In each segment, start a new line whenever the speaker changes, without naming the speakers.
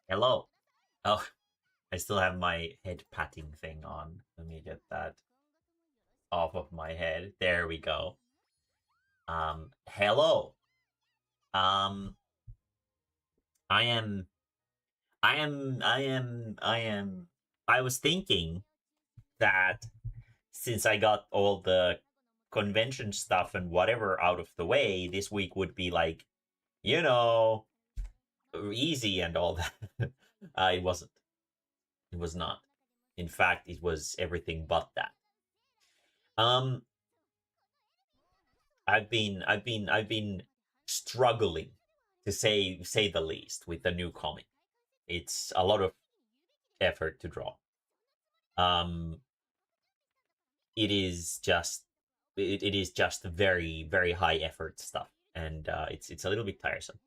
Hello. Oh, I still have my head patting thing on. Let me get that off of my head. There we go. Hello. Um, I am, I was thinking that since I got all the convention stuff and whatever out of the way, this week would be like, you know, easy and all that. It wasn't. It was not. In fact, it was everything but that. Um, I've been struggling to say the least with the new comic. It's a lot of effort to draw. Um, it is just very high effort stuff, and it's a little bit tiresome.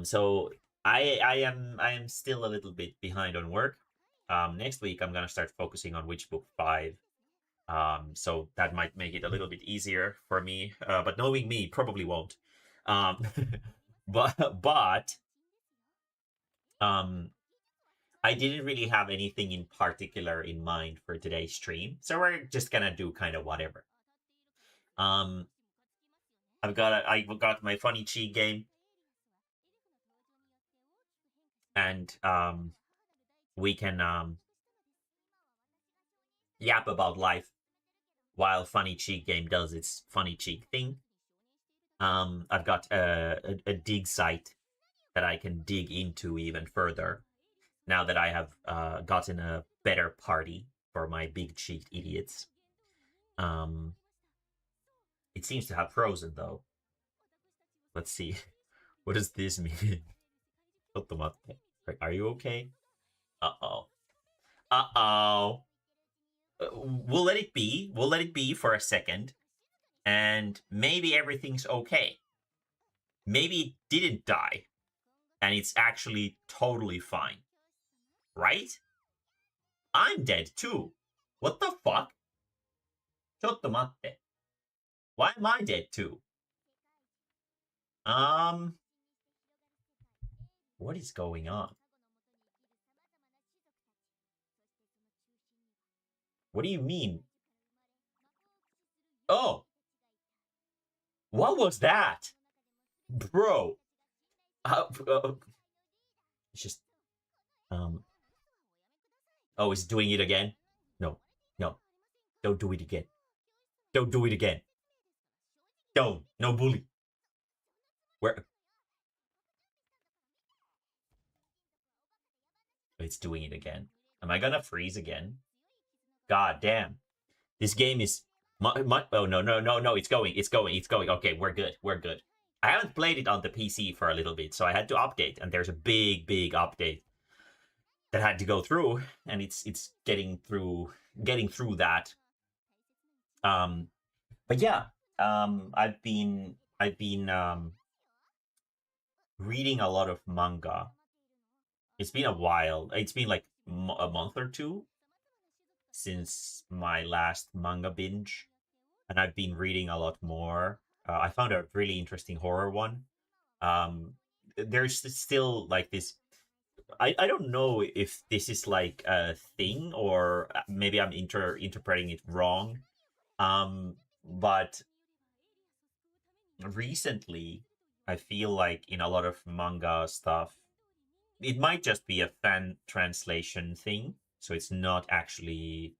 So I am still a little bit behind on work. Next week I'm gonna start focusing on Witch Book 5. So that might make it a little bit easier for me. But knowing me, probably won't. Um, but um, I didn't really have anything in particular in mind for today's stream, so we're just gonna do kind of whatever. Um, I got my funny cheat game, and we can yap about life while funny cheat game does its funny cheat thing. I've got a dig site that I can dig into even further now that I have gotten a better party for my big cheat idiots. Um, it seems to have frozen though. Let's see. What does this mean? Are you okay? Uh oh. Uh oh. We'll let it be. We'll let it be for a second. And maybe everything's okay. Maybe it didn't die. And it's actually totally fine. Right? I'm dead too. What the fuck? Chotto matte. Why am I dead too? Um, what is going on? What do you mean? Oh, what was that? Bro. It's just, um, oh, it's doing it again? No, no, don't do it again. Don't do it again. Don't, no bully. Where? It's doing it again. Am I gonna freeze again? God damn. This game is oh no, it's going. Okay, we're good. We're good. I haven't played it on the PC for a little bit, so I had to update, and there's a big update that had to go through, and it's getting through that. Um but yeah, I've been reading a lot of manga. It's been a while. It's been like a month or two since my last manga binge, and I've been reading a lot more. I found a really interesting horror one. There's still like this. I don't know if this is like a thing or maybe I'm interpreting it wrong. But recently, I feel like in a lot of manga stuff, it might just be a fan translation thing. So it's not actually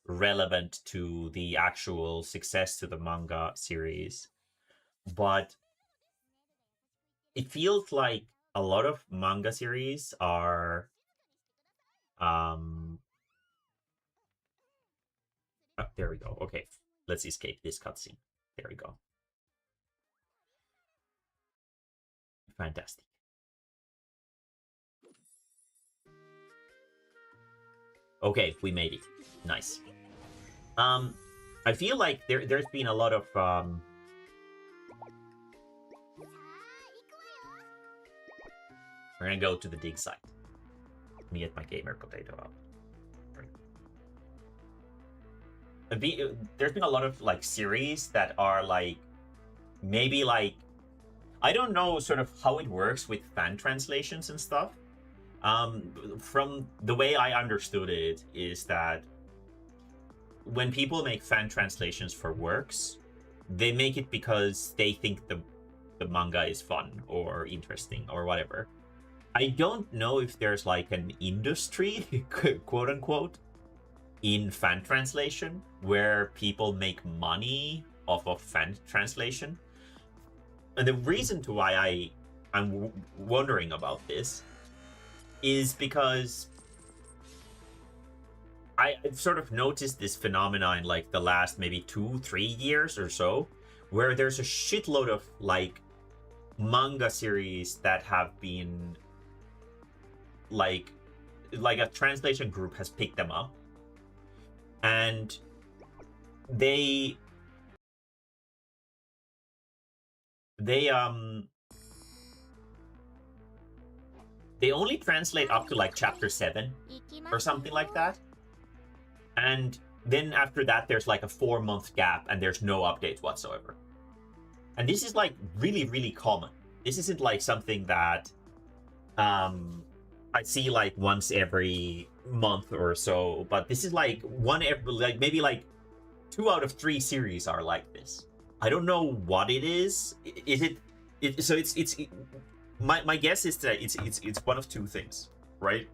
relevant to the actual success to the manga series. But it feels like a lot of manga series are um there we go. Okay, let's escape this cutscene. There we go. Fantastic. Okay, we made it. Nice. um I feel like there's been a lot of we're gonna go to the dig site. Let me get my gamer potato out. There's been a lot of like series that are like maybe like I don't know sort of how it works with fan translations and stuff, From the way I understood it is that when people make fan translations for works, they make it because they think the manga is fun or interesting or whatever. I don't know if there's like an industry, quote unquote, in fan translation where people make money off of fan translation. And the reason to why I'm wondering about this is because I've sort of noticed this phenomenon in like the last maybe 2-3 years or so, where there's a shitload of like manga series that have been like a translation group has picked them up, and they they only translate up to like chapter 7 or something like that, and then after that there's like a 4-month gap and there's no updates whatsoever. And this is like really common. This isn't like something that I see like once every month or so, but this is like maybe like 2 out of 3 series are like this. I don't know what it is. Is it so it's my guess is that it's one of 2 things, right?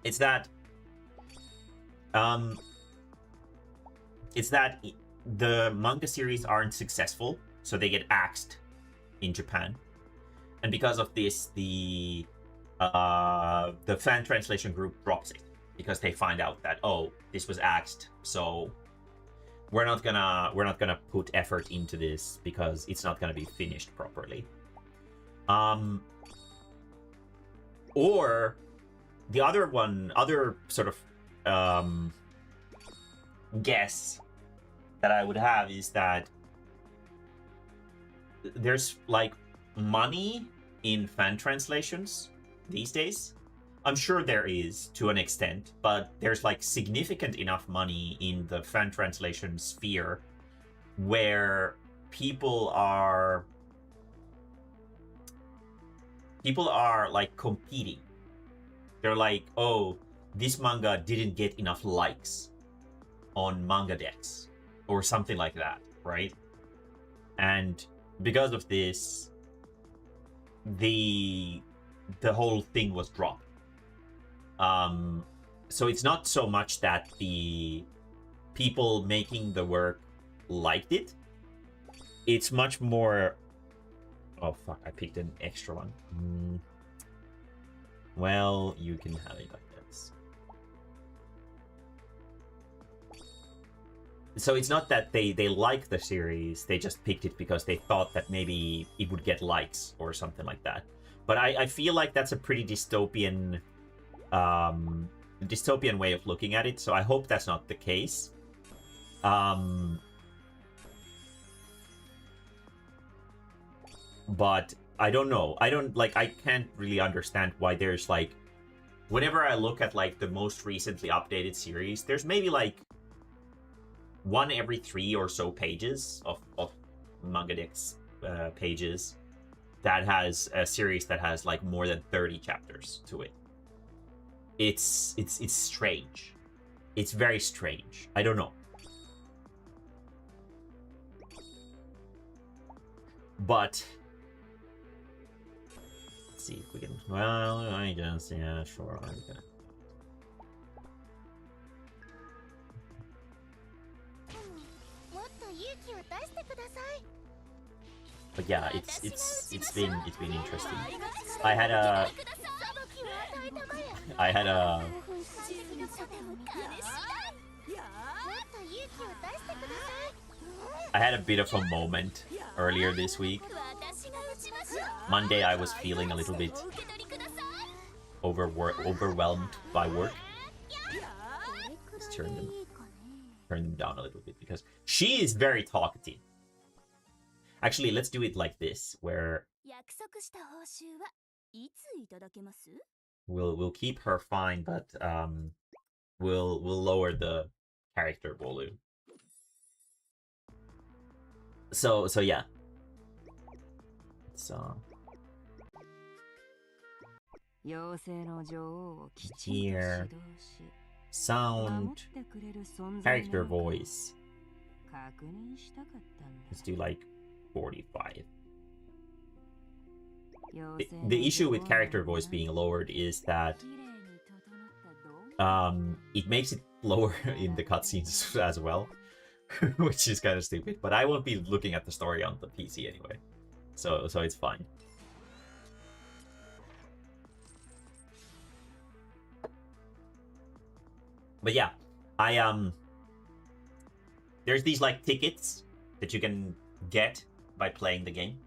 It's that the manga series aren't successful, so they get axed in Japan. And because of this, the fan translation group drops it because they find out that, oh, this was axed, so we're not gonna put effort into this because it's not gonna be finished properly. Or the other sort of guess that I would have is that there's like money in fan translations these days. I'm sure there is to an extent, but there's like significant enough money in the fan translation sphere where people are like competing. They're like, oh, this manga didn't get enough likes on MangaDex or something like that, right? And because of this, the whole thing was dropped. So it's not so much that the people making the work liked it. It's much more... Oh, fuck, I picked an extra one. Well, you can have it, I guess. So it's not that they like the series, they just picked it because they thought that maybe it would get likes or something like that. But I feel like that's a pretty dystopian way of looking at it, so I hope that's not the case. But I don't know. I can't really understand why there's like, whenever I look at like the most recently updated series, there's maybe like 1 every 3 or so pages of MangaDex pages that has a series that has like more than 30 chapters to it. It's strange. It's very strange. I don't know. But let's see if we can. Well, I guess, yeah, sure. Okay. But yeah, it's been interesting. I had a bit of a moment earlier this week. Monday I was feeling a little bit overwhelmed by work. Let's turn them down a little bit because she is very talkative. Actually, let's do it like this, where we'll keep her fine, but we'll lower the character volume. So yeah. So Here. Sound. Character voice. Let's do like 45. The issue with character voice being lowered is that it makes it lower in the cutscenes as well, which is kind of stupid. But I won't be looking at the story on the PC anyway, so it's fine. But yeah, there's these like tickets that you can get by playing the game,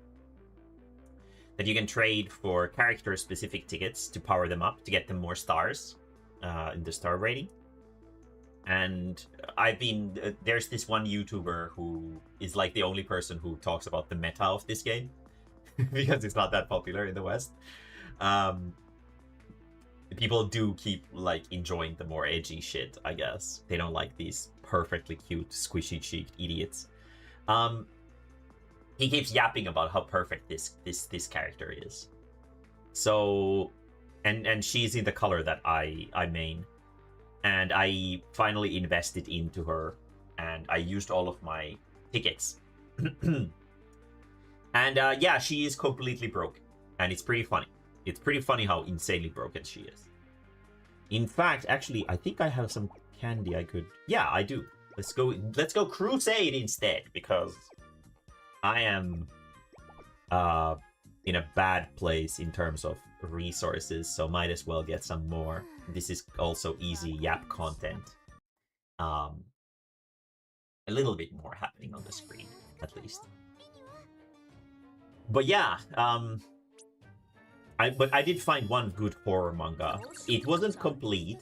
that you can trade for character-specific tickets to power them up, to get them more stars in the star rating. And there's this one YouTuber who is like the only person who talks about the meta of this game, because it's not that popular in the West. People do keep like enjoying the more edgy shit, I guess. They don't like these perfectly cute, squishy-cheeked idiots. He keeps yapping about how perfect this character is. So, and she's in the color that I main, and I finally invested into her, and I used all of my tickets. And yeah, she is completely broken, and it's pretty funny. It's pretty funny how insanely broken she is. In fact, actually, I think I have some candy I could... Yeah, I do. Let's go crusade instead, because I am in a bad place in terms of resources, so might as well get some more. This is also easy yap content. A little bit more happening on the screen, at least. But yeah, but I did find one good horror manga. It wasn't complete,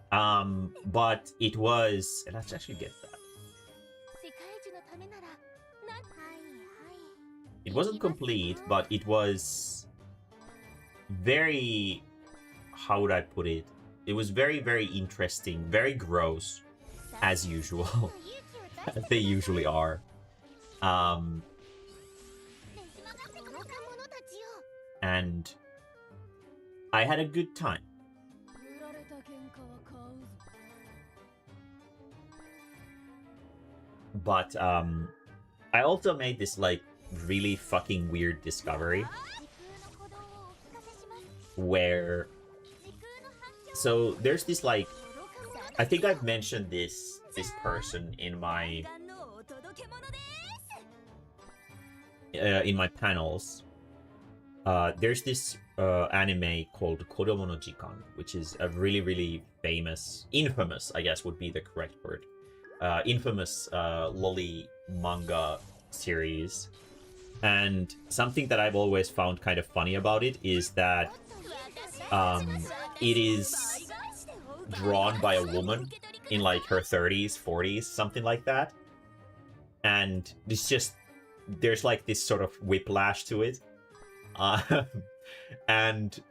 but it was... Let's actually get that. It wasn't complete, but it was very... How would I put it? It was very, very interesting, very gross, as usual. As they usually are. And I had a good time. But I also made this like really fucking weird discovery where, so there's this like, I think I've mentioned this person in my panels. There's this anime called Kodomo no Jikan, which is a really, really infamous, I guess would be the correct word, infamous lolly manga series. And something that I've always found kind of funny about it is that it is drawn by a woman in like her 30s, 40s, something like that. And it's just, there's like this sort of whiplash to it. And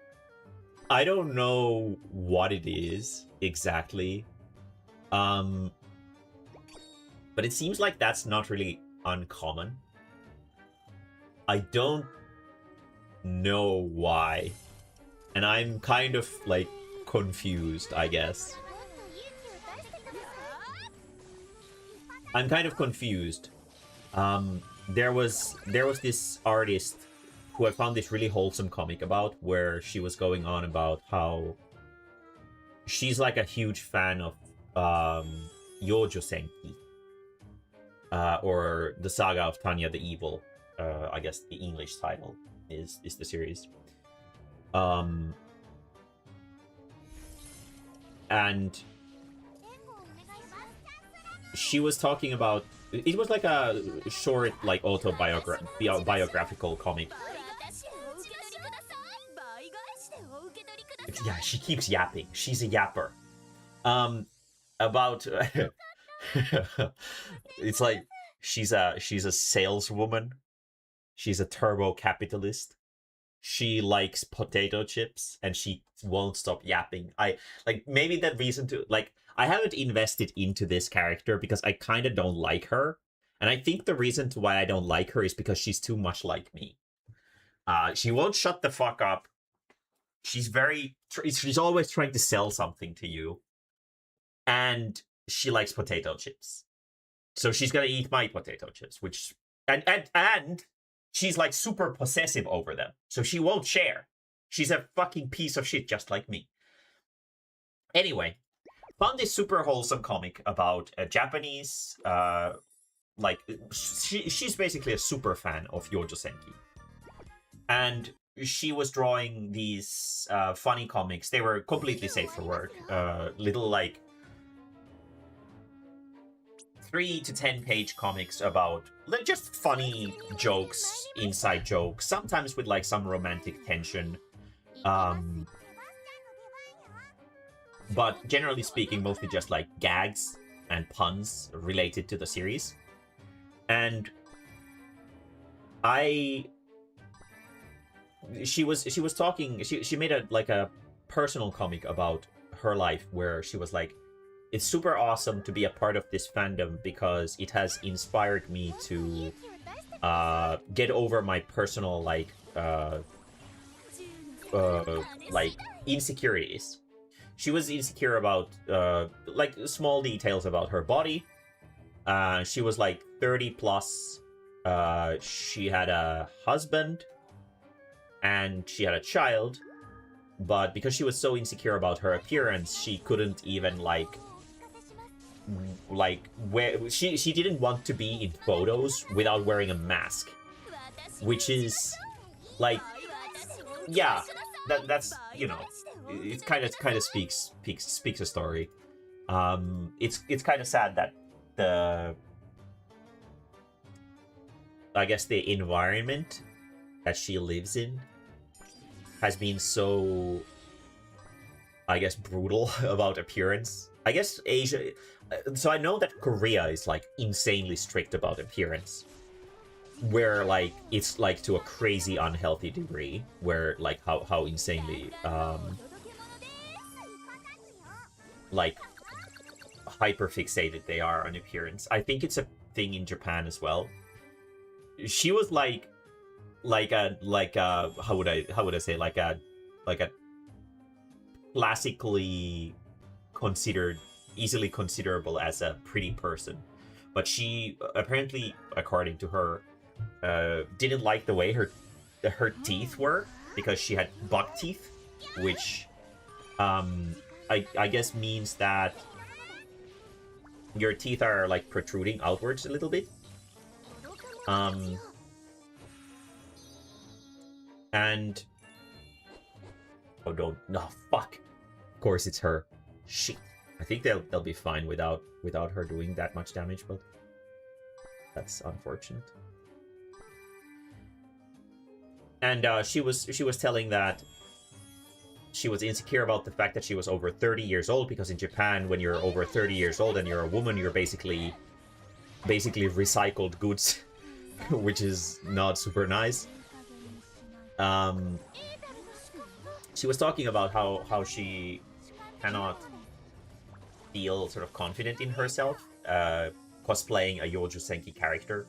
I don't know what it is exactly. But it seems like that's not really uncommon. I don't know why. And I'm kind of like confused, I guess. I'm kind of confused. There was this artist who I found this really wholesome comic about, where she was going on about how she's like a huge fan of Youjo Senki, or the Saga of Tanya the Evil. I guess the English title is the series. And she was talking about, it was like a short, like biographical comic. Yeah, she keeps yapping. She's a yapper. About it's like she's a saleswoman. She's a turbo capitalist. She likes potato chips and she won't stop yapping. Maybe that reason to like, I haven't invested into this character because I kind of don't like her. And I think the reason to why I don't like her is because she's too much like me. She won't shut the fuck up. she's always trying to sell something to you, and she likes potato chips. So she's gonna eat my potato chips, which and she's like super possessive over them. So she won't share. She's a fucking piece of shit just like me. Anyway, found this super wholesome comic about a Japanese like she's basically a super fan of Yojo Senki. And she was drawing these funny comics. They were completely safe for work. Little like 3 to 10 page comics about just funny jokes, inside jokes, sometimes with like some romantic tension. But generally speaking, mostly just like gags and puns related to the series. And she was talking, she made a personal comic about her life where she was like, it's super awesome to be a part of this fandom because it has inspired me to get over my personal like insecurities. She was insecure about like small details about her body. She was like 30 plus. She had a husband and she had a child, but because she was so insecure about her appearance, she couldn't even like wear. She didn't want to be in photos without wearing a mask, which is like, yeah, that's, you know, it kind of speaks a story. It's kind of sad that I guess the environment that she lives in has been so, I guess, brutal about appearance. I guess Asia. So I know that Korea is like insanely strict about appearance, where like it's like to a crazy unhealthy degree, where like how insanely like hyper fixated they are on appearance. I think it's a thing in Japan as well. She was like a how would I say, like a classically considered, easily considerable as a pretty person, but she apparently, according to her, didn't like the way her teeth were, because she had buck teeth, which I guess means that your teeth are like protruding outwards a little bit. And oh, don't, no, fuck. Of course it's her. Shit. I think they'll be fine without her doing that much damage, but that's unfortunate. And she was telling that she was insecure about the fact that she was over 30 years old, because in Japan, when you're over 30 years old and you're a woman, you're basically recycled goods, which is not super nice. She was talking about how she cannot feel sort of confident in herself cosplaying a Yojo Senki character,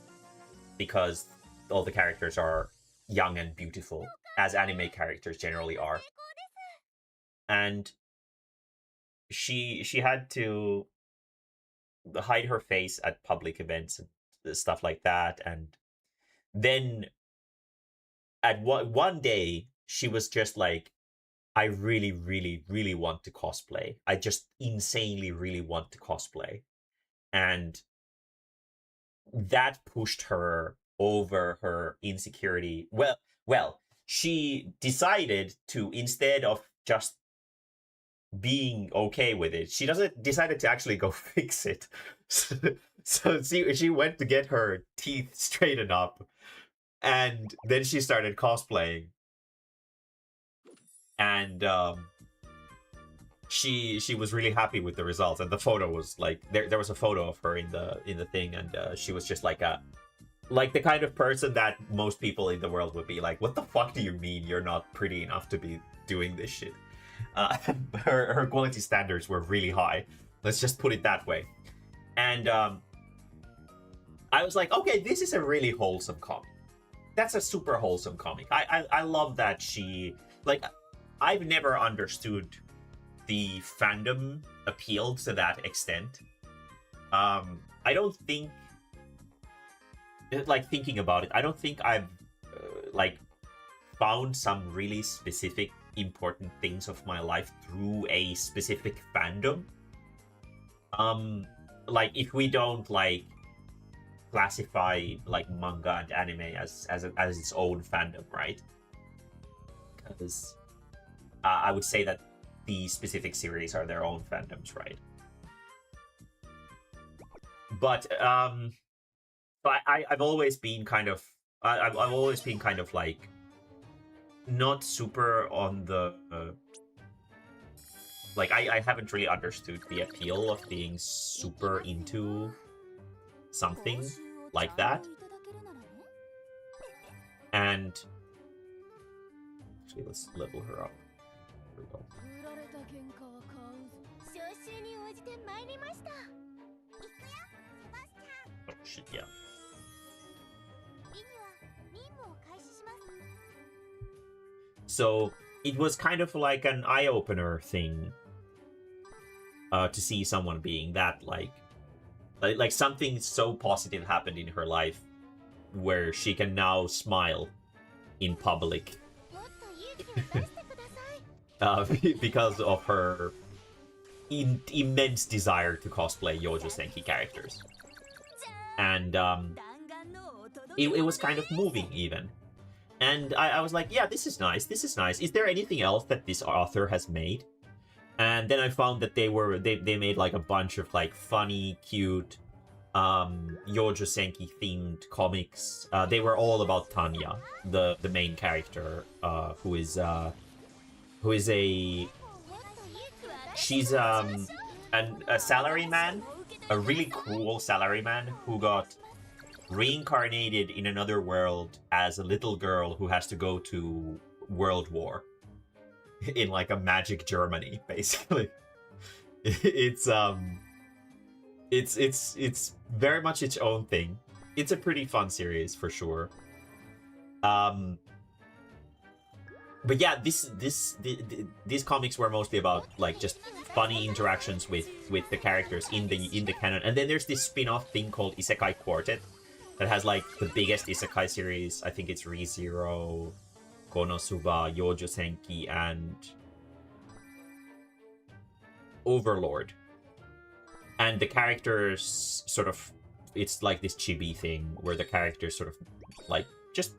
because all the characters are young and beautiful, as anime characters generally are. And she had to hide her face at public events and stuff like that. And then at one day, she was just like, I really, really, really want to cosplay. I just insanely really want to cosplay. And that pushed her over her insecurity. Well, she decided to, instead of just being okay with it, she decided to actually go fix it. So she went to get her teeth straightened up, and then she started cosplaying. And she was really happy with the results, and the photo was like, there was a photo of her in the thing, and she was just like the kind of person that most people in the world would be like, what the fuck do you mean you're not pretty enough to be doing this shit? Her quality standards were really high, let's just put it that way. And I was like, okay, this is a really wholesome comic. That's a super wholesome comic. I love that she, like, I've never understood the fandom appeal to that extent. I don't think, like, thinking about it, I don't think I've like found some really specific important things of my life through a specific fandom. Like, if we don't like classify like manga and anime as its own fandom, right? Because I would say that the specific series are their own fandoms, right? But I've always been kind of I've always been kind of like not super on the like I haven't really understood the appeal of being super into something like that. And actually, let's level her up. Here we go. Oh shit, yeah. So it was kind of like an eye-opener thing to see someone being that like something so positive happened in her life where she can now smile in public because of her immense desire to cosplay Yojo Senki characters. And it was kind of moving even. And I was like, yeah, this is nice. This is nice. Is there anything else that this author has made? And then I found that they made like a bunch of like funny, cute, Yojo Senki themed comics. They were all about Tanya, the main character, who is a she's a salaryman, a really cruel salaryman who got reincarnated in another world as a little girl who has to go to World War in like a magic Germany, basically. It's very much its own thing. It's a pretty fun series for sure. But yeah, these comics were mostly about like just funny interactions with the characters in the canon. And then there's this spin-off thing called Isekai Quartet that has like the biggest isekai series. I think it's ReZero, Konosuba, Yojo Senki, and Overlord. And the characters sort of, it's like this chibi thing where the characters sort of like just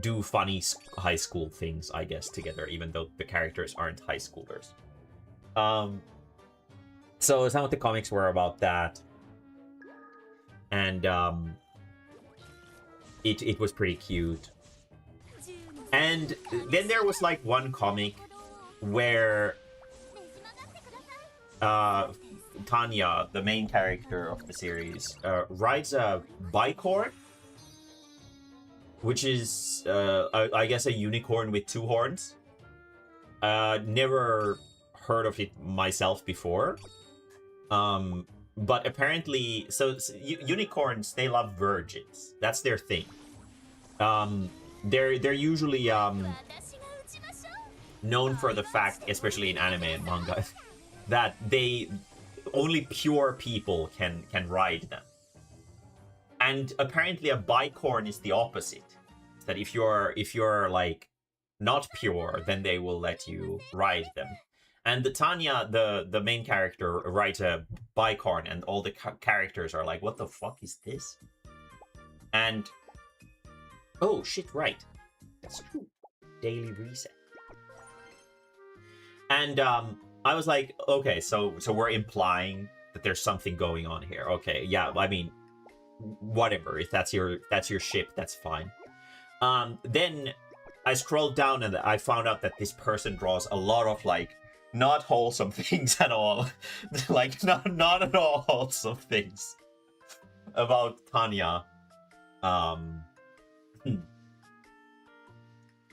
do funny high school things, I guess, together, even though the characters aren't high schoolers. So some of the comics were about that. And it was pretty cute. And then there was like one comic where Tanya, the main character of the series, rides a bike horn, which is I guess a unicorn with two horns. Never heard of it myself before. But apparently, so unicorns, they love virgins. That's their thing. They're usually known for the fact, especially in anime and manga, that only pure people can ride them. And apparently a bicorn is the opposite. That if you're like not pure, then they will let you ride them. And the Tanya, the main character, rides a bicorn, and all the characters are like, what the fuck is this? And oh shit, right. That's true. Daily reset. And I was like, okay, so we're implying that there's something going on here. Okay, yeah, I mean, whatever. If that's your ship, that's fine. Then I scrolled down and I found out that this person draws a lot of like not wholesome things at all. Like not at all wholesome things about Tanya.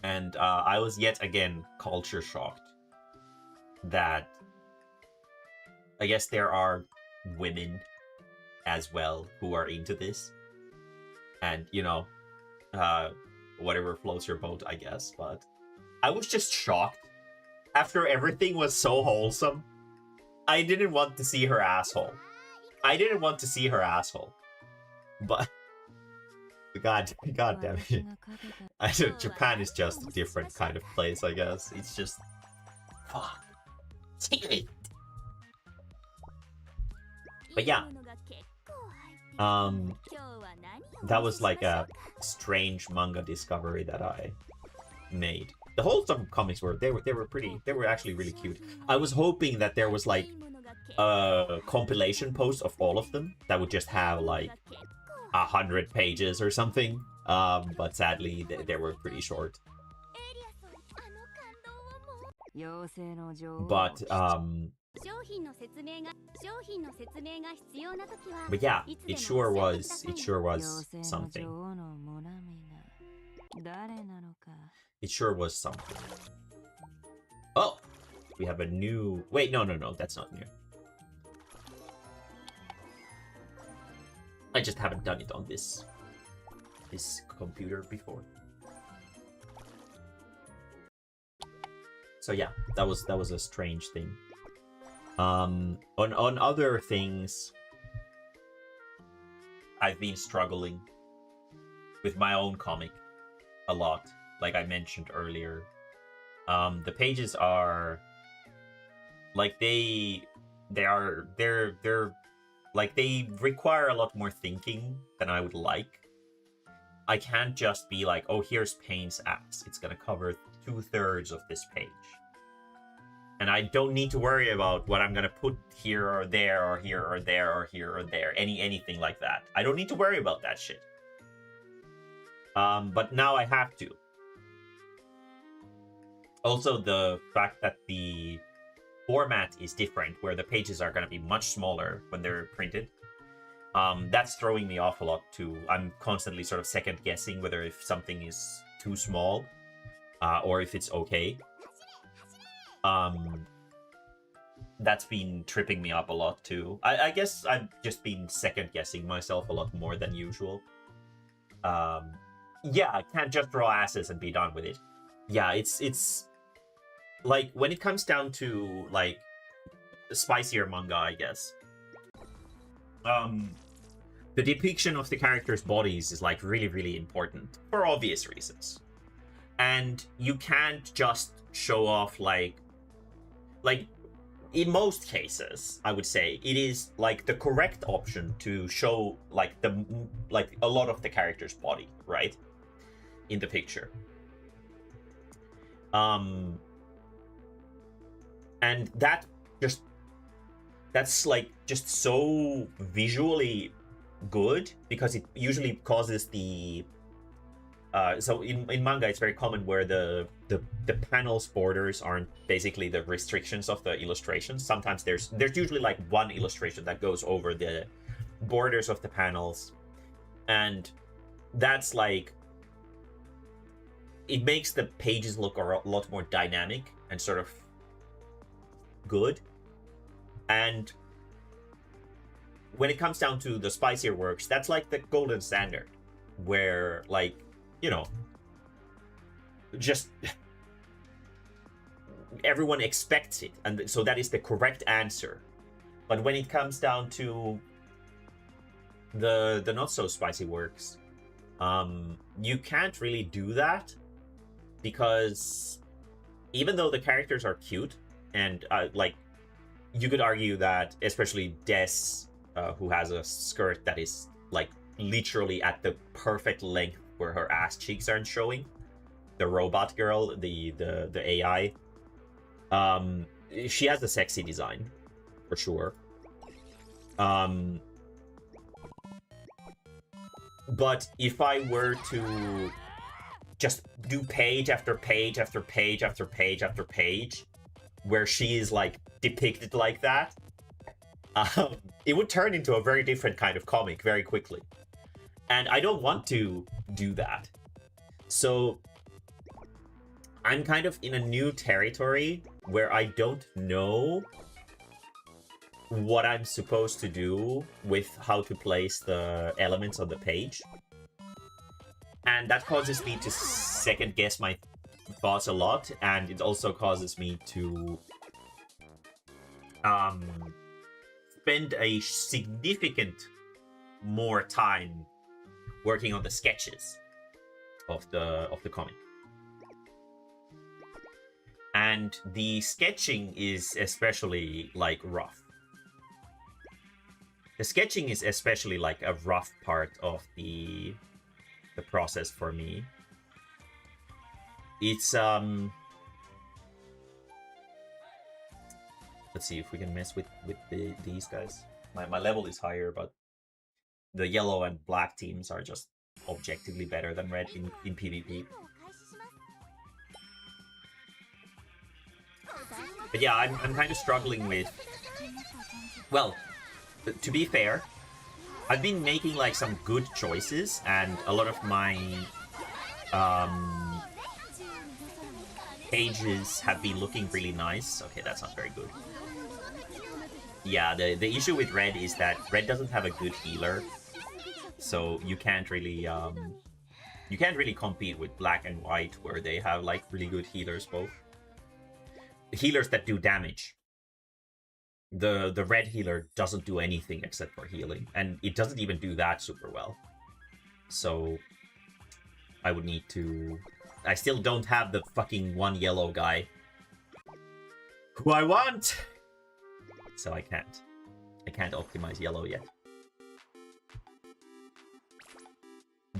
And I was yet again culture shocked that I guess there are women as well who are into this. And, you know, whatever floats your boat, I guess. But I was just shocked After everything was so wholesome, I didn't want to see her asshole. I didn't want to see her asshole. But God damn it. I know Japan is just a different kind of place, I guess. It's just fuck. But yeah. That was like a strange manga discovery that I made. The wholesome comics were actually really cute. I was hoping that there was like a compilation post of all of them that would just have like 100 pages or something. But sadly they were pretty short. But yeah, it sure was something. It sure was something. Oh, we have a new... Wait, no, that's not new. I just haven't done it on this computer before. So yeah, that was a strange thing. On other things, I've been struggling with my own comic a lot, like I mentioned earlier. The pages are like they're like they require a lot more thinking than I would like. I can't just be like, oh, here's Payne's axe. It's gonna cover 2/3 of this page. And I don't need to worry about what I'm gonna put here or there or here or there or here or there. Anything like that. I don't need to worry about that shit. But now I have to. Also, the fact that the format is different, where the pages are gonna be much smaller when they're printed. That's throwing me off a lot too. I'm constantly sort of second guessing whether if something is too small or if it's okay. That's been tripping me up a lot too. I guess I've just been second guessing myself a lot more than usual. Yeah, I can't just draw asses and be done with it. Yeah, it's like when it comes down to like spicier manga, I guess. The depiction of the characters' bodies is like really important for obvious reasons. And you can't just show off like in most cases, I would say it is like the correct option to show like a lot of the character's body, right? In the picture. And that's like just so visually good because it usually causes the so in manga it's very common where the panels borders aren't basically the restrictions of the illustrations. Sometimes there's usually like one illustration that goes over the borders of the panels, and that's like it makes the pages look a lot more dynamic and sort of good. And when it comes down to the spicier works, that's like the golden standard where like, you know, just everyone expects it, and so that is the correct answer. But when it comes down to the not so spicy works, you can't really do that because even though the characters are cute and like you could argue that especially Des, who has a skirt that is like literally at the perfect length where her ass cheeks aren't showing, the robot girl, the AI, she has a sexy design for sure. But if I were to just do page after page after page after page after page where she is like depicted like that, it would turn into a very different kind of comic very quickly. And I don't want to do that. So I'm kind of in a new territory where I don't know what I'm supposed to do with how to place the elements on the page. And that causes me to second guess thoughts a lot, and it also causes me to spend a significant more time working on the sketches of the comic. And the sketching is especially like rough. The sketching is especially like a rough part of the process for me. It's let's see if we can mess with these guys. My level is higher, but the yellow and black teams are just objectively better than red in PvP. But yeah, I'm kind of struggling with... Well, to be fair, I've been making like some good choices, and a lot of my pages have been looking really nice. Okay, that's not very good. Yeah, the issue with red is that red doesn't have a good healer, so you can't really compete with black and white, where they have like really good healers both. Healers that do damage. The red healer doesn't do anything except for healing, and it doesn't even do that super well. So I would need to... I still don't have the fucking one yellow guy who I want, so I can't optimize yellow yet.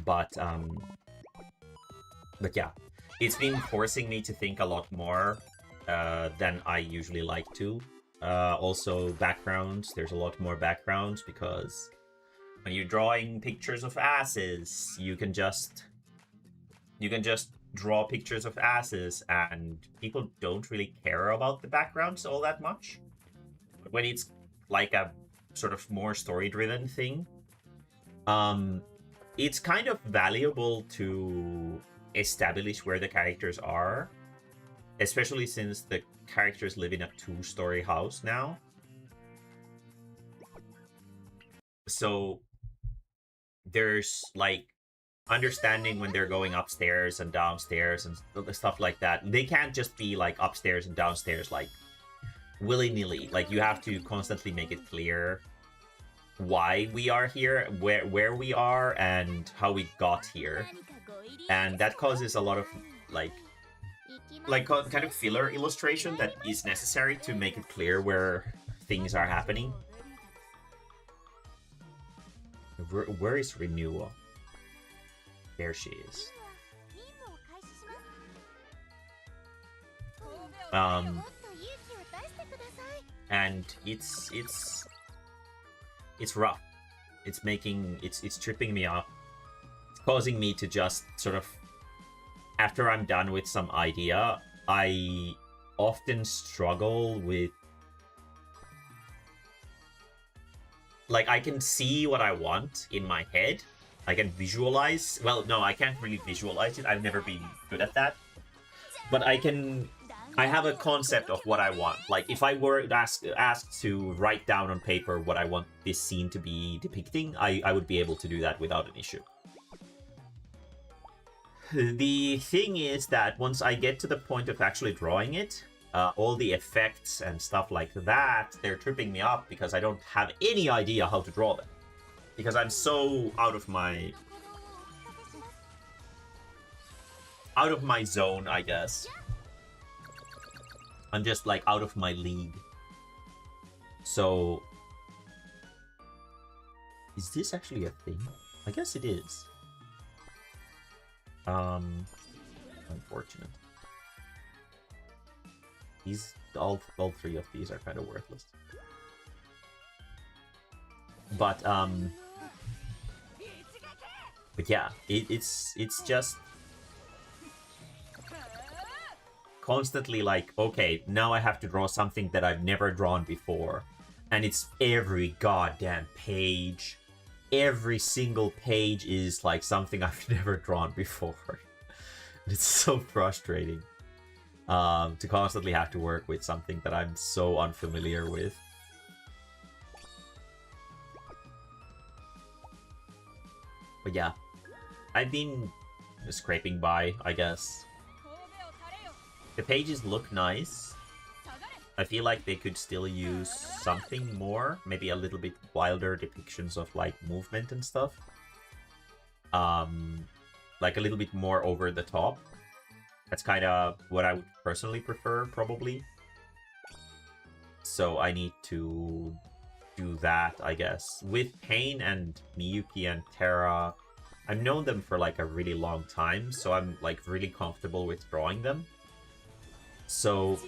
But yeah, it's been forcing me to think a lot more than I usually like to. Also backgrounds, there's a lot more backgrounds, because when you're drawing pictures of asses, you can just draw pictures of asses, and people don't really care about the backgrounds all that much. But when it's like a sort of more story-driven thing, it's kind of valuable to establish where the characters are, especially since the characters live in a 2-story house now. So there's like understanding when they're going upstairs and downstairs and stuff like that. They can't just be like upstairs and downstairs like willy-nilly. Like, you have to constantly make it clear why we are here, where we are, and how we got here. And that causes a lot of like kind of filler illustration that is necessary to make it clear where things are happening. Where is Renewal? There she is. And it's rough. It's tripping me up. It's causing me to just sort of, after I'm done with some idea, I often struggle with... Like, I can see what I want in my head. I can visualize... Well, no, I can't really visualize it. I've never been good at that. But I have a concept of what I want. Like, if I were asked to write down on paper what I want this scene to be depicting, I would be able to do that without an issue. The thing is that once I get to the point of actually drawing it, all the effects and stuff like that, they're tripping me up because I don't have any idea how to draw them. Because I'm so out of my zone, I guess. I'm just like out of my league. So, is this actually a thing? I guess it is. Unfortunate. These all 3 of these are kind of worthless. But yeah, it's just constantly like, okay, now I have to draw something that I've never drawn before, and it's every goddamn page. Every single page is like something I've never drawn before. It's so frustrating to constantly have to work with something that I'm so unfamiliar with. But yeah, I've been scraping by, I guess. The pages look nice. I feel like they could still use something more, maybe a little bit wilder depictions of like movement and stuff. Like a little bit more over the top. That's kind of what I would personally prefer, probably. So I need to do that, I guess. With Pain and Miyuki and Terra, I've known them for like a really long time, so I'm like really comfortable with drawing them. So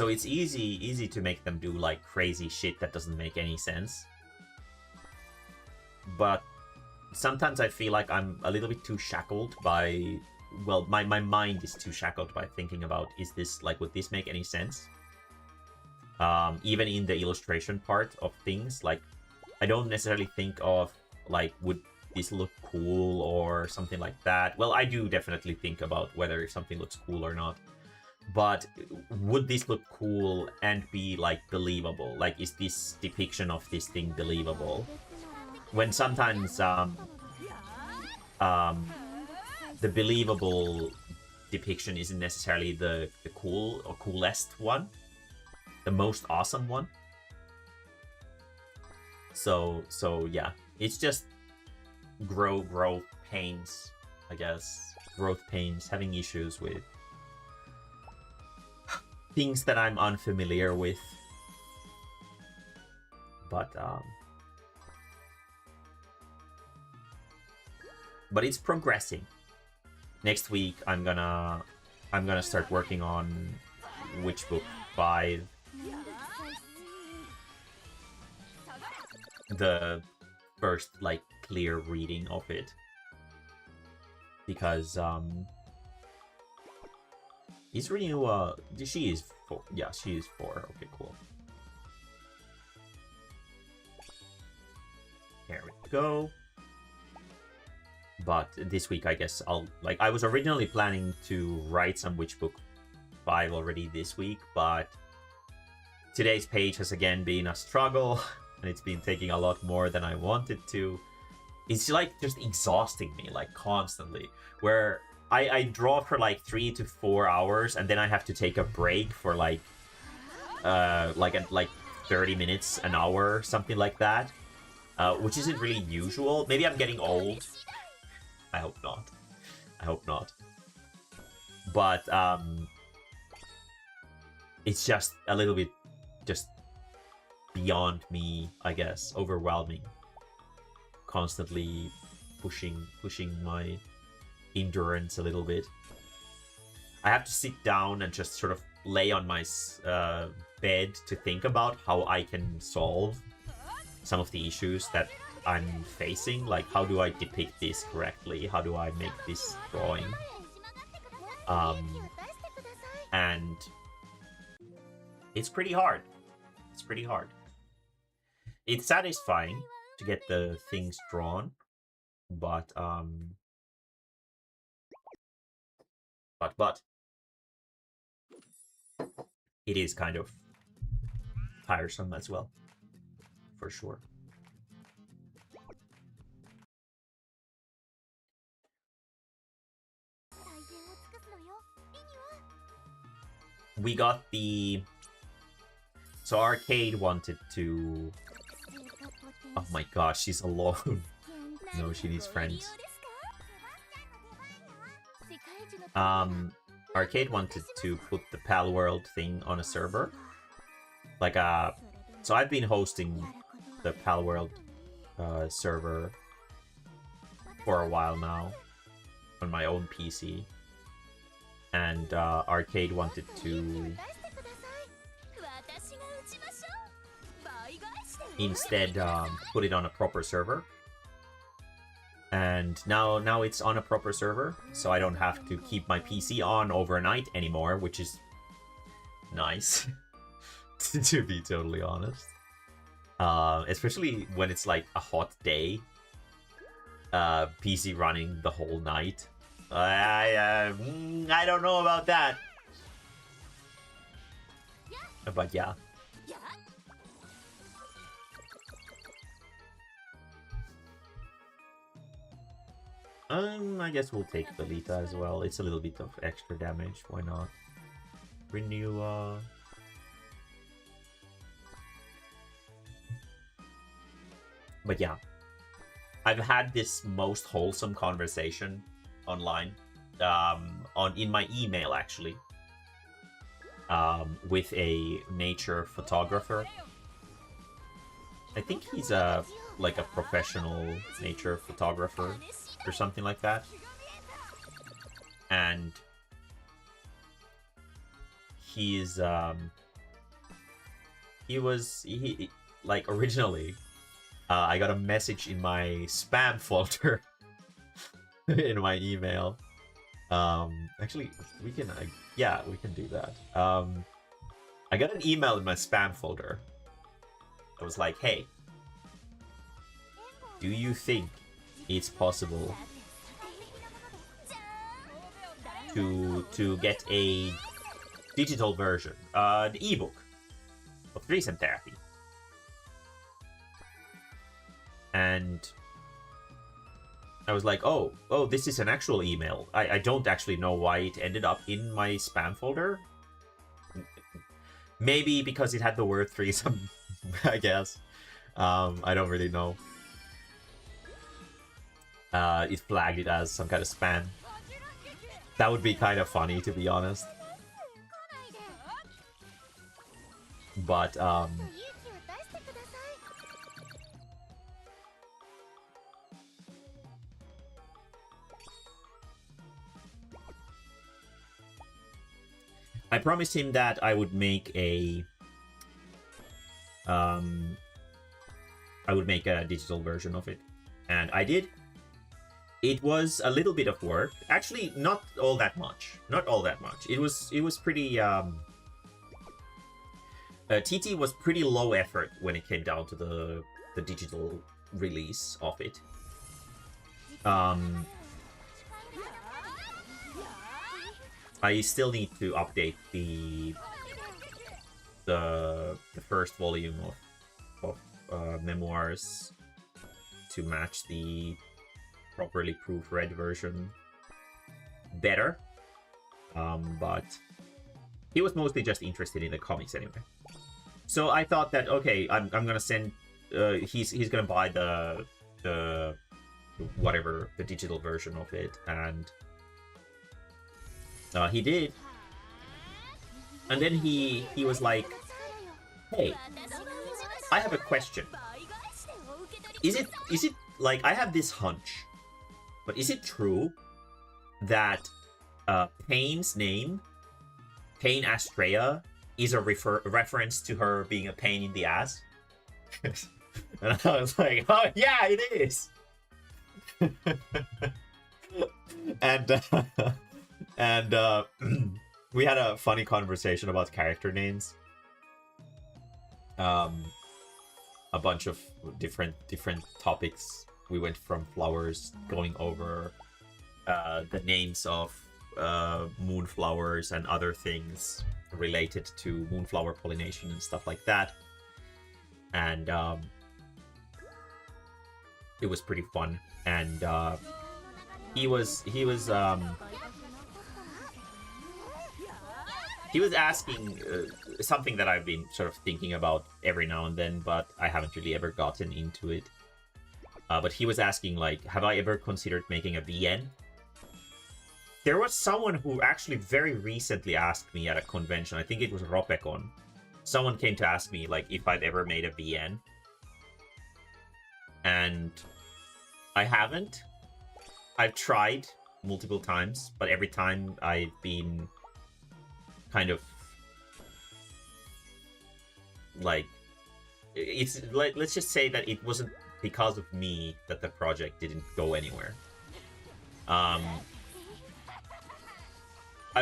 it's easy to make them do like crazy shit that doesn't make any sense. But sometimes I feel like I'm a little bit too shackled by, well, my mind is too shackled by thinking about, is this, like, would this make any sense? Even in the illustration part of things, like, I don't necessarily think of, like, would this look cool or something like that. Well, I do definitely think about whether something looks cool or not. But would this look cool and be, like, believable? Like, is this depiction of this thing believable? When sometimes, the believable depiction isn't necessarily the cool or coolest one. The most awesome one. So yeah. It's just growth pains, I guess. Growth pains, having issues with things that I'm unfamiliar with. But it's progressing. Next week I'm gonna start working on Witch Book 5. The first like clear reading of it. Because is Rinu she is 4. Yeah, she is 4. Okay, cool. Here we go. But this week, I guess I'll, like, I was originally planning to write some Witch Book 5 already this week, but today's page has again been a struggle, and it's been taking a lot more than I wanted to. It's like just exhausting me, like, constantly, where I draw for like 3 to 4 hours, and then I have to take a break for like 30 minutes, an hour, something like that, which isn't really usual. Maybe I'm getting old. I hope not. I hope not. But it's just a little bit just beyond me, I guess. Overwhelming. Constantly pushing my endurance a little bit. I have to sit down and just sort of lay on my bed to think about how I can solve some of the issues that I'm facing. Like, how do I depict this correctly? How do I make this drawing? And it's pretty hard. It's pretty hard. It's satisfying to get the things drawn, but it is kind of tiresome as well, for sure. We got the... So Arcade wanted to... Oh my gosh, she's alone. No, she needs friends. Arcade wanted to put the Pal World thing on a server. Like, so I've been hosting the Pal World server for a while now on my own PC. And Arcade wanted to instead put it on a proper server. And now it's on a proper server, so I don't have to keep my PC on overnight anymore, which is nice, to be totally honest. Especially when it's like a hot day. PC running the whole night. I don't know about that. But yeah. I guess we'll take Belita as well. It's a little bit of extra damage. Why not? Renew. But yeah, I've had this most wholesome conversation online, in my email actually, with a nature photographer. I think he's like a professional nature photographer or something like that. And he's he like originally I got a message in my spam folder in my email. Actually, we can yeah, we can do that. I got an email in my spam folder. I was like, hey, do you think it's possible to get a digital version, the ebook of threesome therapy? And I was like, oh, this is an actual email. I don't actually know why it ended up in my spam folder. Maybe because it had the word threesome, I guess. I don't really know. It flagged it as some kind of spam. That would be kind of funny, to be honest. But, I promised him that I would make a digital version of it, and I did. It was a little bit of work, actually, not all that much. Not all that much. It was pretty. TT was pretty low effort when it came down to the digital release of it. I still need to update the first volume of memoirs to match the properly proofread version better. But he was mostly just interested in the comics anyway. So I thought that, okay, I'm gonna send. He's gonna buy the whatever, the digital version of it, and he did. And then he was like, hey, I have a question. Is it like, I have this hunch, but is it true that Pain's name, Pain Astrea, is a reference to her being a pain in the ass? And I was like, oh yeah, it is. And we had a funny conversation about character names. A bunch of different topics. We went from flowers, going over the names of moonflowers and other things related to moonflower pollination and stuff like that. And it was pretty fun. And he was asking something that I've been sort of thinking about every now and then, but I haven't really ever gotten into it. But he was asking, like, have I ever considered making a VN? There was someone who actually very recently asked me at a convention, I think it was Ropecon. Someone came to ask me, like, if I've ever made a VN. And I haven't. I've tried multiple times, but every time I've been kind of like, it's like, let's just say that it wasn't because of me that the project didn't go anywhere. I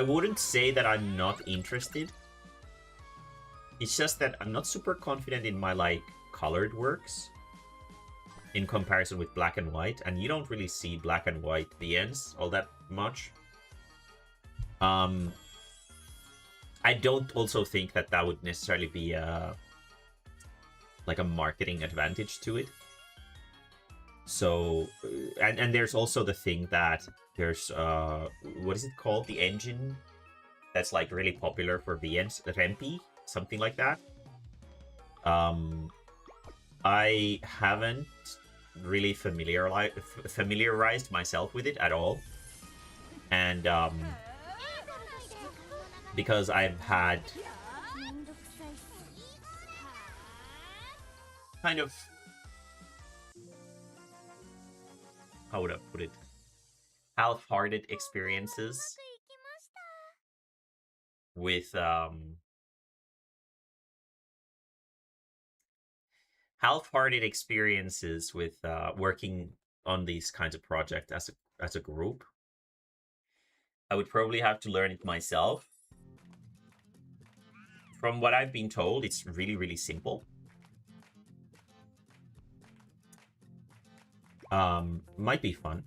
wouldn't say that I'm not interested. It's just that I'm not super confident in my, like, colored works in comparison with black and white, and you don't really see black and white VNs all that much. I don't also think that that would necessarily be like a marketing advantage to it. So, and there's also the thing that there's what is it called? The engine that's like really popular for VMs, Rempi, something like that. Um, I haven't really familiarized myself with it at all, and because I've had kind of, how would I put it, half-hearted experiences with working on these kinds of projects as a group. I would probably have to learn it myself. From what I've been told, it's really, really simple. Might be fun.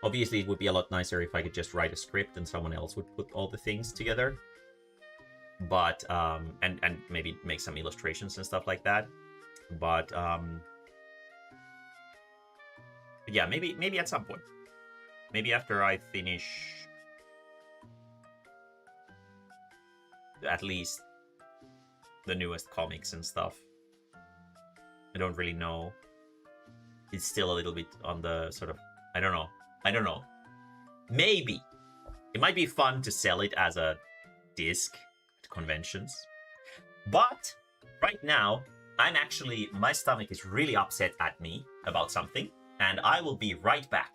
Obviously, it would be a lot nicer if I could just write a script and someone else would put all the things together. But and maybe make some illustrations and stuff like that. But yeah, maybe at some point. Maybe after I finish at least the newest comics and stuff. I don't really know. It's still a little bit on the sort of, I don't know. Maybe it might be fun to sell it as a disc at conventions. But right now, my stomach is really upset at me about something, and I will be right back.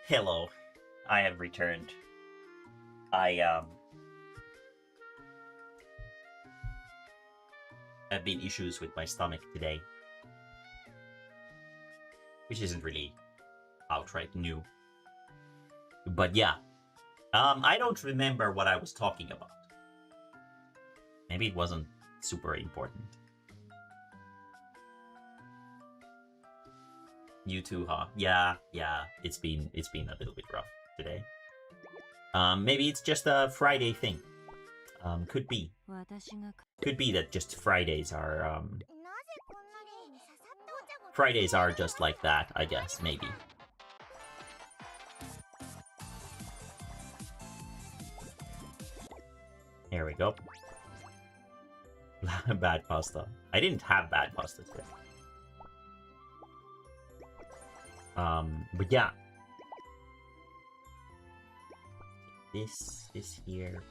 Hello, I have returned. I have been issues with my stomach today, which isn't really outright new. But yeah, I don't remember what I was talking about. Maybe it wasn't super important. You too, huh? Yeah. It's been a little bit rough today. Maybe it's just a Friday thing. Could be. Could be that just Fridays are just like that, I guess, maybe. Here we go. Bad pasta. I didn't have bad pasta today. But yeah. This is here.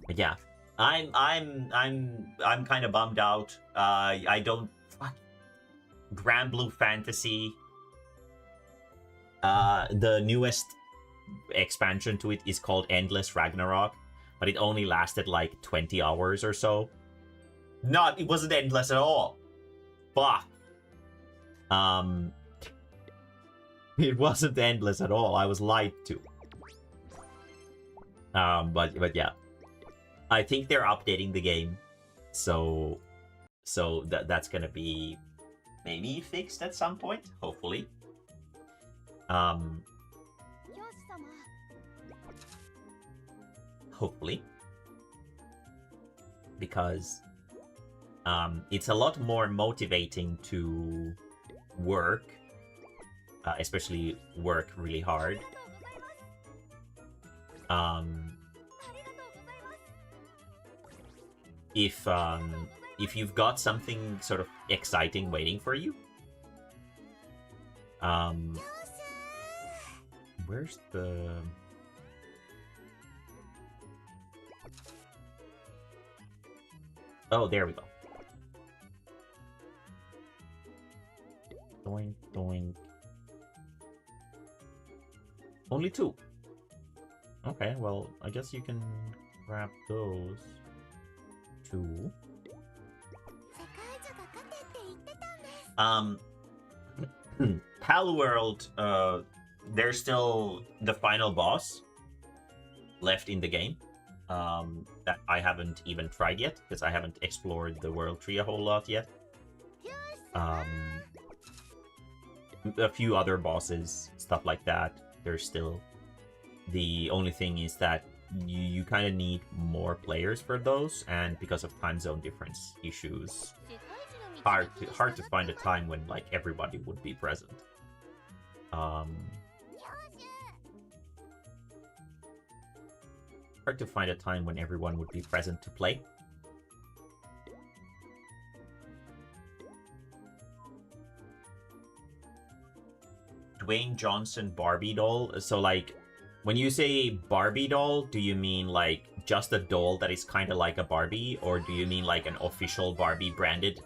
But yeah. I'm kind of bummed out. I don't Grand Blue Fantasy. The newest expansion to it is called Endless Ragnarok, but it only lasted like 20 hours or so. It wasn't endless at all. Fuck. It wasn't endless at all. I was lied to. But yeah. I think they're updating the game. So that's gonna be maybe fixed at some point, hopefully. Hopefully. Because it's a lot more motivating to work, especially work really hard. If you've got something sort of exciting waiting for you. Where's the... Oh, there we go. Doink, doink. Only 2. Okay, well, I guess you can grab those 2. Palworld, there's still the final boss left in the game. That I haven't even tried yet, because I haven't explored the world tree a whole lot yet. A few other bosses, stuff like that, there's still. The only thing is that you kind of need more players for those, and because of time zone difference issues, hard to find a time when like everybody would be present. Hard to find a time when everyone would be present to play. Dwayne Johnson Barbie doll. So like, when you say Barbie doll, do you mean like just a doll that is kind of like a Barbie, or do you mean like an official Barbie branded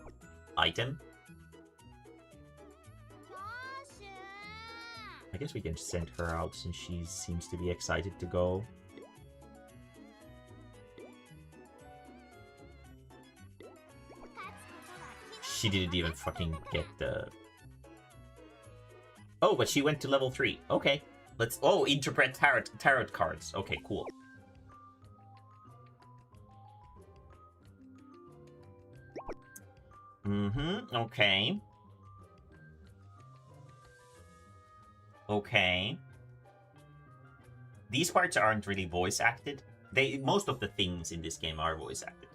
item? I guess we can send her out since she seems to be excited to go. She didn't even fucking get the... Oh, but she went to level 3. Okay. Let's... Oh, interpret tarot cards. Okay, cool. Okay. Okay. These parts aren't really voice acted. Most of the things in this game are voice acted.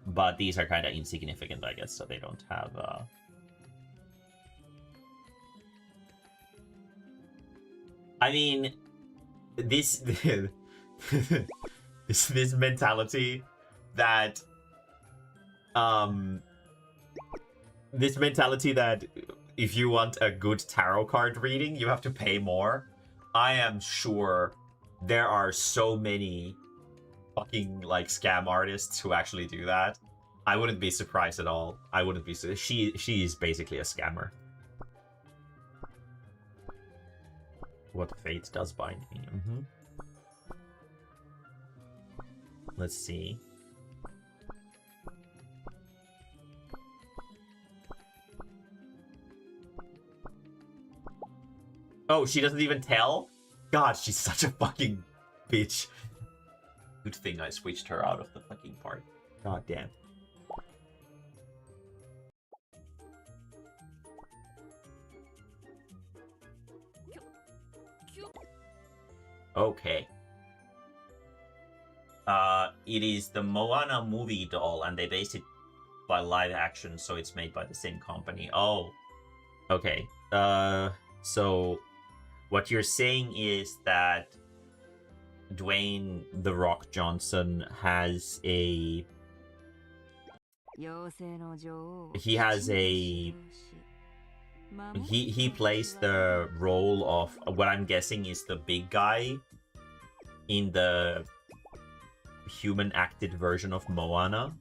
But these are kind of insignificant, I guess, so they don't have... I mean, this this mentality that if you want a good tarot card reading, you have to pay more. I am sure there are so many fucking like scam artists who actually do that. I wouldn't be surprised at all. I wouldn't be. She is basically a scammer. What fate does bind me. Let's see. Oh, she doesn't even tell? God, she's such a fucking bitch. Good thing I switched her out of the fucking part. God damn. Okay. It is the Moana movie doll, and they based it by live action, so it's made by the same company. Oh. Okay. So what you're saying is that Dwayne The Rock Johnson has a he plays the role of what I'm guessing is the big guy in the human acted version of Moana.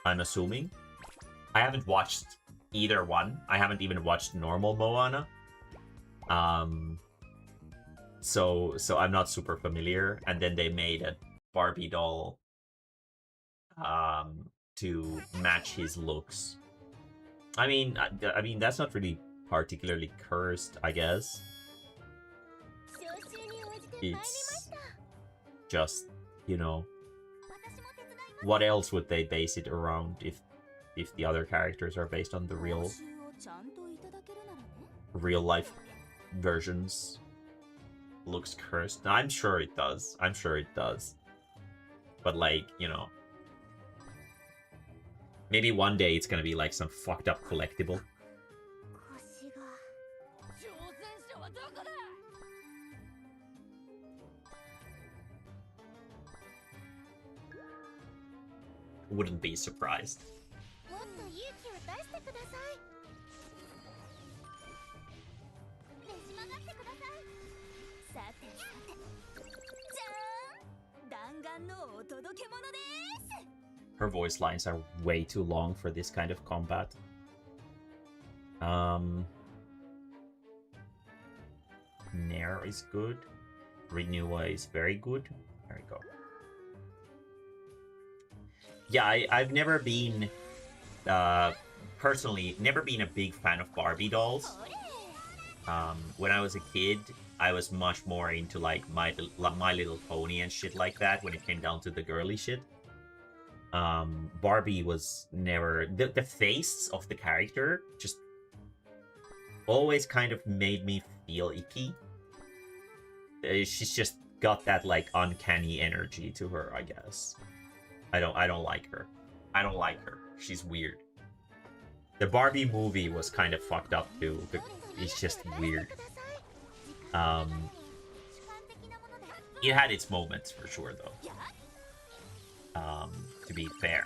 I'm assuming. I haven't watched either one. I haven't even watched normal Moana. So I'm not super familiar. And then they made a Barbie doll to match his looks. I mean that's not really particularly cursed, I guess. It's just, you know, what else would they base it around if the other characters are based on the real life versions? Looks cursed. I'm sure it does. I'm sure it does. But like, you know, maybe one day it's gonna be like some fucked up collectible. Wouldn't be surprised. Her voice lines are way too long for this kind of combat. Nair is good. Renua is very good. There we go. Yeah, I've never been, personally, never been a big fan of Barbie dolls. When I was a kid, I was much more into like My Little Pony and shit like that when it came down to the girly shit. Barbie was never... The face of the character just always kind of made me feel icky. She's just got that like uncanny energy to her, I guess. I don't like her. I don't like her. She's weird. The Barbie movie was kind of fucked up too. It's just weird. It had its moments for sure though. To be fair.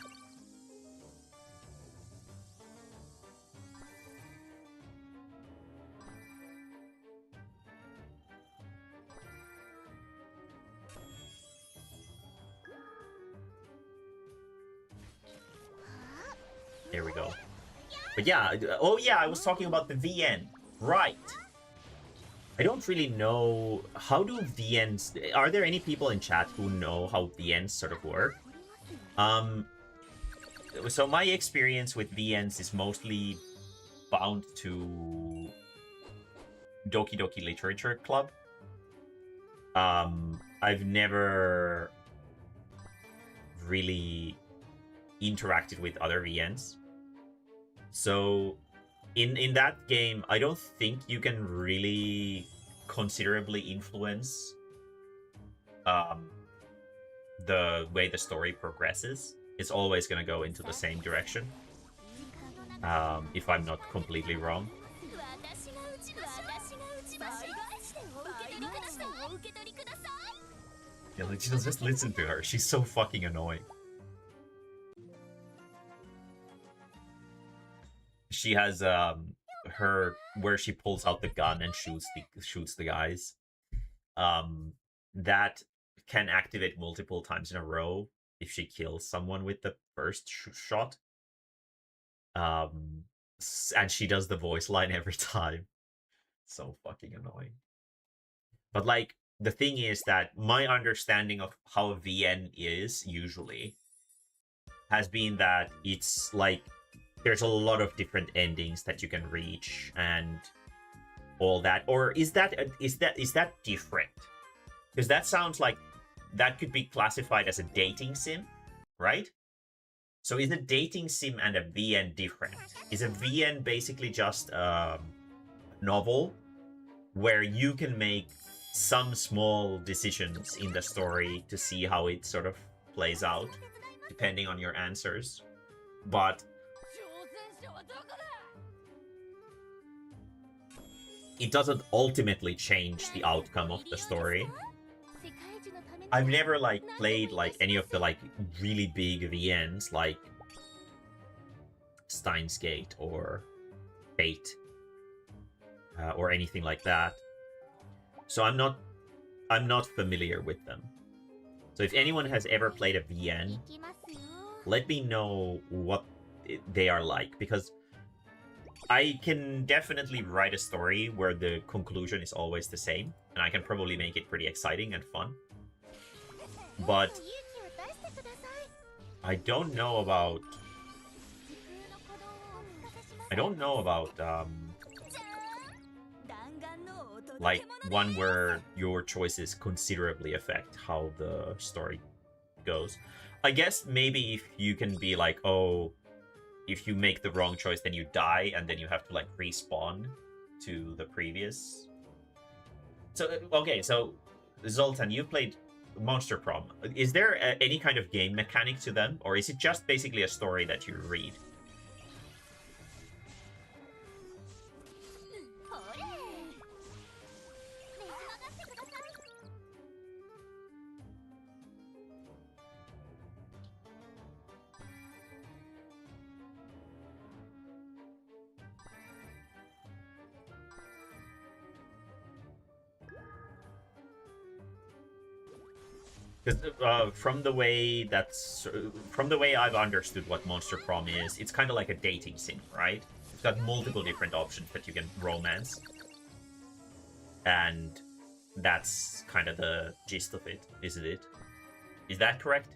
There we go. But yeah, oh yeah, I was talking about the VN. Right. I don't really know... How do VNs... Are there any people in chat who know how VNs sort of work? So my experience with VNs is mostly bound to Doki Doki Literature Club. I've never really interacted with other VNs. So in that game, I don't think you can really considerably influence the way the story progresses. It's always going to go into the same direction, if I'm not completely wrong. Yeah, like, just listen to her. She's so fucking annoying. She has her where she pulls out the gun and shoots the guys. That can activate multiple times in a row if she kills someone with the first shot. And she does the voice line every time. So fucking annoying. But like, the thing is that my understanding of how a VN is usually has been that it's like there's a lot of different endings that you can reach and all that. Or is that different? Because that sounds like that could be classified as a dating sim, right? So is a dating sim and a VN different? Is a VN basically just a novel where you can make some small decisions in the story to see how it sort of plays out, depending on your answers, but it doesn't ultimately change the outcome of the story. I've never like played like any of the like really big VNs like Steins Gate or Fate or anything like that. So I'm not familiar with them. So if anyone has ever played a VN, let me know what they are like, because I can definitely write a story where the conclusion is always the same, and I can probably make it pretty exciting and fun. But I don't know about like one where your choices considerably affect how the story goes. I guess maybe if you can be like, oh, if you make the wrong choice, then you die, and then you have to like respawn to the previous. So okay, so Zoltan, you played Monster Prom. Is there any kind of game mechanic to them, or is it just basically a story that you read? Because from the way I've understood what Monster Prom is, it's kind of like a dating sim, right? It's got multiple different options that you can romance, and that's kind of the gist of it, isn't it? Is that correct?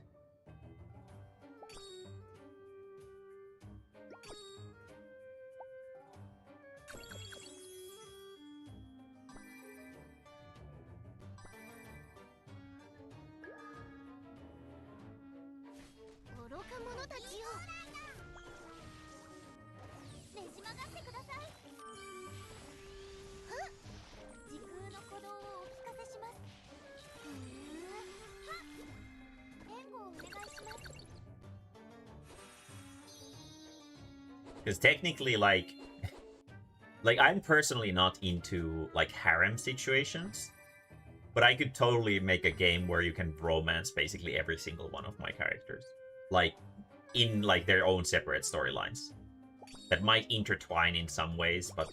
Because technically, like I'm personally not into like harem situations, but I could totally make a game where you can romance basically every single one of my characters, like in like their own separate storylines that might intertwine in some ways, but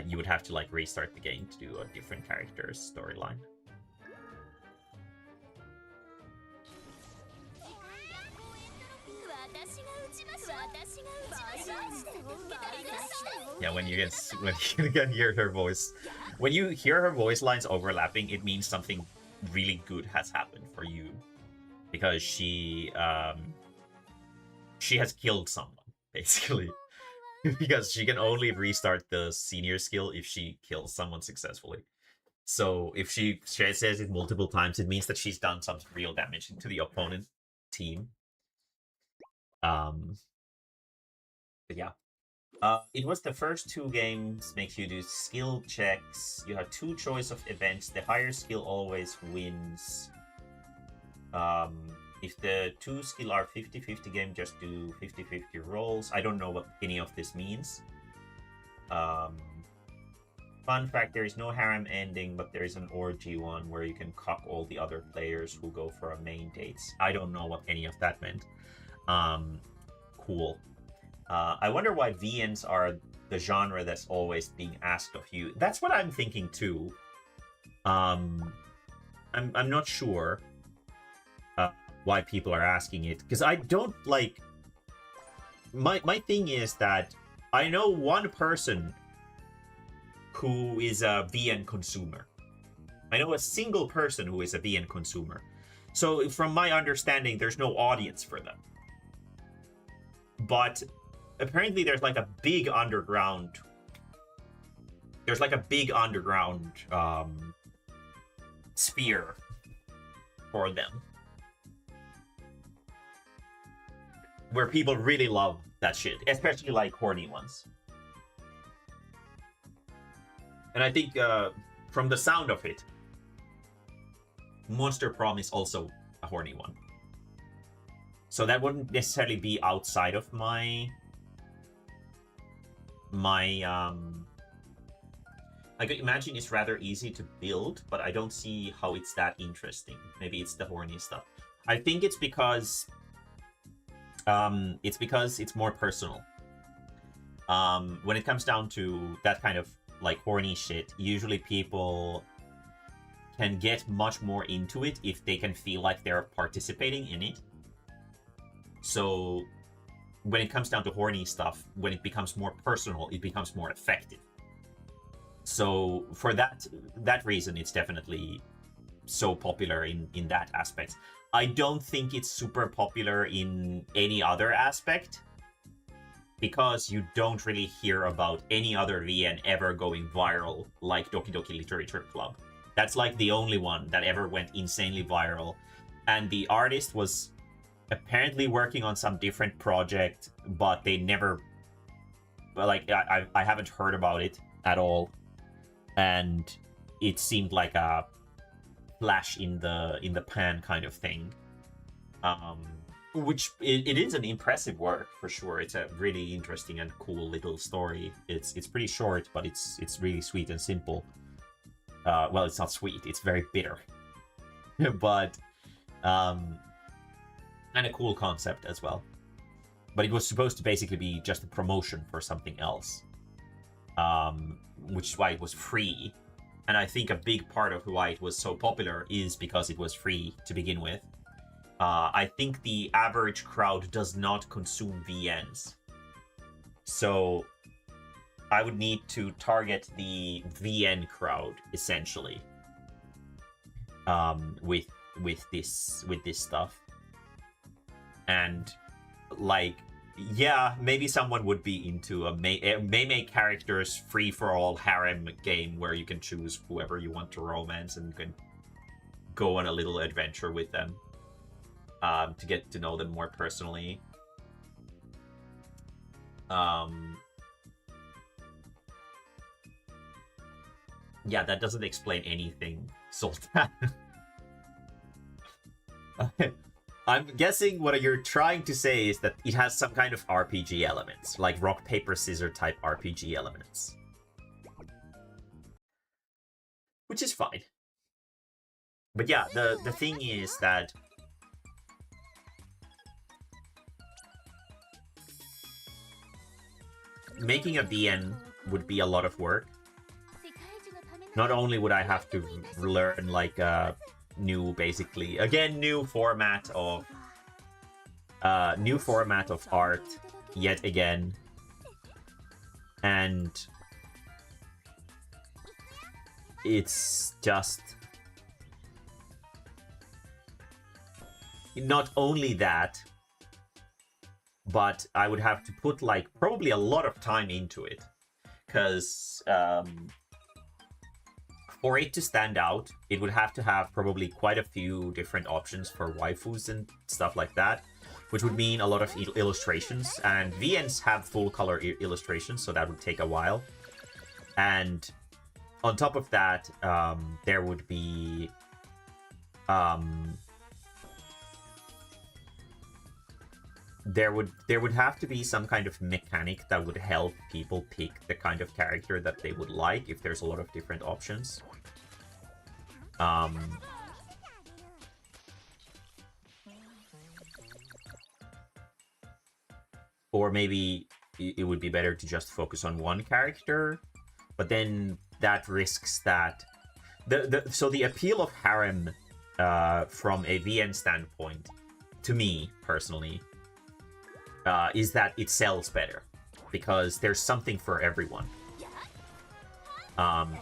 you would have to like restart the game to do a different character's storyline. Yeah, when you can hear her voice, when you hear her voice lines overlapping, it means something really good has happened for you, because she has killed someone basically. Because she can only restart the senior skill if she kills someone successfully. So if she says it multiple times, it means that she's done some real damage to the opponent team. But yeah. It was the first two games makes you do skill checks. You have two choice of events. The higher skill always wins. If the two skill are 50-50 game, just do 50-50 rolls. I don't know what any of this means. Fun fact, there is no harem ending, but there is an orgy one where you can cuck all the other players who go for a main dates. I don't know what any of that meant. Cool. I wonder why VNs are the genre that's always being asked of you. That's what I'm thinking too. I'm not sure why people are asking it, because I don't like. My thing is that I know one person who is a VN consumer. I know a single person who is a VN consumer. So from my understanding, there's no audience for them. But apparently there's like a big underground... There's like a big underground sphere for them. Where people really love that shit. Especially like horny ones. And I think from the sound of it, Monster Prom is also a horny one. So that wouldn't necessarily be outside of my I could imagine it's rather easy to build, but I don't see how it's that interesting. Maybe it's the horny stuff. I think it's because it's more personal. When it comes down to that kind of like horny shit, usually people can get much more into it if they can feel like they're participating in it. So when it comes down to horny stuff, when it becomes more personal, it becomes more effective. So for that reason, it's definitely so popular in that aspect. I don't think it's super popular in any other aspect, because you don't really hear about any other VN ever going viral like Doki Doki Literature Club. That's like the only one that ever went insanely viral. And the artist was apparently working on some different project, but they never... Like, I haven't heard about it at all. And it seemed like a flash in the pan kind of thing. Which it is an impressive work for sure. It's a really interesting and cool little story. It's pretty short, but it's really sweet and simple. Well, it's not sweet, it's very bitter. But and a cool concept as well. But it was supposed to basically be just a promotion for something else. Which is why it was free. And I think a big part of why it was so popular is because it was free to begin with. I think the average crowd does not consume VNs. So I would need to target the VN crowd, essentially. With this stuff. And like, yeah, maybe someone would be into a Mae-mae characters free-for-all harem game where you can choose whoever you want to romance and you can go on a little adventure with them to get to know them more personally. Yeah, that doesn't explain anything, Sultan. I'm guessing what you're trying to say is that it has some kind of RPG elements, like rock, paper, scissors type RPG elements. Which is fine. But yeah, the thing is that making a VN would be a lot of work. Not only would I have to learn like a new format of art yet again, and it's just not only that, but I would have to put like probably a lot of time into it, because for it to stand out, it would have to have probably quite a few different options for waifus and stuff like that, which would mean a lot of illustrations, and VNs have full color illustrations, so that would take a while. And on top of that, there would be there would have to be some kind of mechanic that would help people pick the kind of character that they would like if there's a lot of different options. Or maybe it would be better to just focus on one character, but then that risks that so the appeal of harem from a VN standpoint, to me personally, is that it sells better. because there's something for everyone.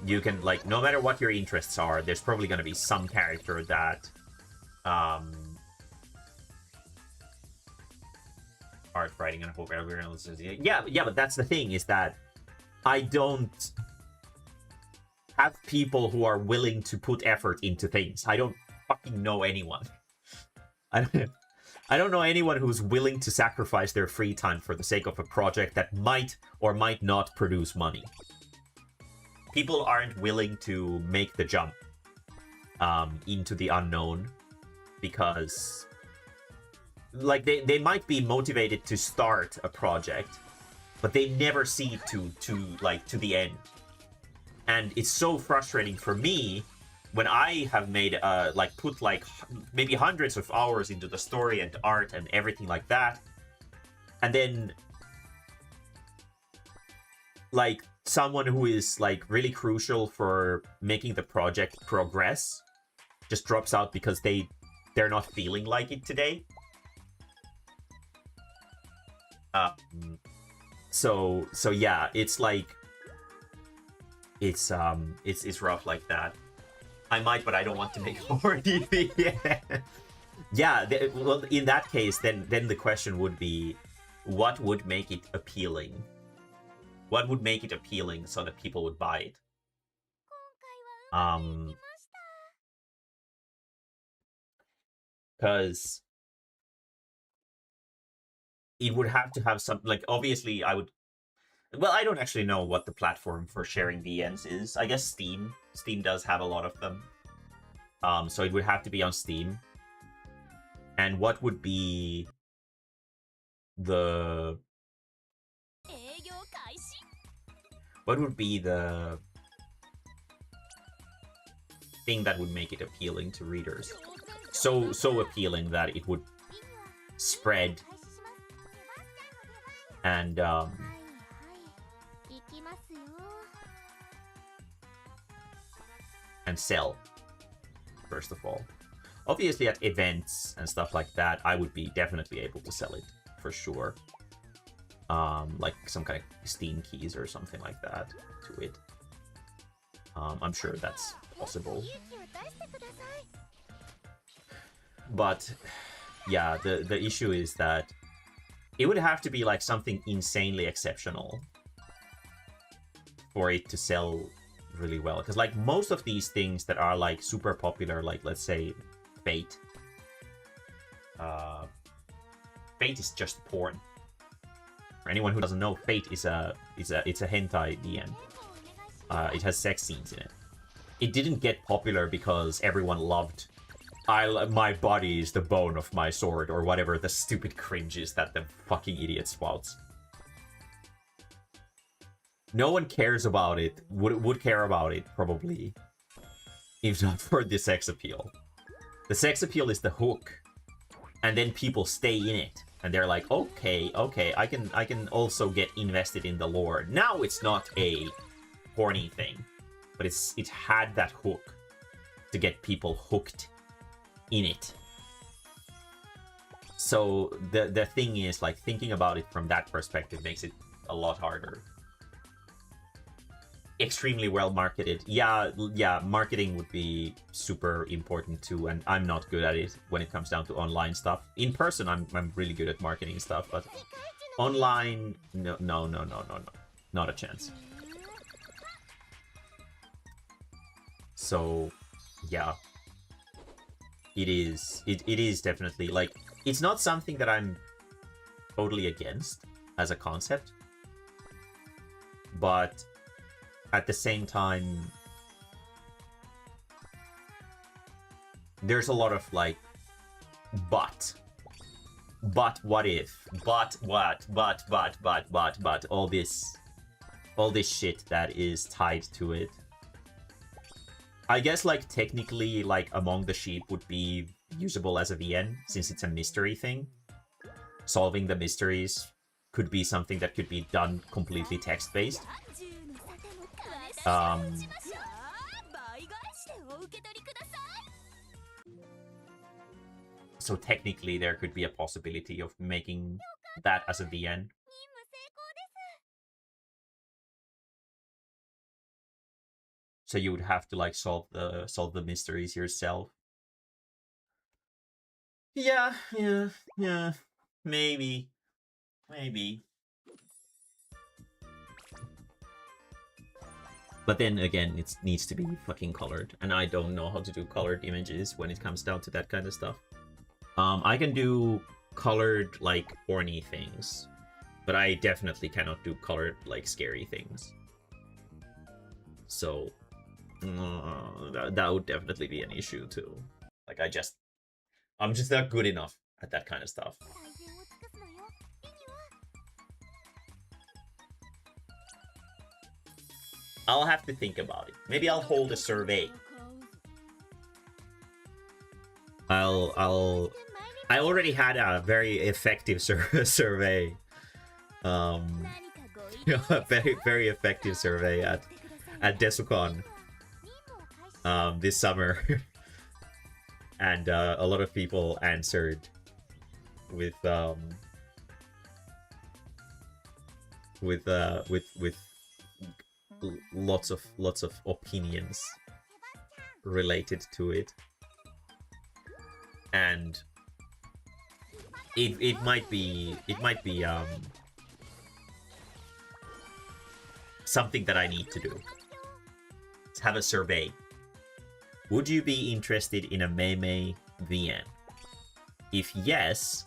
You can, like, no matter what your interests are, there's probably going to be some character that art writing, and I hope everyone else is. Yeah, but that's the thing, is that I don't have people who are willing to put effort into things. I don't fucking know anyone. I don't know anyone who's willing to sacrifice their free time for the sake of a project that might or might not produce money. People aren't willing to make the jump into the unknown because, like, they might be motivated to start a project, but they never see to the end. And it's so frustrating for me when I have made put maybe hundreds of hours into the story and art and everything like that, and then like someone who is like really crucial for making the project progress just drops out because they're not feeling like it today. So yeah, it's like it's rough like that. I might, but I don't want to make horror TV. Yeah, well, in that case, then the question would be, what would make it appealing? What would make it appealing so that people would buy it? Because it would have to have some, like, obviously I would. Well, I don't actually know what the platform for sharing VNs is. I guess Steam. Steam does have a lot of them. So it would have to be on Steam. And what would be the... What would be the thing that would make it appealing to readers? So appealing that it would spread and sell, first of all. Obviously, at events and stuff like that, I would be definitely able to sell it, for sure. Like some kind of Steam keys or something like that to it. I'm sure that's possible. But, yeah, the issue is that it would have to be like something insanely exceptional for it to sell really well. Because like most of these things that are like super popular, like let's say Fate. Fate is just porn. For anyone who doesn't know, Fate is it's a hentai DN. It has sex scenes in it. It didn't get popular because everyone loved my body is the bone of my sword, or whatever the stupid cringe is that the fucking idiot spouts. No one cares about it, would care about it, probably, if not for the sex appeal. The sex appeal is the hook, and then people stay in it, and they're like, okay, I can also get invested in the lore. Now it's not a horny thing, but it had that hook to get people hooked in it. So the thing is, like, thinking about it from that perspective makes it a lot harder. Extremely well marketed. Yeah, marketing would be super important too, and I'm not good at it when it comes down to online stuff. In person, I'm really good at marketing stuff, but online, no, not a chance. So, yeah. It is definitely, like, it's not something that I'm totally against as a concept, but at the same time, there's a lot of like, but what if, but what, but all this shit that is tied to it. I guess, like, technically, like, Among the Sheep would be usable as a VN, since it's a mystery thing. Solving the mysteries could be something that could be done completely text-based. So technically, there could be a possibility of making that as a VN. So you would have to like solve the mysteries yourself. Yeah, maybe. But then again, it needs to be fucking colored, and I don't know how to do colored images when it comes down to that kind of stuff. I can do colored like horny things, but I definitely cannot do colored like scary things. So that would definitely be an issue too. Like I'm just not good enough at that kind of stuff. I'll have to think about it. Maybe I'll hold a survey. I already had a very effective survey. A very effective survey at Desukon this summer. And a lot of people answered with lots of opinions related to it, and it might be something that I need to do. Let's have a survey. Would you be interested in a Mae-mae VN? If yes,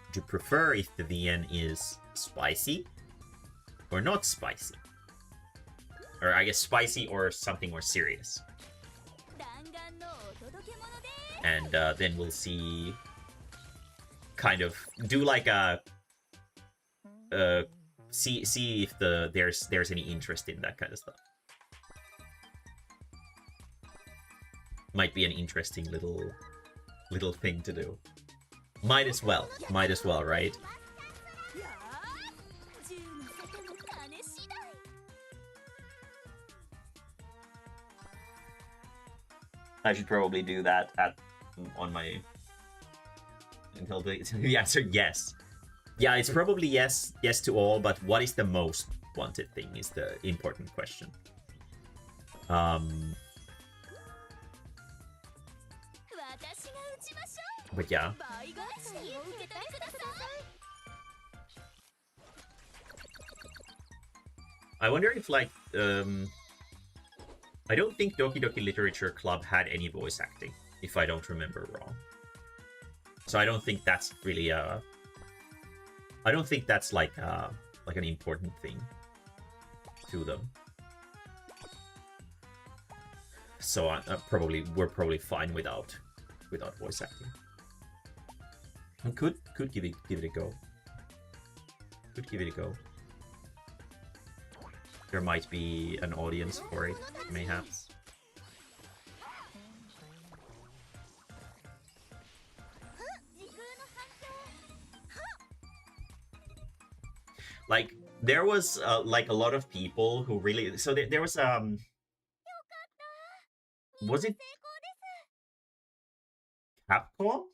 would you prefer if the VN is spicy or not spicy? Or I guess spicy or something more serious. And then we'll see, kind of do like a see if there's any interest in that kind of stuff. Might be an interesting little thing to do. Might as well, right? I should probably do that on my until the answer yes. Yeah, it's probably yes to all, but what is the most wanted thing is the important question. But yeah. I wonder if like I don't think Doki Doki Literature Club had any voice acting, if I don't remember wrong. So I don't think that's really I don't think that's like an important thing to them. So we're probably fine without voice acting. I could give it a go. Could give it a go. There might be an audience for it, mayhaps. Like there was like a lot of people who really there was was it Capcom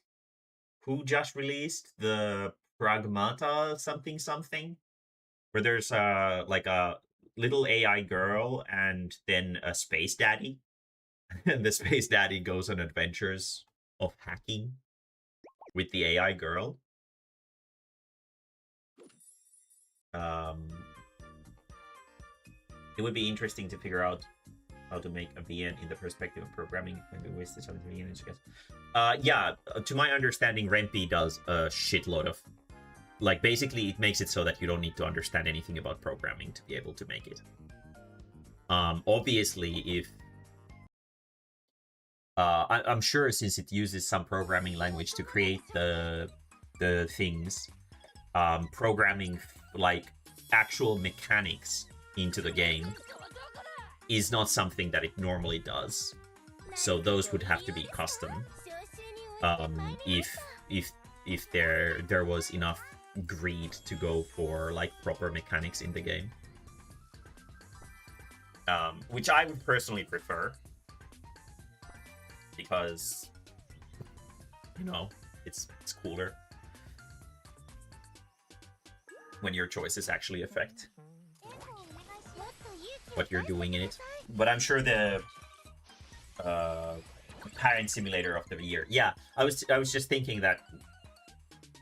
who just released the Pragmata something, where there's like a little AI girl and then a space daddy, and the space daddy goes on adventures of hacking with the AI girl. It would be interesting to figure out how to make a VN in the perspective of programming when we wasted some VN, I guess. Yeah, to my understanding, Rempi does a shitload of, like, basically it makes it so that you don't need to understand anything about programming to be able to make it. Obviously, if I'm sure since it uses some programming language to create the things, programming like actual mechanics into the game is not something that it normally does. So those would have to be custom. If there was enough greed to go for like proper mechanics in the game, which I would personally prefer, because you know it's cooler when your choices actually affect what you're doing in it. But I'm sure the parent simulator of the year. Yeah, I was just thinking that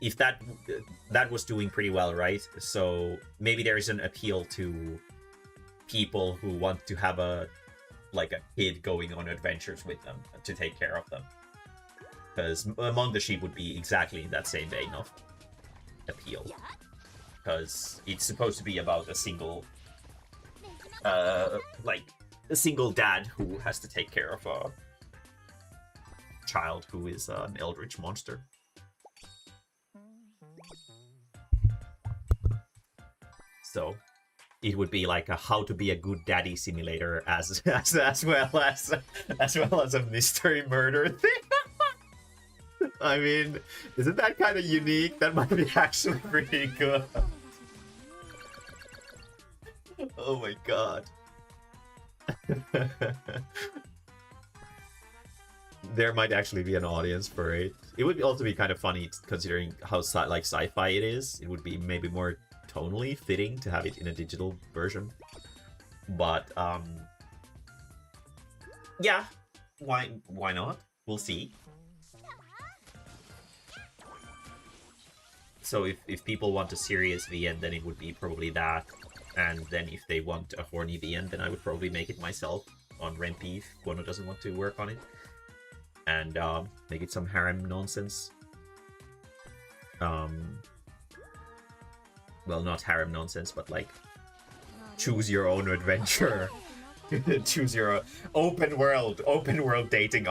if that was doing pretty well, right? So maybe there is an appeal to people who want to have a kid going on adventures with them to take care of them. Because Among the Sheep would be exactly in that same vein of appeal. Because it's supposed to be about a single a single dad who has to take care of a child who is an eldritch monster. So it would be like a how to be a good daddy simulator as well as a mystery murder thing. I mean, isn't that kind of unique? That might be actually pretty good. Oh my god. There might actually be an audience for it. It would also be kind of funny considering how sci-fi it is. It would be maybe more tonally fitting to have it in a digital version. But yeah, why not? We'll see. So if people want a serious VN, then it would be probably that. And then if they want a horny VN, then I would probably make it myself on Rempi if Guano doesn't want to work on it. And make it some harem nonsense. Well, not harem nonsense, but like choose your own adventure. Choose your open world dating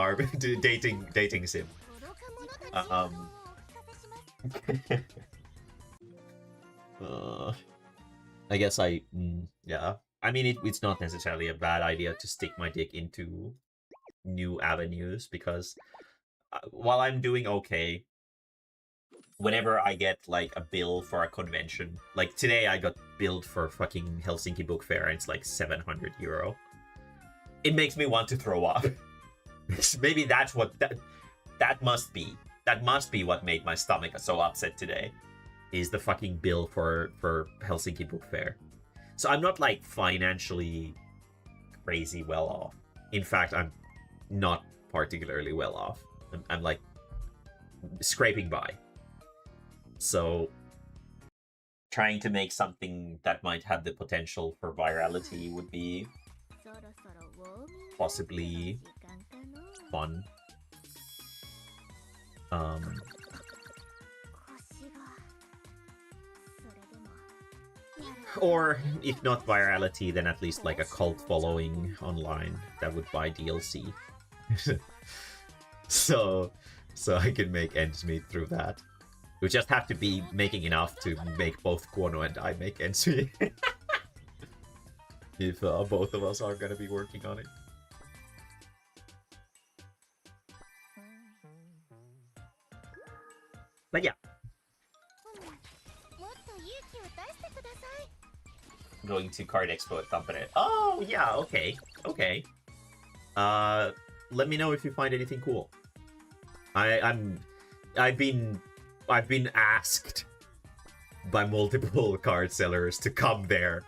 dating sim. I guess yeah. I mean, it's not necessarily a bad idea to stick my dick into new avenues because while I'm doing okay, whenever I get like a bill for a convention, like today I got billed for fucking Helsinki Book Fair and it's like 700 euro. It makes me want to throw up. Maybe that's what that must be. That must be what made my stomach so upset today. Is the fucking bill for Helsinki Book Fair. So I'm not like financially crazy well off. In fact, I'm not particularly well off. I'm like scraping by. So trying to make something that might have the potential for virality would be possibly fun. Or if not virality, then at least like a cult following online that would buy DLC. so I can make ends meet through that. We just have to be making enough to make both Guano and I make ends meet. If both of us are gonna be working on it. But yeah. Going to Card Expo at Tampere. Oh yeah, okay. Let me know if you find anything cool. I've been asked by multiple card sellers to come there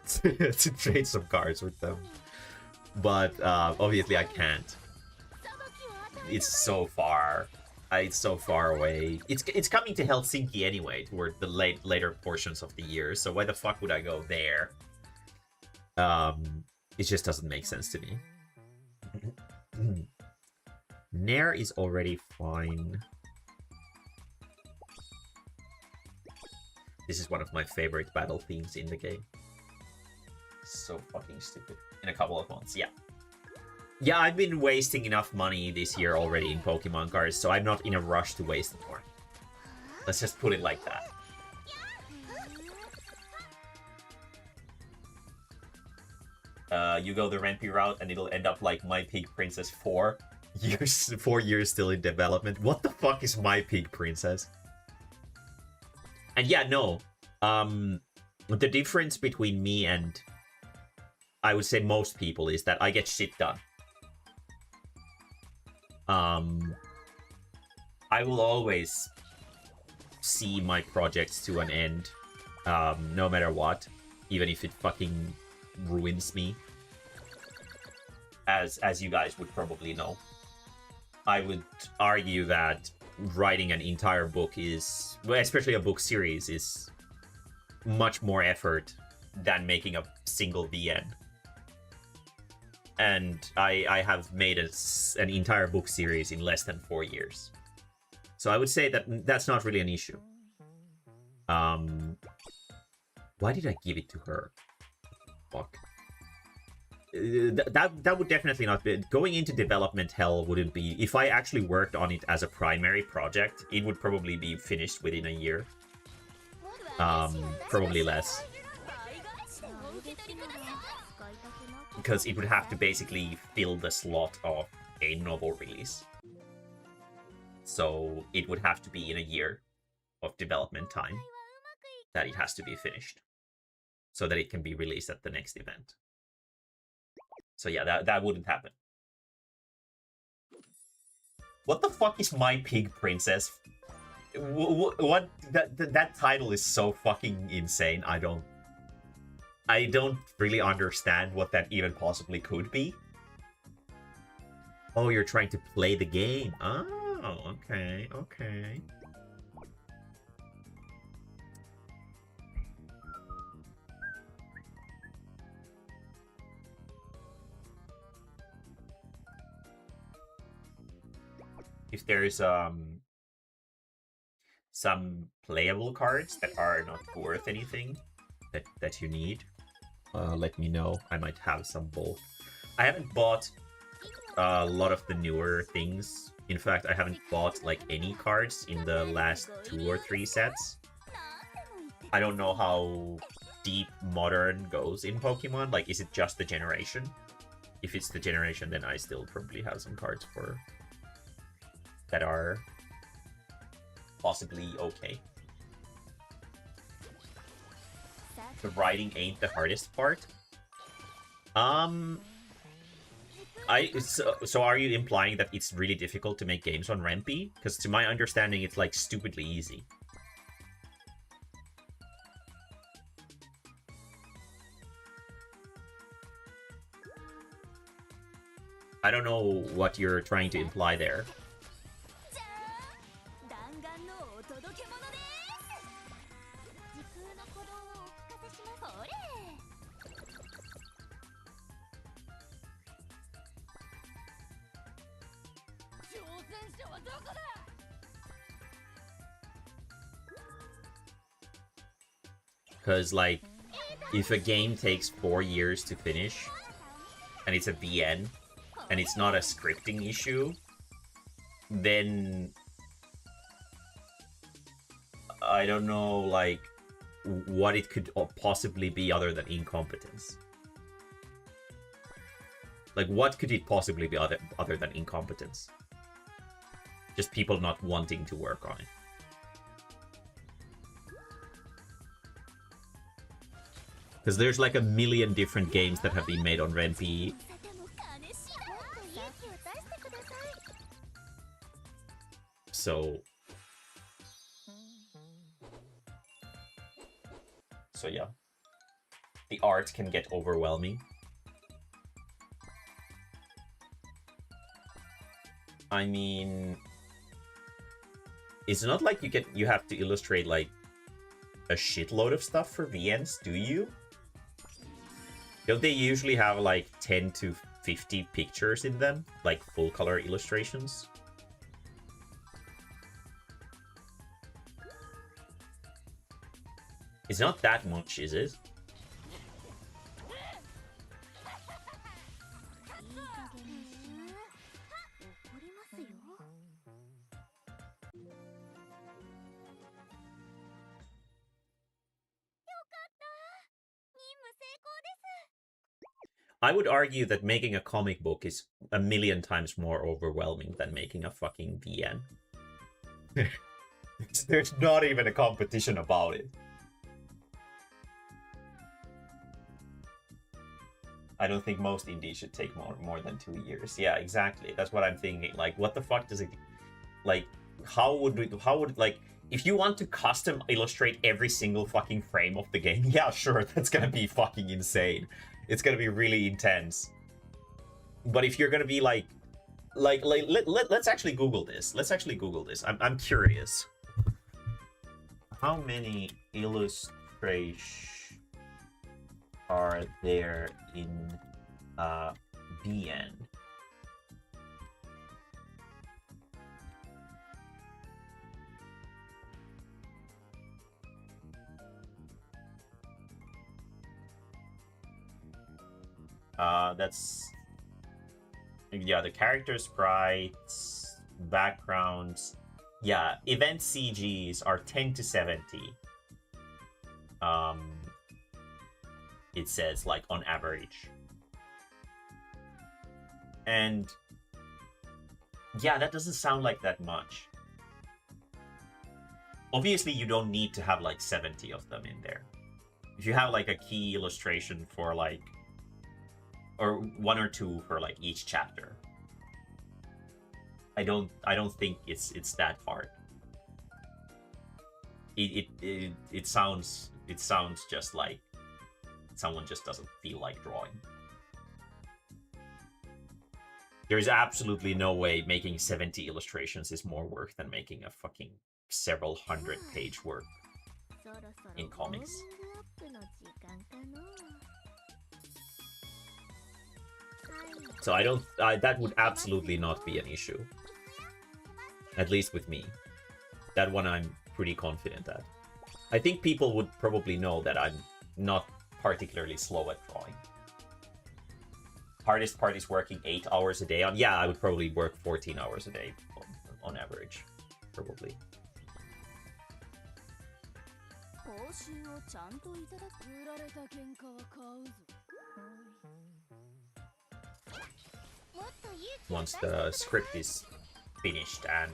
to trade some cards with them. But obviously I can't. It's so far. It's so far away. It's coming to Helsinki anyway, toward the later portions of the year. So why the fuck would I go there? It just doesn't make sense to me. Nair is already fine. This is one of my favorite battle themes in the game. So fucking stupid. In a couple of months, yeah. Yeah, I've been wasting enough money this year already in Pokemon cards, so I'm not in a rush to waste more. Let's just put it like that. You go the Rempi route and it'll end up like My Pig Princess 4 years still in development. What the fuck is My Pig Princess? And yeah, no. The difference between me and I would say most people is that I get shit done. I will always see my projects to an end, no matter what, even if it fucking ruins me. As you guys would probably know. I would argue that writing an entire book is, well, especially a book series, is much more effort than making a single VN. And I have made an entire book series in less than 4 years. So I would say that that's not really an issue. Why did I give it to her? Fuck. That would definitely not be... Going into development hell wouldn't be... If I actually worked on it as a primary project, it would probably be finished within a year. Probably less. Because it would have to basically fill the slot of a novel release. So it would have to be in a year of development time that it has to be finished, so that it can be released at the next event. So yeah, that wouldn't happen. What the fuck is My Pig Princess? What that title is so fucking insane. I don't really understand what that even possibly could be. Oh, you're trying to play the game. Oh, okay, okay. If there's some playable cards that are not worth anything that you need, let me know. I might have some bulk. I haven't bought a lot of the newer things. In fact, I haven't bought like any cards in the last 2 or 3 sets. I don't know how deep modern goes in Pokemon. Like, is it just the generation? If it's the generation, then I still probably have some cards for that are possibly okay. The writing ain't the hardest part. So are you implying that it's really difficult to make games on Rempi? Because to my understanding, it's like stupidly easy. I don't know what you're trying to imply there. Because, like, if a game takes 4 years to finish, and it's a VN, and it's not a scripting issue, then I don't know, like, what it could possibly be other than incompetence. Like, what could it possibly be other than incompetence? Just people not wanting to work on it. Because there's like a million different games that have been made on Ren'Py. So yeah. The art can get overwhelming. I mean, it's not like you have to illustrate like a shitload of stuff for VNs, do you? Don't they usually have like 10 to 50 pictures in them? Like full color illustrations? It's not that much, is it? I would argue that making a comic book is a million times more overwhelming than making a fucking VN. There's not even a competition about it. I don't think most indies should take more than 2 years. Yeah, exactly. That's what I'm thinking. Like, what the fuck does it... Like, how would, like... If you want to custom illustrate every single fucking frame of the game, yeah, sure, that's gonna be fucking insane. It's gonna be really intense. But if you're gonna be let's actually Google this. Let's actually Google this. I'm curious. How many illustrations are there in BN? That's yeah, the character sprites, backgrounds. Yeah, event CGs are 10 to 70. It says like on average. And yeah, that doesn't sound like that much. Obviously, you don't need to have like 70 of them in there. If you have like a key illustration for like, or one or two for like each chapter, I don't think it's that hard. It sounds just like someone just doesn't feel like drawing. There is absolutely no way making 70 illustrations is more work than making a fucking several hundred page work in comics. So I don't, that would absolutely not be an issue. At least with me. That one I'm pretty confident at. I think people would probably know that I'm not particularly slow at drawing. Hardest part is working 8 hours a day on. Yeah, I would probably work 14 hours a day on average. Probably. Once the script is finished and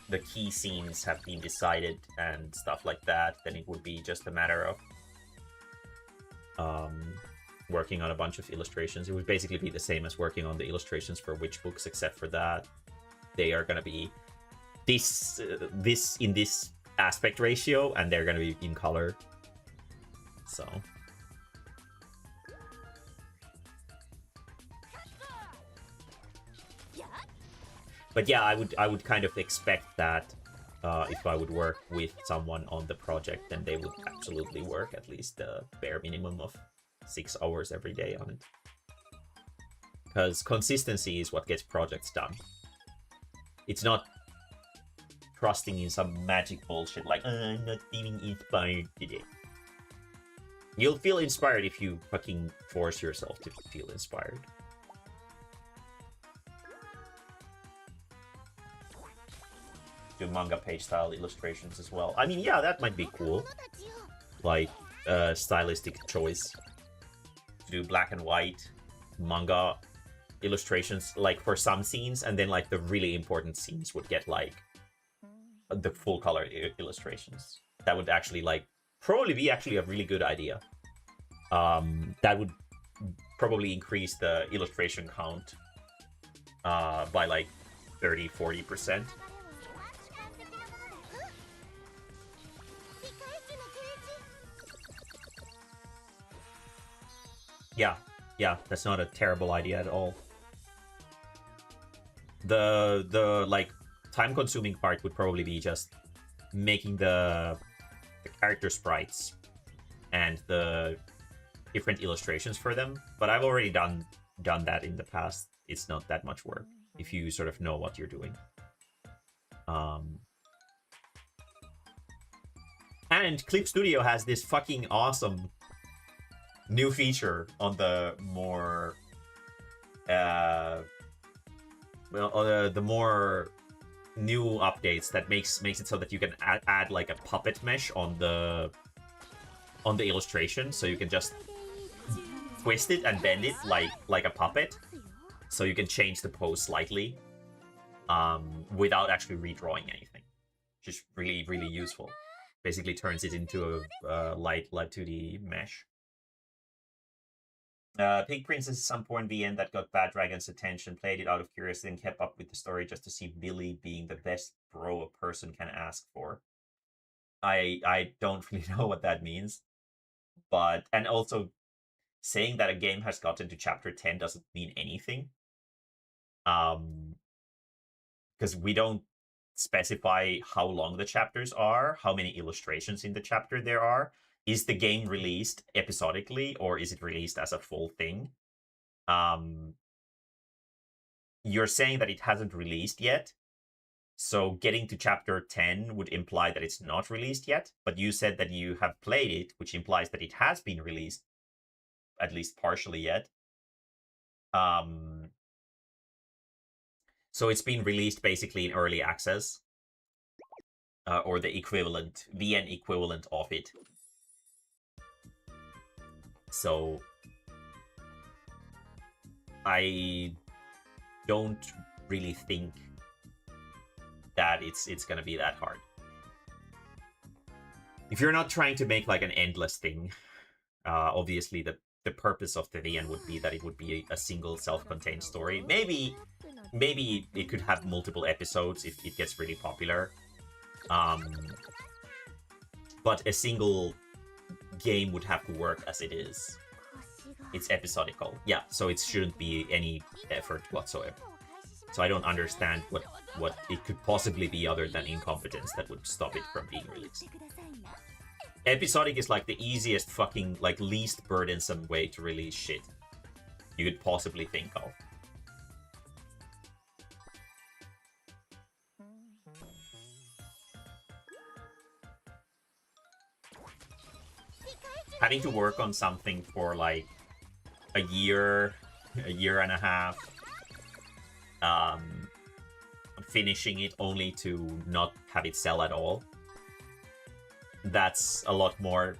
the key scenes have been decided and stuff like that, then it would be just a matter of working on a bunch of illustrations. It would basically be the same as working on the illustrations for Witch books, except for that they are gonna be this in this aspect ratio, and they're gonna be in color. So. But yeah, I would kind of expect that if I would work with someone on the project, then they would absolutely work at least the bare minimum of 6 hours every day on it. Because consistency is what gets projects done. It's not trusting in some magic bullshit like, I'm not feeling inspired today. You'll feel inspired if you fucking force yourself to feel inspired. Do manga page style illustrations as well. I mean, yeah, that might be cool. Like, stylistic choice. To do black and white manga illustrations, like, for some scenes, and then, like, the really important scenes would get, like, the full color illustrations. That would actually, like, probably be actually a really good idea. That would probably increase the illustration count by, like, 30-40%. Yeah, that's not a terrible idea at all. The like time-consuming part would probably be just making the character sprites and the different illustrations for them. But I've already done that in the past. It's not that much work if you sort of know what you're doing. And Clip Studio has this fucking awesome new feature on the more the more new updates that makes it so that you can add like a puppet mesh on the illustration, so you can just twist it and bend it like a puppet, so you can change the pose slightly without actually redrawing anything. Just really useful. Basically turns it into a light 2D mesh. Pig Princess is some porn VN that got Bad Dragon's attention, played it out of curiosity, and kept up with the story just to see Billy being the best bro a person can ask for. I don't really know what that means, but and also saying that a game has gotten to chapter 10 doesn't mean anything. Because we don't specify how long the chapters are, how many illustrations in the chapter there are. Is the game released episodically, or is it released as a full thing? You're saying that it hasn't released yet, so getting to chapter 10 would imply that it's not released yet, but you said that you have played it, which implies that it has been released, at least partially yet. So it's been released basically in early access, or the equivalent, VN equivalent of it. So I don't really think that it's gonna be that hard. If you're not trying to make like an endless thing, obviously the purpose of the VN would be that it would be a single self-contained story. Maybe it could have multiple episodes if it gets really popular. But a single game would have to work as it is. It's episodical. Yeah, so it shouldn't be any effort whatsoever. So I don't understand what it could possibly be other than incompetence that would stop it from being released. Episodic is like the easiest fucking, like, least burdensome way to release shit you could possibly think of. Having to work on something for like a year and a half, finishing it only to not have it sell at all, that's a lot more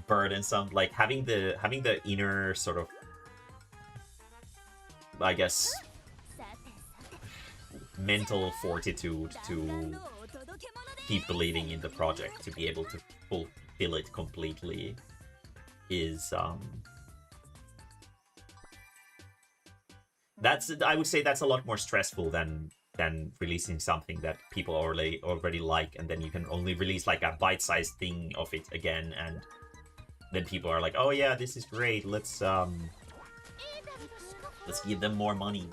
burdensome. Like having the inner sort of, I guess, mental fortitude to keep believing in the project, to be able to fulfill it completely, is I would say that's a lot more stressful than releasing something that people already like, and then you can only release like a bite-sized thing of it again, and then people are like, oh yeah, this is great, let's give them more money.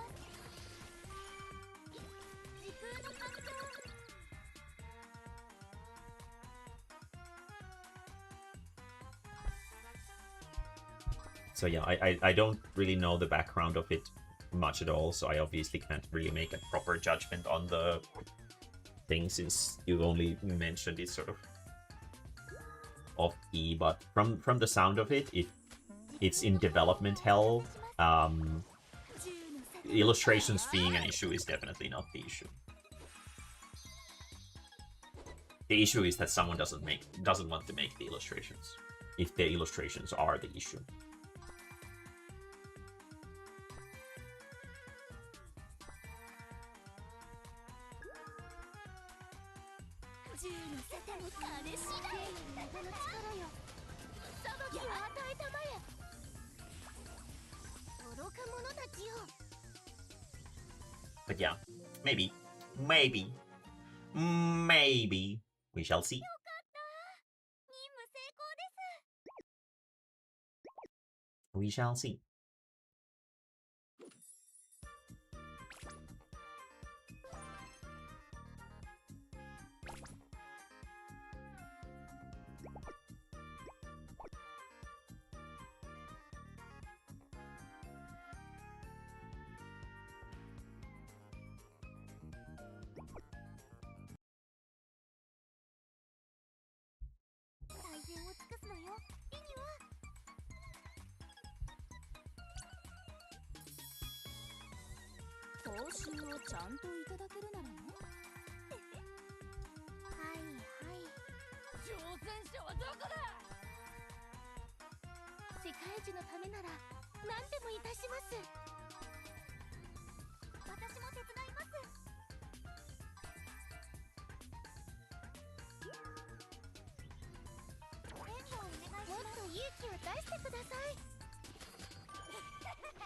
So yeah, I don't really know the background of it much at all, so I obviously can't really make a proper judgment on the thing, since you only mentioned it sort of off-key. But from the sound of it, it's in development hell. Illustrations being an issue is definitely not the issue. The issue is that someone doesn't want to make the illustrations, if the illustrations are the issue. But yeah, maybe we shall see. We shall see.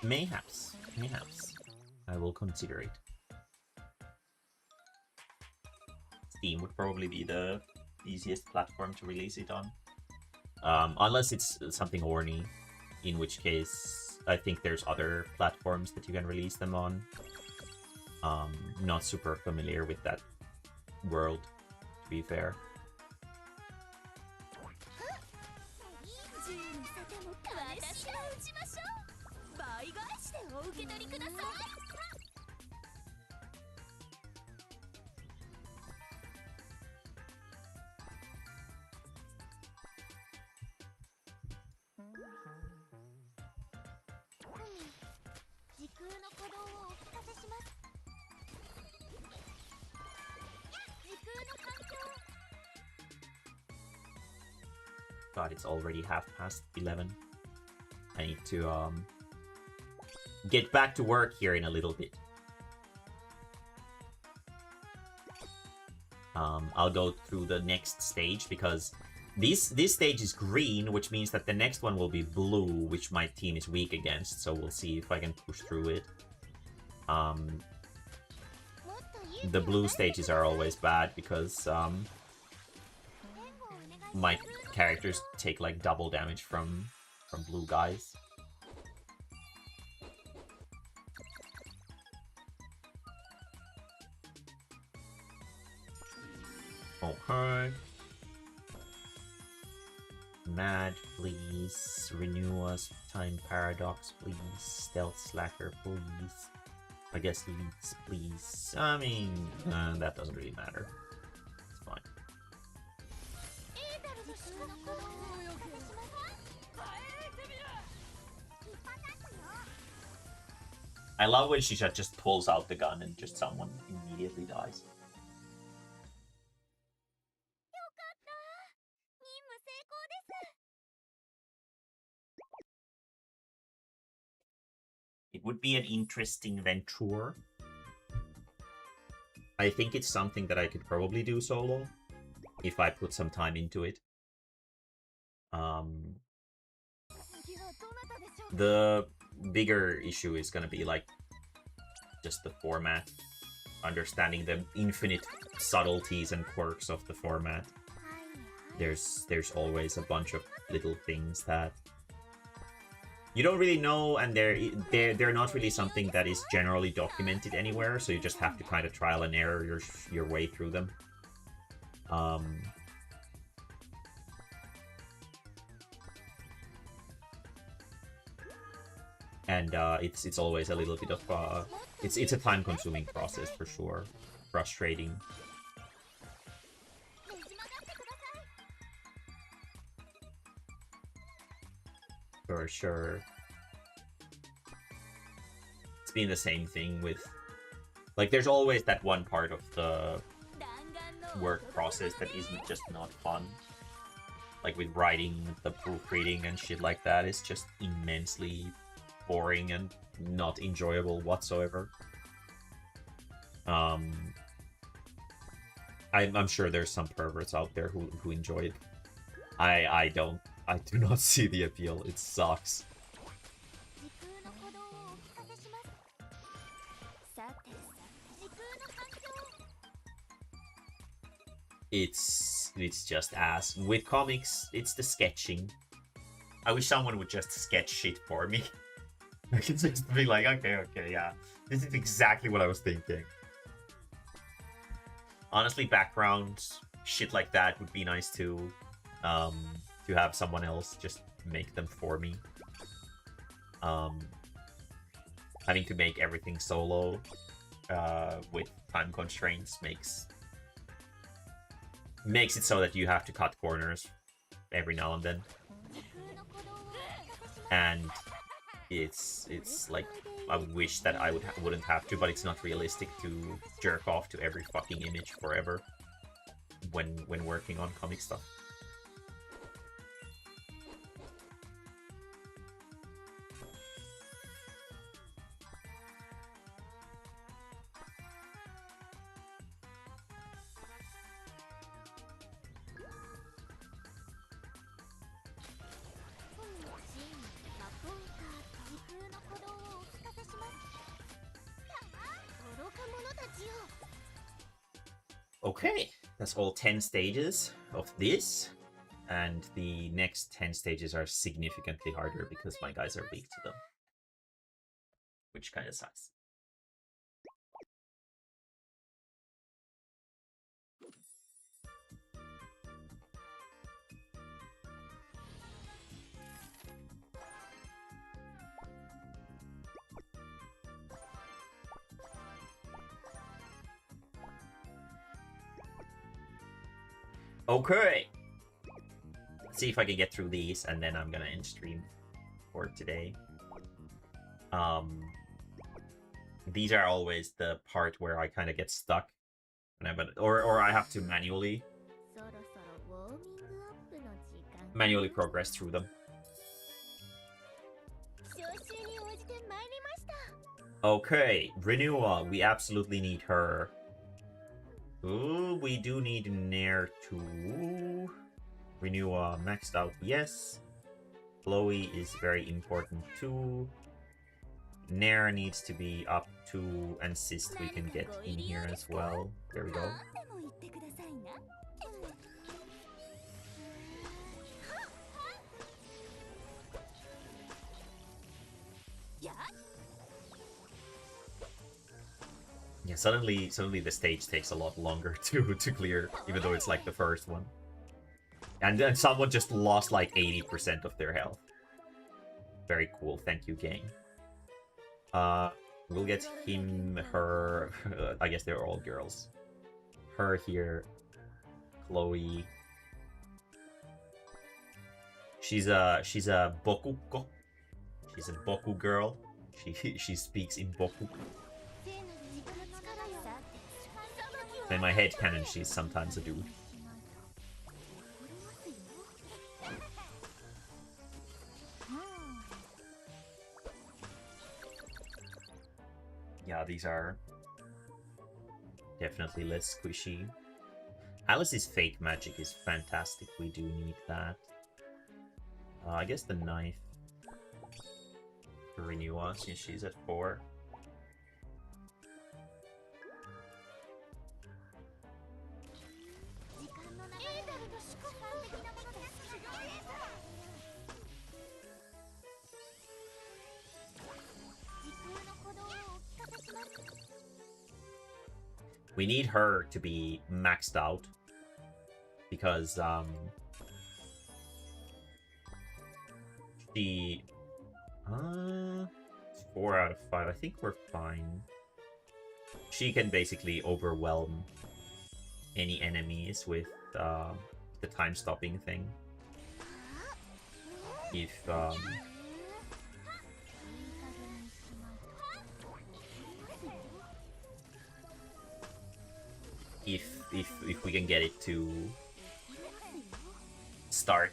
Mayhaps. I will consider it. Steam would probably be the easiest platform to release it on. Unless it's something horny. in which case I think there's other platforms that you can release them on. Not super familiar with that world, to be fair. God, it's already 11:30. I need to get back to work here in a little bit. I'll go through the next stage because this stage is green, which means that the next one will be blue, which my team is weak against. So we'll see if I can push through it. The blue stages are always bad because my characters take like double damage from blue guys. Okay. Mad, please. Renew us. Time paradox, please. Stealth slacker, please. I guess leads, please. I mean, that doesn't really matter. It's fine. I love when she just pulls out the gun and just someone immediately dies. It would be an interesting venture. I think it's something that I could probably do solo if I put some time into it. The bigger issue is gonna be like just the format, understanding the infinite subtleties and quirks of the format. There's always a bunch of little things that you don't really know, and they're not really something that is generally documented anywhere, so you just have to kind of trial and error your way through them. And it's always a little bit of it's a time-consuming process for sure, frustrating. For sure. It's been the same thing with... Like, there's always that one part of the work process that isn't just not fun. Like with writing, the proofreading and shit like that is just immensely boring and not enjoyable whatsoever. I'm sure there's some perverts out there who enjoy it. I don't. I do not see the appeal. It sucks. It's just ass. With comics, it's the sketching. I wish someone would just sketch shit for me. I can just be like, okay, yeah. This is exactly what I was thinking. Honestly, background shit like that would be nice too. To have someone else just make them for me. Having to make everything solo with time constraints makes it so that you have to cut corners every now and then. And it's like, I would wish that I wouldn't have to, but it's not realistic to jerk off to every fucking image forever when working on comic stuff. Okay, that's all 10 stages of this. And the next 10 stages are significantly harder because my guys are weak to them. Which kind of sucks. Okay. Let's see if I can get through these, and then I'm gonna end stream for today. These are always the part where I kind of get stuck, or I have to manually progress through them. Okay, Renewal. We absolutely need her. Ooh, we do need Nair too. Renewal maxed out, yes. Chloe is very important too. Nair needs to be up to, and Sist we can get in here as well. There we go. Yeah, suddenly the stage takes a lot longer to clear, even though it's like the first one. And then someone just lost like 80% of their health. Very cool, thank you, gang. We'll get him, her. I guess they're all girls. Her here, Chloe. She's a bokuko. She's a boku girl. She speaks in boku. In my head canon, she's sometimes a dude. Yeah, these are definitely less squishy. Alice's fake magic is fantastic. We do need that. I guess the knife to renew us since she's at 4. We need her to be maxed out because she 4 out of 5. I think we're fine. She can basically overwhelm any enemies with the time stopping thing. If we can get it to start,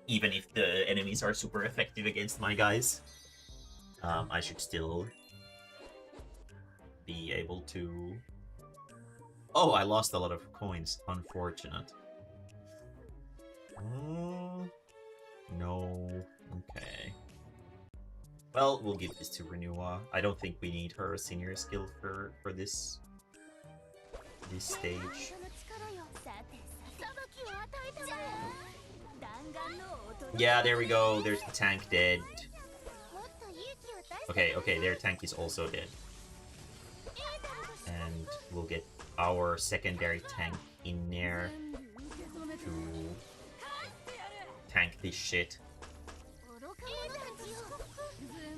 even if the enemies are super effective against my guys, I should still be able to... Oh, I lost a lot of coins. Unfortunate. No. Okay. Well, we'll give this to Renua. I don't think we need her senior skill for this stage. Yeah, there we go. There's the tank dead. Okay, their tank is also dead. And we'll get our secondary tank in there to tank this shit.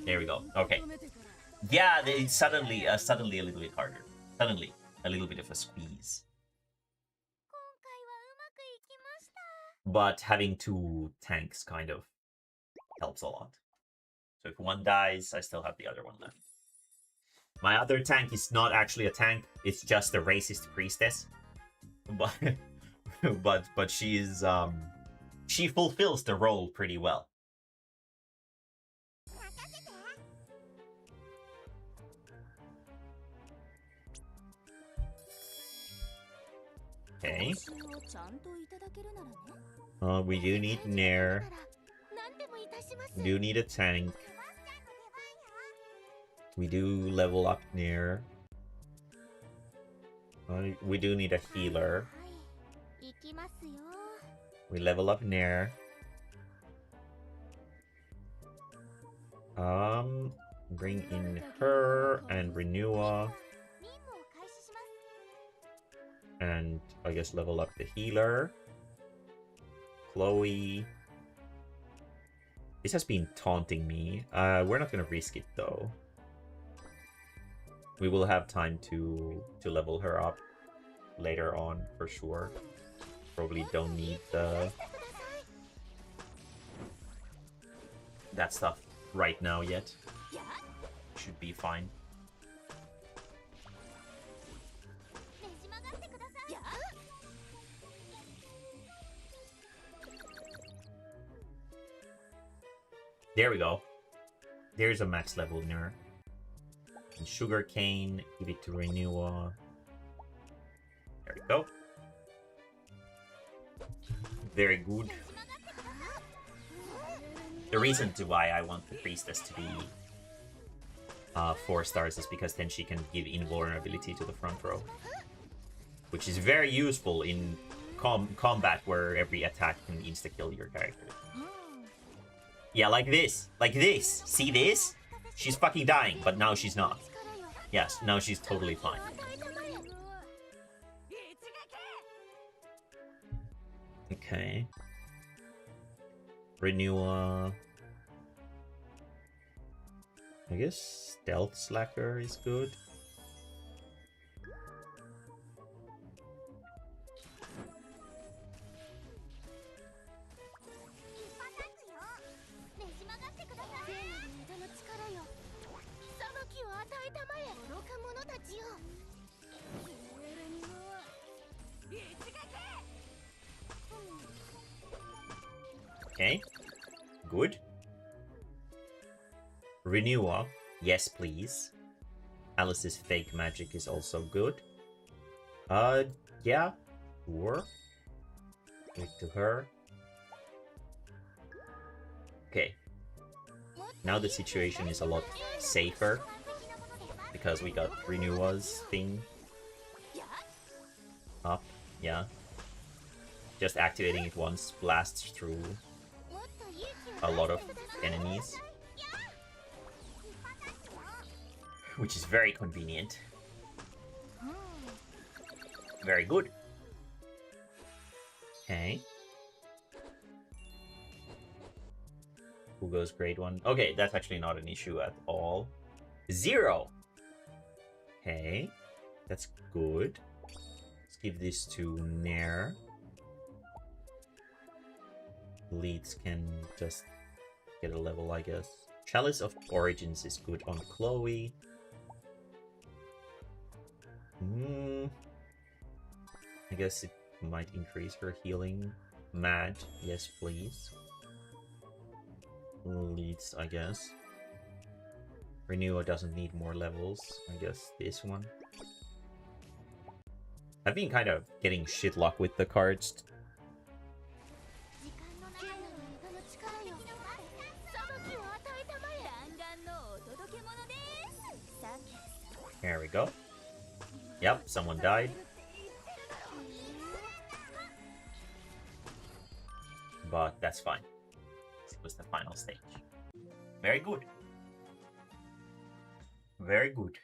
There we go. Okay. Yeah, it's suddenly a little bit harder. Suddenly, a little bit of a squeeze. But having 2 tanks kind of helps a lot. So if one dies, I still have the other one left. My other tank is not actually a tank, it's just a racist priestess. But she's she fulfills the role pretty well. Okay. We do need Nair. We do need a tank. We do level up Nair. We do need a healer. We level up Nair. Bring in her and Renua. And I guess level up the healer. Chloe. This has been taunting me. We're not gonna risk it though. We will have time to level her up later on for sure. Probably don't need that stuff right now yet. Should be fine. There we go. There's a max level Nair. And sugarcane, give it to Renua. There we go. Very good. The reason to why I want the priestess to be 4 stars is because then she can give invulnerability to the front row, which is very useful in combat where every attack can insta-kill your character. Yeah, like this. Like this. See this? She's fucking dying, but now she's not. Yes, now she's totally fine. Okay. Renua. I guess Stealth Slacker is good. Okay, good. Renua, yes please. Alice's fake magic is also good. Yeah, sure. Give it to her. Okay. Now the situation is a lot safer because we got Renua's thing up. Yeah. Just activating it once blasts through a lot of enemies, which is very convenient. Very good. Okay. Who goes grade 1? Okay, that's actually not an issue at all. 0! Okay. That's good. Let's give this to Nair. Leads can just get a level, I guess. Chalice of Origins is good on Chloe. I guess it might increase her healing. Mad, yes please. Leads, I guess. Renewal doesn't need more levels. I guess this one. I've been kind of getting shit luck with the cards. There we go. Yep, someone died. But that's fine. It was the final stage. Very good. Very good.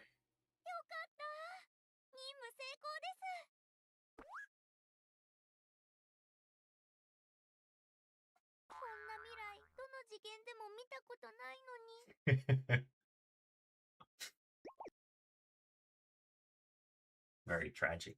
Very tragic.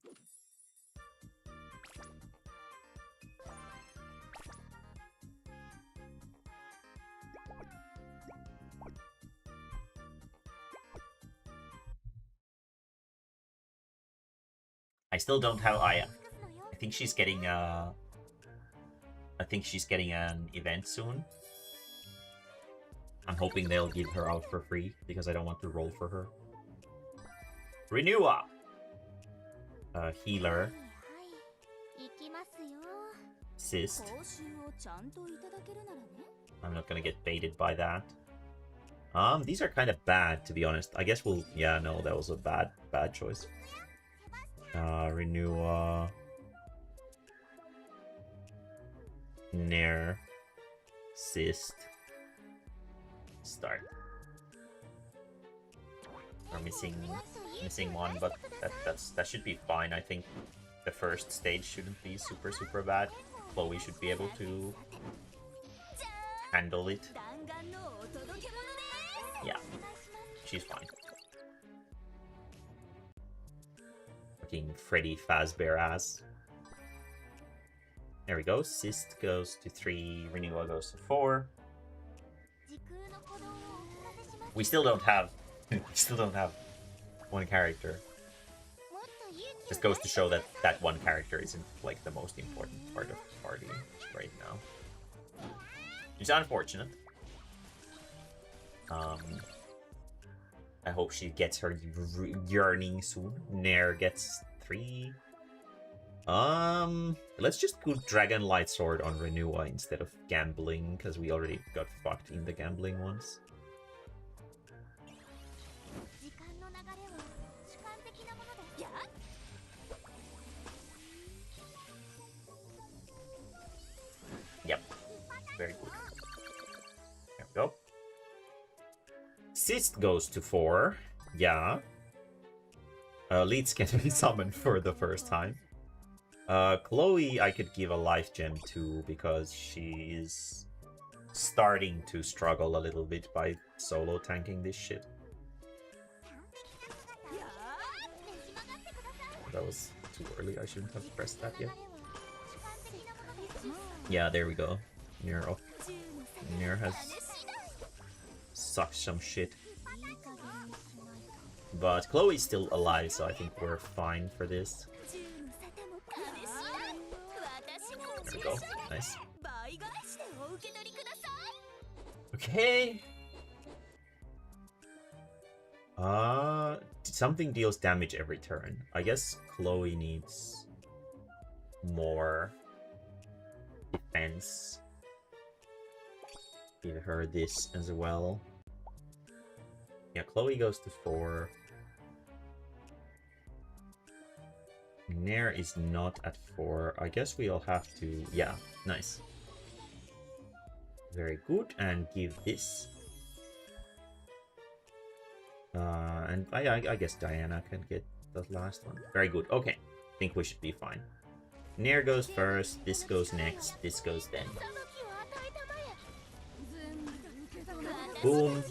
I still don't have Aya. I think she's getting an event soon. I'm hoping they'll give her out for free because I don't want to roll for her. Renua! Healer. Assist. I'm not gonna get baited by that. These are kind of bad, to be honest. I guess we'll... Yeah, no, that was a bad choice. Renua. Nair, Cyst, start. We're missing one, but that should be fine. I think the first stage shouldn't be super bad. Chloe should be able to handle it. Yeah, she's fine. Fucking Freddy Fazbear ass. There we go. Cyst goes to 3, Renewal goes to 4. We still don't have one character. Just goes to show that that one character isn't like the most important part of the party right now. It's unfortunate. I hope she gets her yearning soon. Nair gets 3. Let's just go Dragon Light Sword on Renua instead of gambling, because we already got fucked in the gambling ones. Yep. Very good. There we go. Cyst goes to 4. Yeah. Leads can be summoned for the first time. Chloe I could give a life gem to because she's starting to struggle a little bit by solo tanking this shit. That was too early. I shouldn't have pressed that yet. Yeah, there we go. Nair has sucked some shit. But Chloe's still alive, so I think we're fine for this. There we go. Nice. Okay. Something deals damage every turn. I guess Chloe needs more defense. Give her this as well. Yeah, Chloe goes to 4. Nair is not at 4. I guess we'll have to... Yeah, nice. Very good. And give this. And I guess Diana can get the last one. Very good. Okay. I think we should be fine. Nair goes first. This goes next. This goes then. Boom.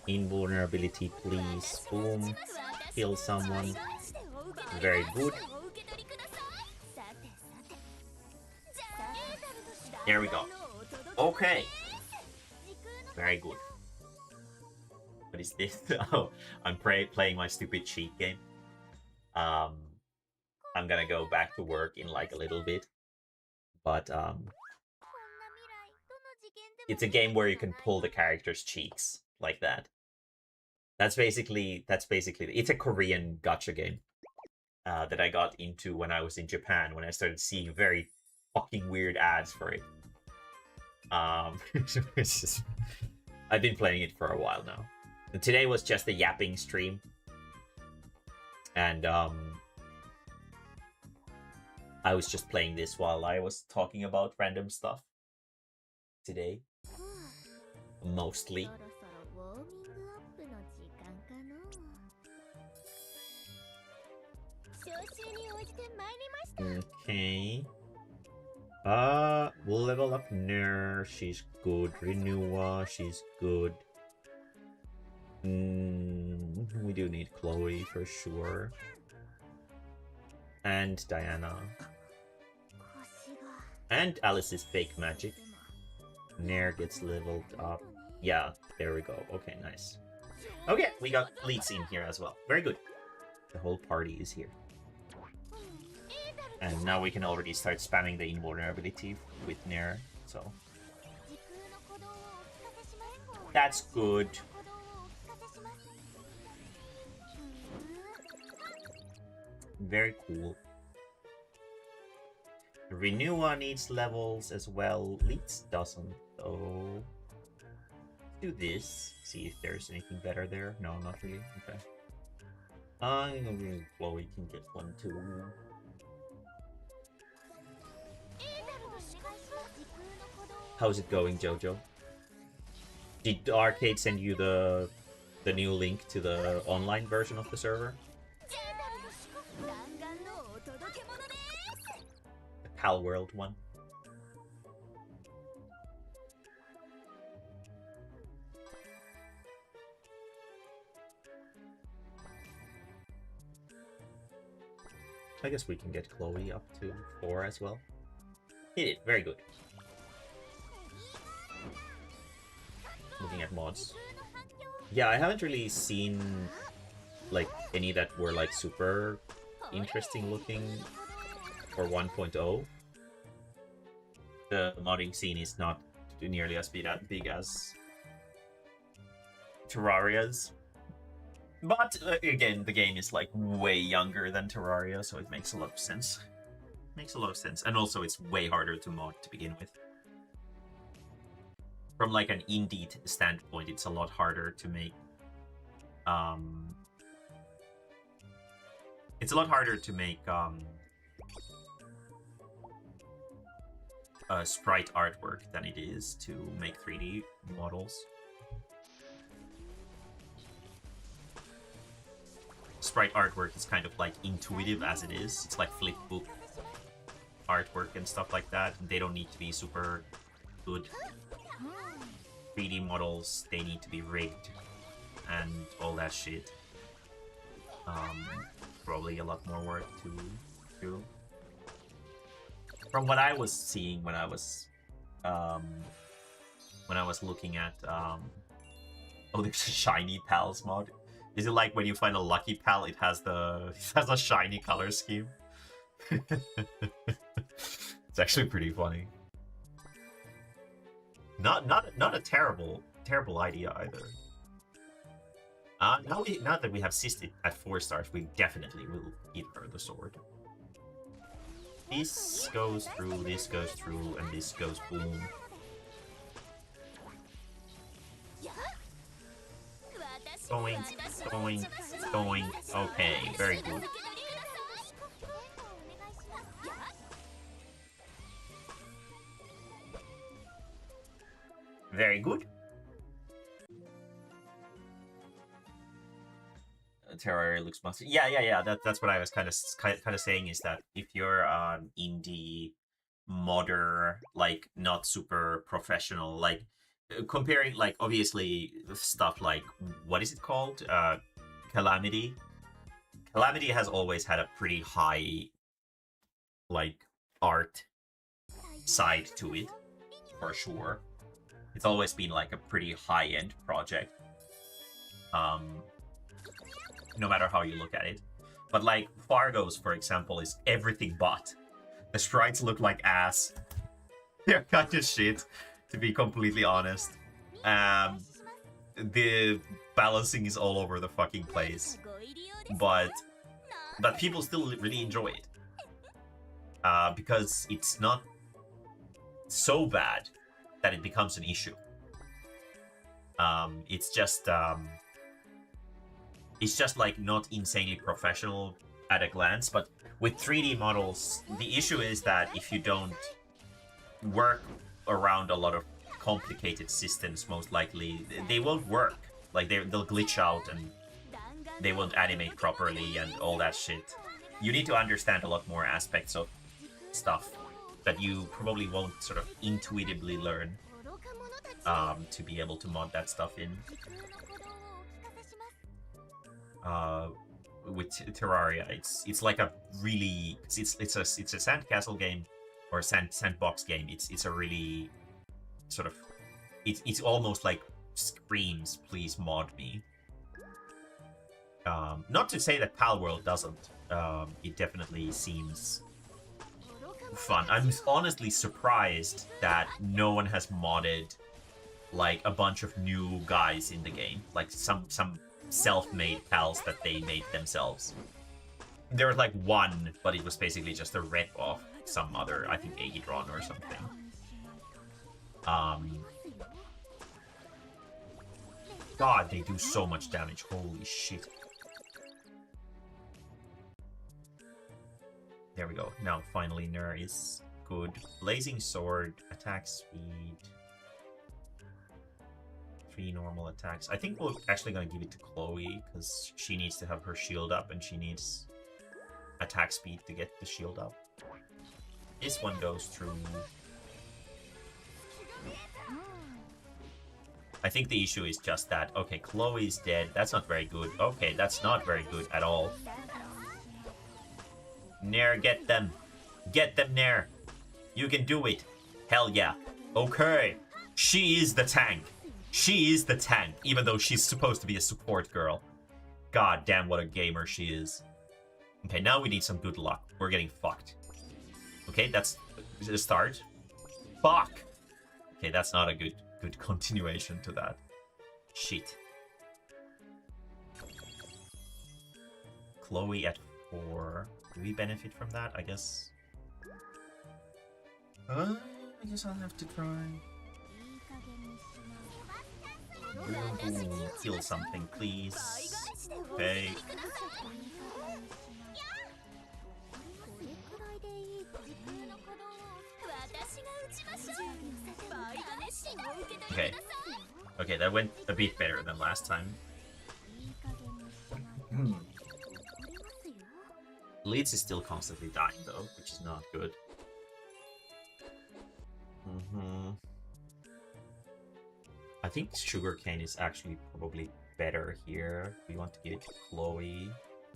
Invulnerability, please. Boom. Kill someone. Very good. There we go. Okay. Very good. What is this? Oh, I'm playing my stupid cheat game. I'm gonna go back to work in like a little bit. But it's a game where you can pull the character's cheeks like that. That's basically it's a Korean gacha game that I got into when I was in Japan, when I started seeing very fucking weird ads for it. It's just, I've been playing it for a while now. And today was just a yapping stream. And I was just playing this while I was talking about random stuff today. Mostly. Okay. We'll level up Nair. She's good. Renua, she's good. We do need Chloe for sure. And Diana. And Alice's fake magic. Nair gets leveled up. Yeah, there we go. Okay, nice. Okay, we got leads in here as well. Very good. The whole party is here. And now we can already start spamming the invulnerability with Nair, so... That's good. Very cool. Renua needs levels as well. Leeds doesn't, though. Do this. See if there's anything better there. No, not really. Okay. Chloe can get one too. How's it going, Jojo? Did the arcade send you the new link to the online version of the server? The Pal World one. I guess we can get Chloe up to 4 as well. He did, very good. Looking at mods. Yeah, I haven't really seen like any that were like super interesting looking for 1.0. The modding scene is not nearly as big as Terraria's. But again, the game is like way younger than Terraria, so it makes a lot of sense. Makes a lot of sense. And also it's way harder to mod to begin with. From like an indie standpoint, it's a lot harder to make it's a lot harder to make sprite artwork than it is to make 3D models. Sprite artwork is kind of like intuitive as it is. It's like flipbook artwork and stuff like that. They don't need to be super good. 3D models, they need to be rigged and all that shit. Probably a lot more work to do. From what I was seeing when I was looking at oh, there's a shiny pals mod. Is it like when you find a lucky pal, it has a shiny color scheme? It's actually pretty funny. Not a terrible idea either. Now that we have Sistit at 4 stars, we definitely will give her the sword. This goes through, and this goes boom. Going. Okay, very good. Very good. Terraria looks must. Yeah. That's what I was kind of saying, is that if you're an indie modder, like not super professional, like comparing, like obviously stuff like, what is it called? Calamity. Calamity has always had a pretty high like art side to it, for sure. It's always been like a pretty high-end project. No matter how you look at it. But like Fargo's, for example, is everything but. The sprites look like ass. They're kind of shit, to be completely honest. The balancing is all over the fucking place. But people still really enjoy it. Because it's not so bad that it becomes an issue. It's just like not insanely professional at a glance, but with 3D models, the issue is that if you don't work around a lot of complicated systems, most likely they won't work. Like they'll glitch out and they won't animate properly and all that shit. You need to understand a lot more aspects of stuff that you probably won't sort of intuitively learn to be able to mod that stuff in. With Terraria, it's like a really it's a sandcastle game or sandbox game. It's a really sort of it's almost like screams, please mod me. Not to say that Pal World doesn't. It definitely seems fun. I'm honestly surprised that no one has modded like a bunch of new guys in the game, like some self-made pals that they made themselves. There was like one, but it was basically just a rip of some other, I think Aegidron or something. God, they do so much damage. Holy shit. There we go. Now finally Nur is good. Blazing Sword, attack speed. 3 normal attacks. I think we're actually going to give it to Chloe, because she needs to have her shield up, and she needs attack speed to get the shield up. This one goes through. I think the issue is just that, okay, Chloe's dead. That's not very good. Okay, that's not very good at all. Nair, get them. Get them, Nair. You can do it. Hell yeah. Okay. She is the tank. She is the tank, even though she's supposed to be a support girl. God damn, what a gamer she is. Okay, now we need some good luck. We're getting fucked. Okay, that's the start. Fuck! Okay, that's not a good continuation to that. Shit. Chloe at 4. Do we benefit from that? I guess. I guess I'll have to try. Ooh, kill something, please. Okay. Okay. Okay, that went a bit better than last time. Leeds is still constantly dying though, which is not good. I think Sugarcane is actually probably better here. We want to give it to Chloe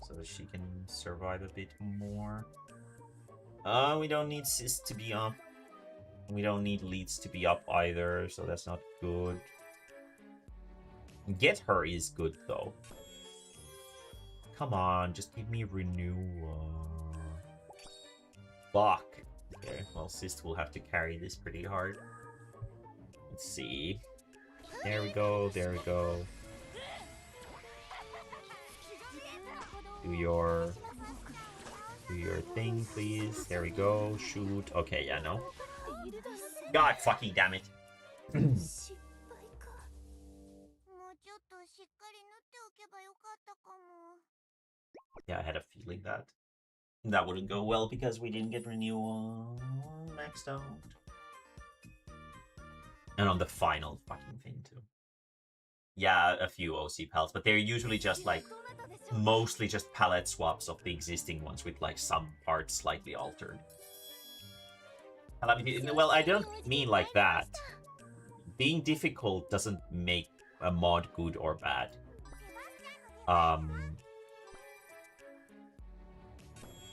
so that she can survive a bit more. We don't need Sis to be up. We don't need Leeds to be up either, so that's not good. Get her is good though. Come on, just give me Renew. Fuck. Okay, well, Sis will have to carry this pretty hard. Let's see. There we go, there we go. Do your thing, please. There we go. Shoot. Okay, yeah, no. God fucking damn it. Yeah, I had a feeling that that wouldn't go well because we didn't get renewal maxed out. And on the final fucking thing too. Yeah, a few OC pals, but they're usually just like mostly just palette swaps of the existing ones with like some parts slightly altered. Well, I don't mean like that. Being difficult doesn't make a mod good or bad.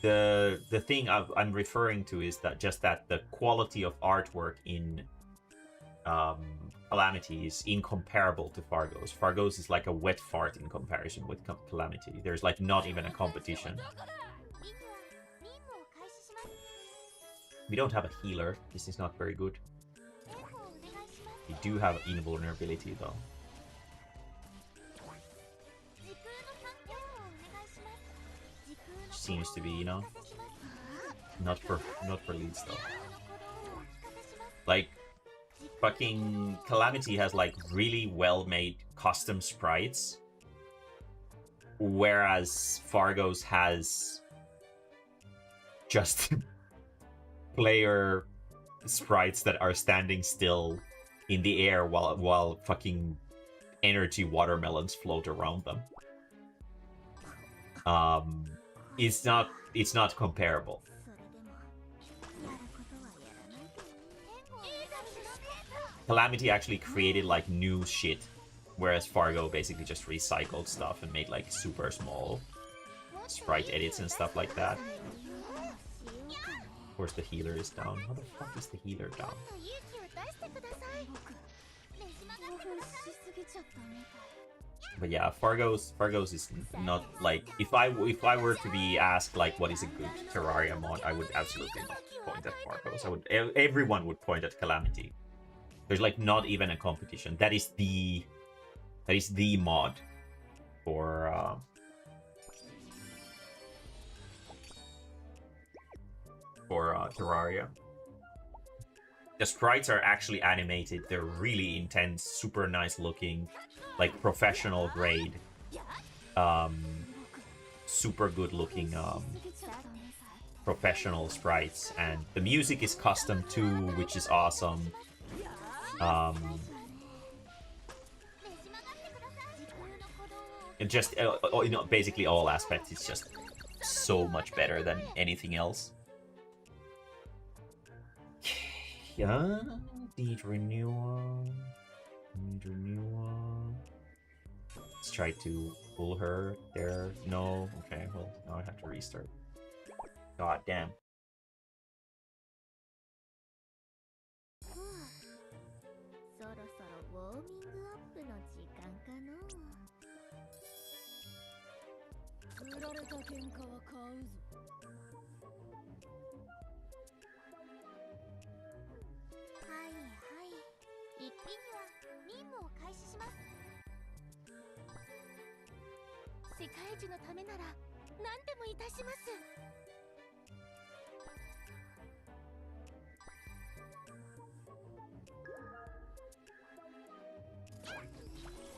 The thing I'm referring to is that just that the quality of artwork in Calamity is incomparable to Fargo's. Fargo's is like a wet fart in comparison with Calamity. There's like not even a competition. We don't have a healer. This is not very good. We do have invulnerability though. Seems to be, you know, not for Leeds though. Like fucking Calamity has like really well made custom sprites, whereas Fargo's has just player sprites that are standing still in the air while fucking energy watermelons float around them. It's not comparable. Calamity actually created like new shit, whereas Fargo basically just recycled stuff and made like super small sprite edits and stuff like that. Of course the healer is down. How the fuck is the healer down? But yeah, Fargo's is not like, if I were to be asked like what is a good Terraria mod, I would absolutely not point at Fargo's. Everyone would point at Calamity. There's like not even a competition. That is the mod for Terraria. The sprites are actually animated. They're really intense, super nice looking, like professional grade, super good looking professional sprites, and the music is custom too, which is awesome. And just basically all aspects, it's just so much better than anything else. Yeah, need renewal. Let's try to pull her there. No, okay, well, now I have to restart. God damn.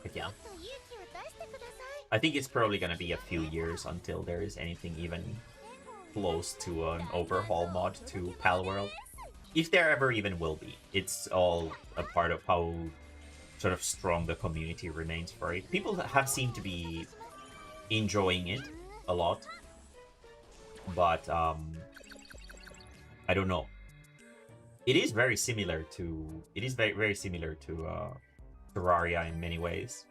But yeah, I think it's probably gonna be a few years until there is anything even close to an overhaul mod to Palworld. If there ever even will be. It's all a part of how sort of strong the community remains for it. People have seemed to be enjoying it a lot. But, I don't know. It is very similar to... It is very, very similar to Terraria in many ways.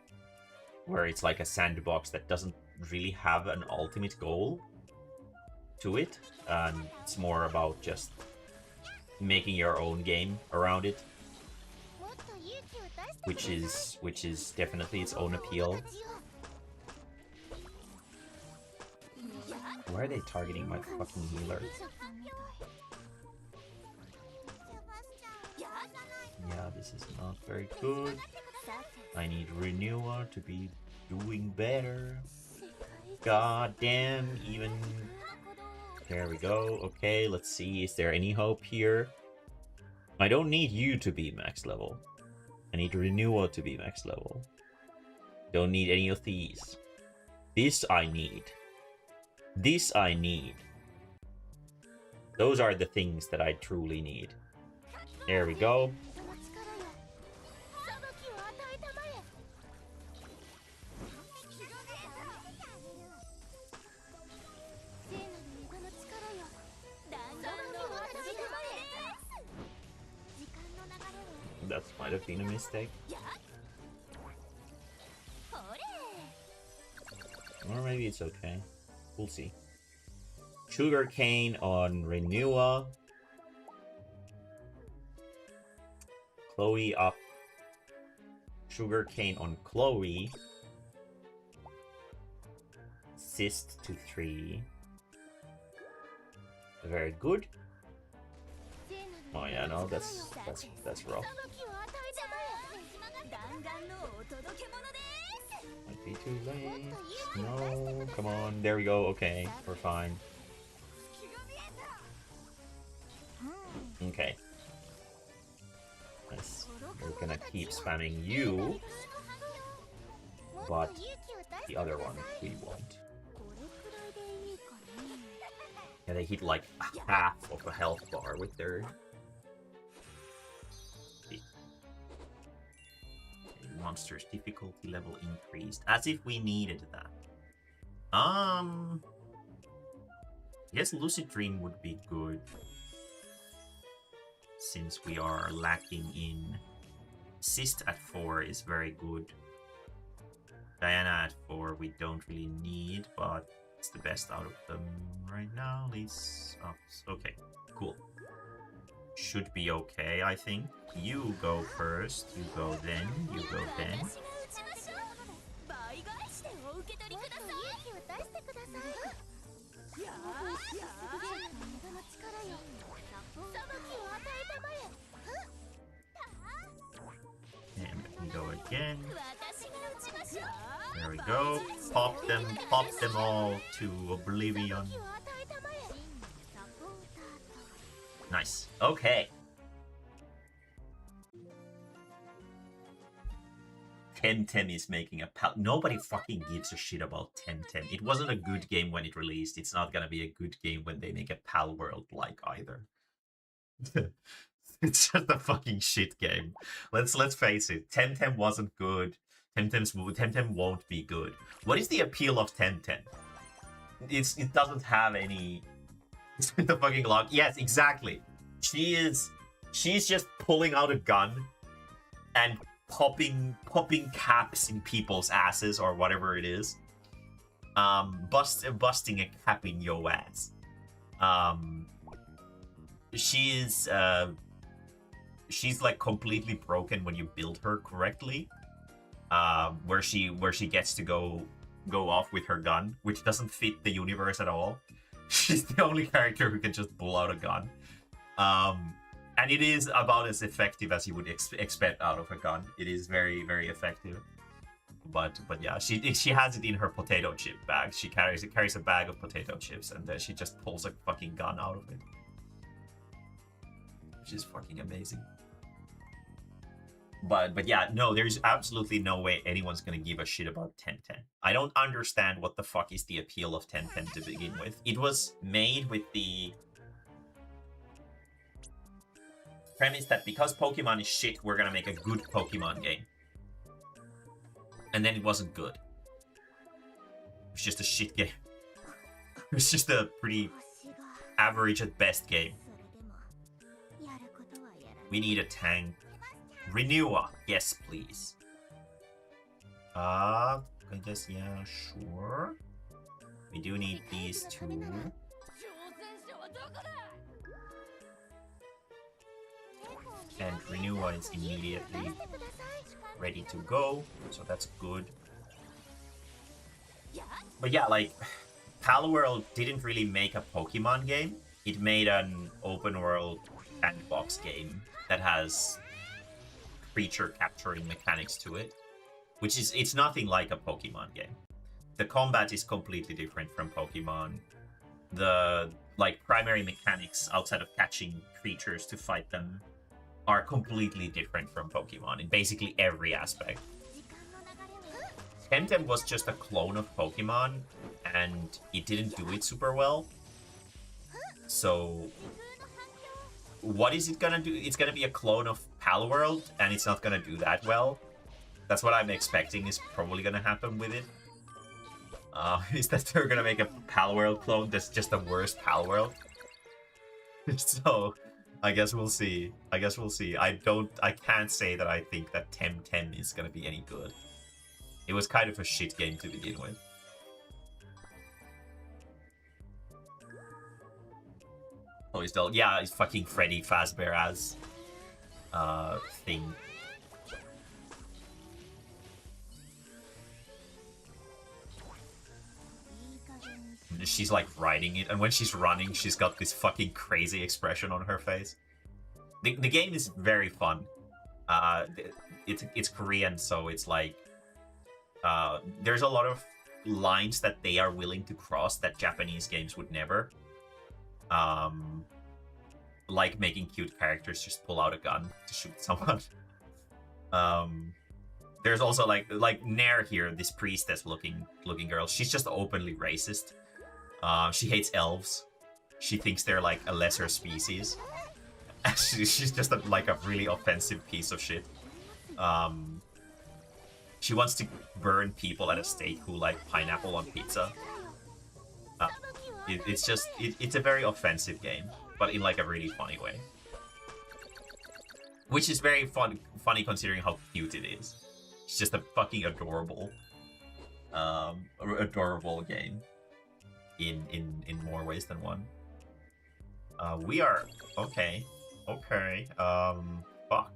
Where it's like a sandbox that doesn't really have an ultimate goal to it. And it's more about just making your own game around it, which is definitely its own appeal. Why are they targeting my fucking healer? Yeah, this is not very good. I need renewal to be doing better. God damn, even... There we go. Okay, let's see. Is there any hope here? I don't need you to be max level. I need renewal to be max level. Don't need any of these. This I need. This I need. Those are the things that I truly need. There we go. That might have been a mistake. Or maybe it's okay. We'll see. Sugarcane on Renua. Chloe up. Sugarcane on Chloe. Cyst to 3. Very good. Oh yeah, no, that's rough. Might be too late. No, come on. There we go. Okay, we're fine. Okay. Nice. We're gonna keep spamming you, but the other one we won't. Yeah, they hit like half of a health bar with their... Monster's difficulty level increased. As if we needed that. I guess Lucid Dream would be good. Since we are lacking in... Cyst at 4 is very good. Diana at 4 we don't really need, but it's the best out of them right now. These ups. Okay, cool. Should be okay, I think. You go first, you go then, you go then. And we go again. There we go. Pop them all to oblivion. Nice. Okay. Temtem is making a pal. Nobody fucking gives a shit about Temtem. It wasn't a good game when it released. It's not gonna be a good game when they make a Pal World like either. It's just a fucking shit game. Let's face it. Temtem wasn't good. Temtem won't be good. What is the appeal of Temtem? It doesn't have any. It's the fucking log. Yes, exactly. She's just pulling out a gun and popping caps in people's asses or whatever it is. Busting a cap in your ass. She's like completely broken when you build her correctly. Where she gets to go off with her gun, which doesn't fit the universe at all. She's the only character who can just pull out a gun. And it is about as effective as you would expect out of a gun. It is very, very effective. But yeah, she has it in her potato chip bag. She carries a bag of potato chips, and she just pulls a fucking gun out of it, which is fucking amazing. But yeah, no, there's absolutely no way anyone's gonna give a shit about Temtem. I don't understand what the fuck is the appeal of Temtem to begin with. It was made with the premise that because Pokemon is shit, we're gonna make a good Pokemon game. And then it wasn't good. It was just a shit game. It was just a pretty average at best game. We need a tank. Renewer, yes please. I guess, yeah, sure. We do need these two. And Renewer is immediately ready to go, so that's good. But yeah, like, Palworld didn't really make a Pokemon game. It made an open world sandbox game that has creature capturing mechanics to it, which is, it's nothing like a Pokemon game. The combat is completely different from Pokemon. The like primary mechanics outside of catching creatures to fight them are completely different from Pokemon in basically every aspect. Temtem was just a clone of Pokemon, and it didn't do it super well. So what is it gonna do? It's gonna be a clone of Palworld, and it's not gonna do that well. That's what I'm expecting is probably gonna happen with it. Is that they're gonna make a Palworld clone that's just the worst Palworld. So I guess we'll see. I can't say that I think that Temtem is gonna be any good. It was kind of a shit game to begin with. Oh, he's still, yeah, it's fucking Freddy Fazbear as thing. She's like riding it, and when she's running, she's got this fucking crazy expression on her face. The game is very fun. It's Korean, so it's like there's a lot of lines that they are willing to cross that Japanese games would never. Like making cute characters just pull out a gun to shoot someone. There's also like Nair here, this priestess looking girl. She's just openly racist. She hates elves. She thinks they're like a lesser species. She's just like a really offensive piece of shit. She wants to burn people at a stake who like pineapple on pizza. It's a very offensive game, but in like a really funny way. Which is very funny considering how cute it is. It's just a fucking adorable game in more ways than one. We are okay. Fuck.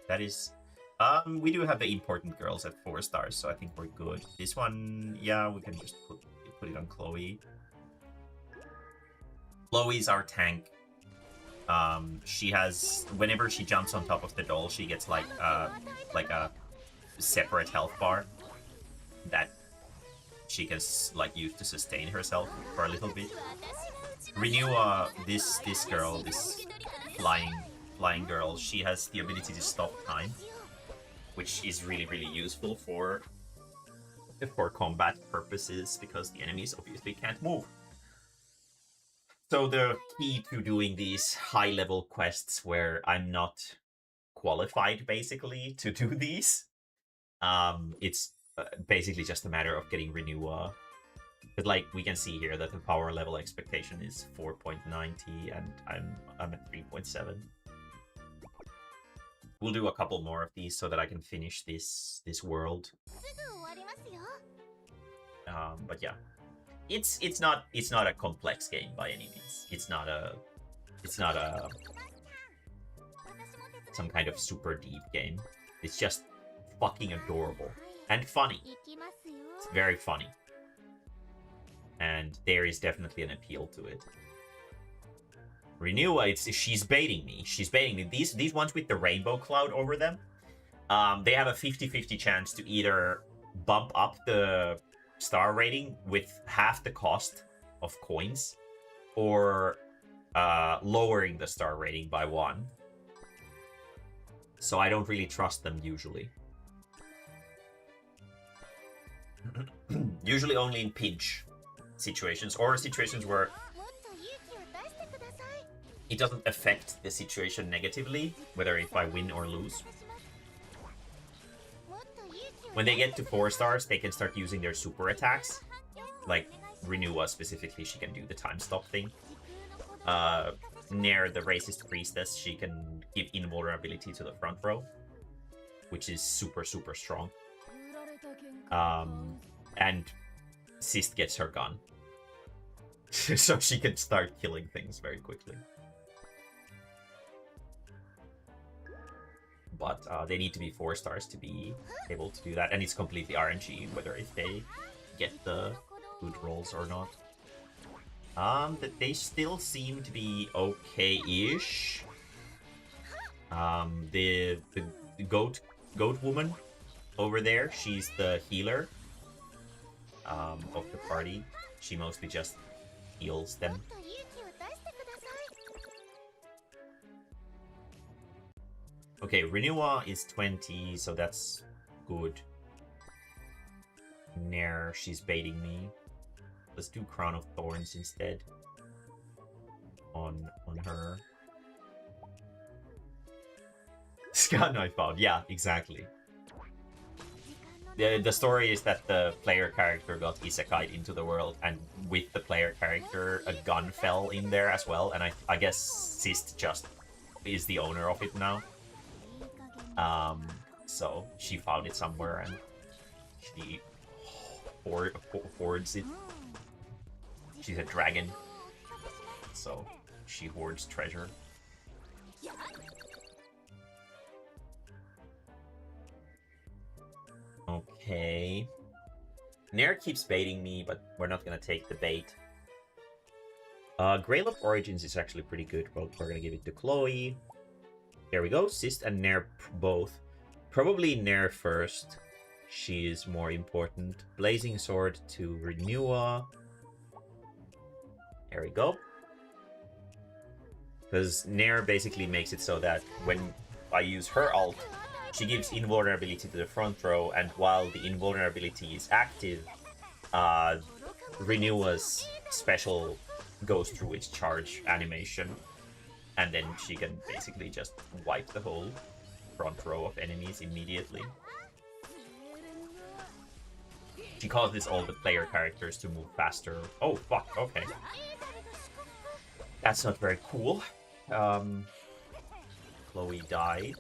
That is we do have the important girls at 4 stars, so I think we're good. This one, yeah, we can just put it on Chloe. Chloe's our tank. She has, whenever she jumps on top of the doll, she gets like a separate health bar that she can like use to sustain herself for a little bit. Renew this girl, this flying girl, she has the ability to stop time. which is really, really useful for combat purposes because the enemies obviously can't move. So the key to doing these high-level quests where I'm not qualified, basically, to do these, it's basically just a matter of getting Renewal. But like we can see here that the power level expectation is 4.90 and I'm at 3.7. We'll do a couple more of these so that I can finish this world. But yeah, it's not a complex game by any means. It's not a some kind of super deep game. It's just fucking adorable and funny. It's very funny. And there is definitely an appeal to it. Renewal, she's baiting me. She's baiting me. These ones with the rainbow cloud over them, they have a 50-50 chance to either bump up the star rating with half the cost of coins, or lowering the star rating by 1. So I don't really trust them usually. Usually only in pinch situations, or situations where it doesn't affect the situation negatively, whether if I win or lose. When they get to 4 stars, they can start using their super attacks. Like Renewal specifically, she can do the time stop thing. Nair, the racist priestess, she can give invulnerability to the front row, which is super, super strong. And Sist gets her gun. So she can start killing things very quickly. But they need to be 4 stars to be able to do that. And it's completely RNG, whether if they get the good rolls or not. That they still seem to be okay-ish. The goat woman over there, she's the healer of the party. She mostly just heals them. Okay, Renewal is 20, so that's good. Nair, she's baiting me. Let's do Crown of Thorns instead. On her. Scout Knife found. Yeah, exactly. The story is that the player character got isekai'd into the world, and with the player character, a gun fell in there as well, and I guess Sist just is the owner of it now. So she found it somewhere and she hoards it. She's a dragon, so she hoards treasure. Okay. Nair keeps baiting me, but we're not gonna take the bait. Grail of Origins is actually pretty good. Well, we're gonna give it to Chloe. There we go. Sist and Nair both. Probably Nair first. She is more important. Blazing Sword to Renewal. There we go. Because Nair basically makes it so that when I use her ult, she gives invulnerability to the front row, and while the invulnerability is active, Renewal's special goes through its charge animation, and then she can basically just wipe the whole front row of enemies immediately. She causes all the player characters to move faster. Oh, fuck, okay. That's not very cool. Chloe died.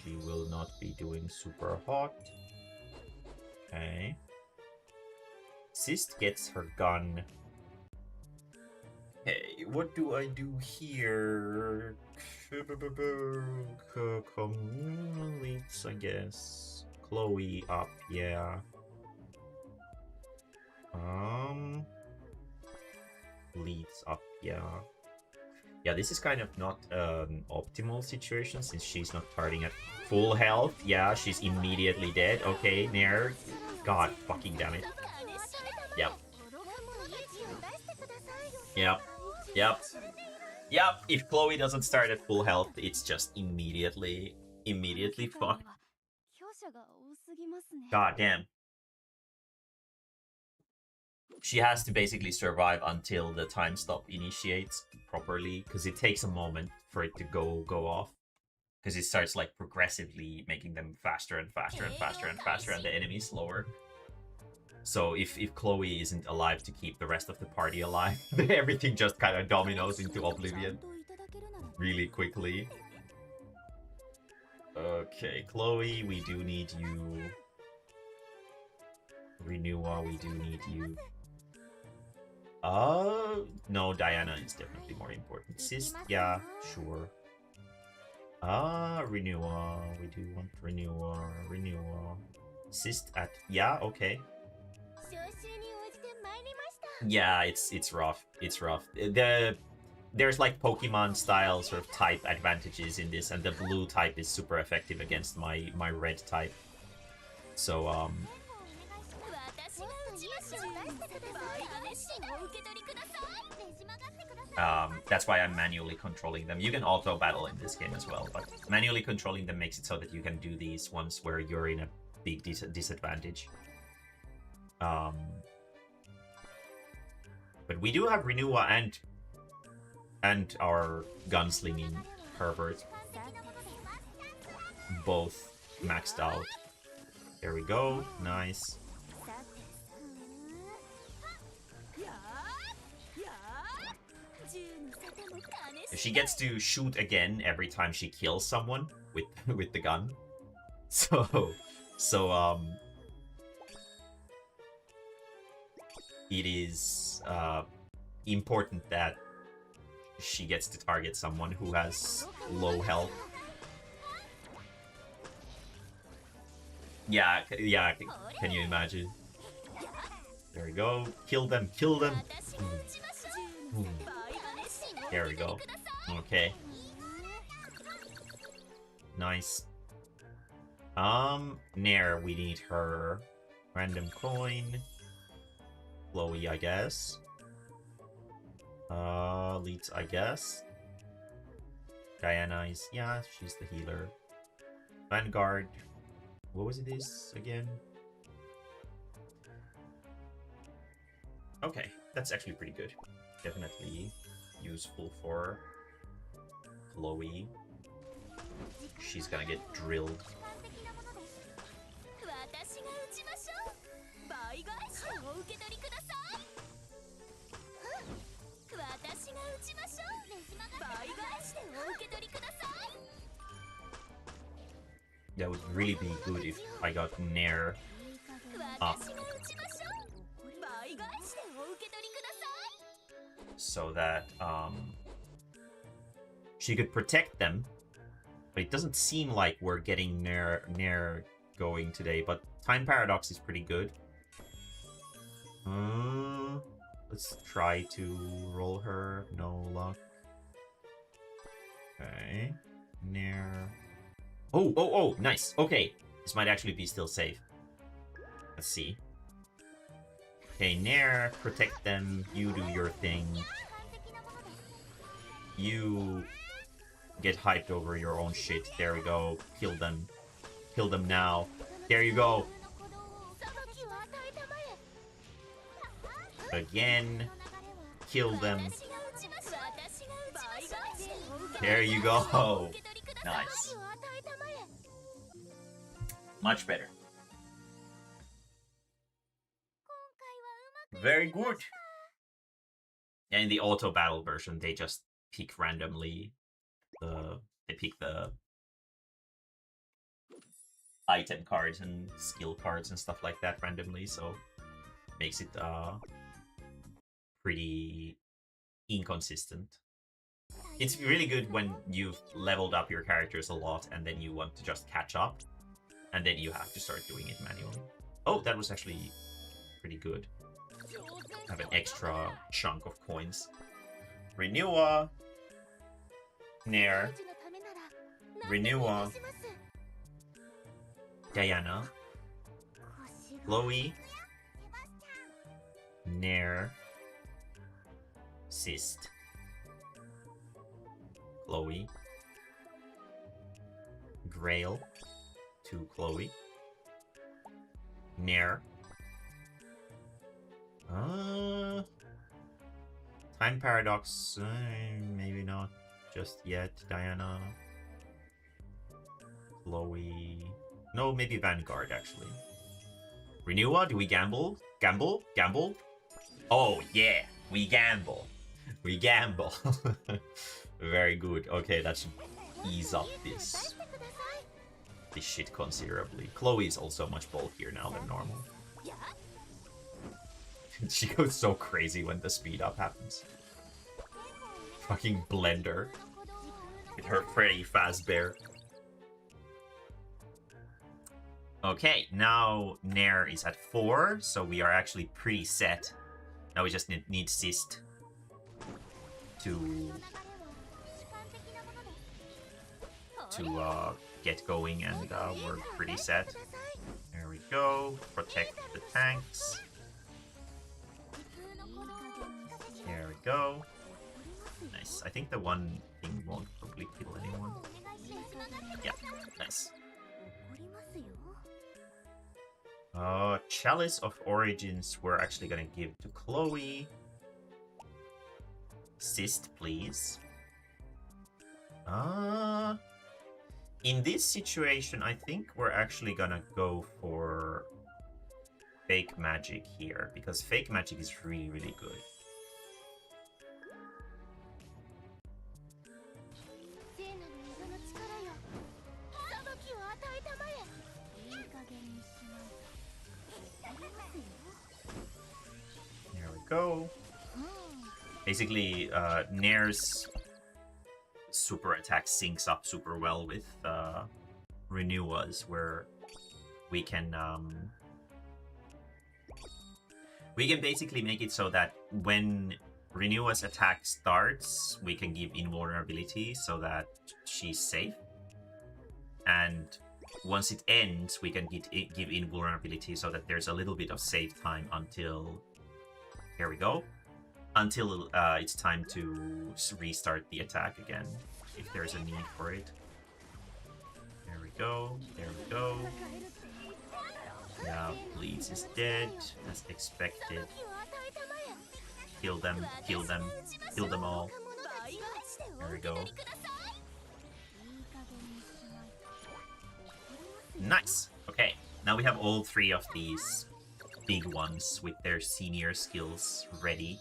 She will not be doing super hot. Okay. Sist gets her gun. Hey, what do I do here? Leads, I guess. Chloe up, yeah. Leads up, yeah. Yeah, this is kind of not an optimal situation since she's not starting at full health. Yeah, she's immediately dead. Okay, Nair. God fucking damn it. Yep. Yep. Yep. Yep. If Chloe doesn't start at full health, it's just immediately immediately fucked. God damn. She has to basically survive until the time stop initiates properly, because it takes a moment for it to go off. Because it starts like progressively making them faster and faster and faster and faster, and the enemy slower. So if Chloe isn't alive to keep the rest of the party alive, everything just kind of dominoes into oblivion really quickly. Okay, Chloe, we do need you. Renewal, we do need you. No, Diana is definitely more important. Sis, yeah, sure. Renewal, we do want renewal. Sis at, yeah, okay. Yeah, it's rough. It's rough. There's like Pokemon style sort of type advantages in this, and the blue type is super effective against my red type. So that's why I'm manually controlling them. You can auto battle in this game as well, but manually controlling them makes it so that you can do these ones where you're in a big disadvantage. But we do have Renua and our gunslinging Herbert both maxed out. There we go. Nice. She gets to shoot again every time she kills someone with the gun. So it is important that she gets to target someone who has low health. Yeah, can you imagine? There we go. Kill them, kill them. There we go. Okay. Nice. Nair, we need her. Random coin. Chloe, I guess. Leeds, I guess. Diana is, yeah, she's the healer. Vanguard. What was it is again? Okay, that's actually pretty good. Definitely useful for Chloe. She's gonna get drilled. That would really be good if I got Nair up. So that she could protect them. But it doesn't seem like we're getting Nair going today. But Time Paradox is pretty good. Let's try to roll her. No luck. Okay. Nair. Oh, nice. Okay. This might actually be still safe. Let's see. Okay, Nair, protect them. You do your thing. You get hyped over your own shit. There we go. Kill them. Kill them now. There you go. Again. Kill them. There you go. Nice. Much better. Very good. And in the auto battle version, they just pick randomly. They pick the item cards and skill cards and stuff like that randomly, so makes it pretty inconsistent. It's really good when you've leveled up your characters a lot and then you want to just catch up, and then you have to start doing it manually. Oh, that was actually pretty good. Have an extra chunk of coins. Renua. Nair. Renua. Diana. Chloe. Nair. Sist. Chloe. Rail to Chloe. Nair. Time Paradox, maybe not just yet. Diana. Chloe. No, maybe Vanguard, actually. Renua, do we gamble? Gamble? Gamble? Oh, yeah, we gamble. We gamble. Very good. Okay, that should ease up this shit considerably. Chloe is also much bulkier now than normal. She goes so crazy when the speed up happens. Fucking blender. With her pretty fast bear. Okay, now Nair is at 4, so we are actually pretty set. Now we just need Sist to get going, and we're pretty set. There we go. Protect the tanks. There we go. Nice. I think the one thing won't probably kill anyone. Yeah, nice. Chalice of Origins we're actually gonna give to Chloe. Sist, please. In this situation, I think we're actually gonna go for Fake Magic here, because Fake Magic is really, really good. There we go. Basically, Nair's super attack syncs up super well with Renewa's, where we can basically make it so that when Renewa's attack starts, we can give invulnerability so that she's safe. And once it ends, we can give invulnerability so that there's a little bit of save time until... Here we go. Until it's time to restart the attack again, if there's a need for it. There we go. There we go. Yeah, Bleeds is dead, as expected. Kill them, kill them, kill them all. There we go. Nice! Okay, now we have all 3 of these big ones with their senior skills ready.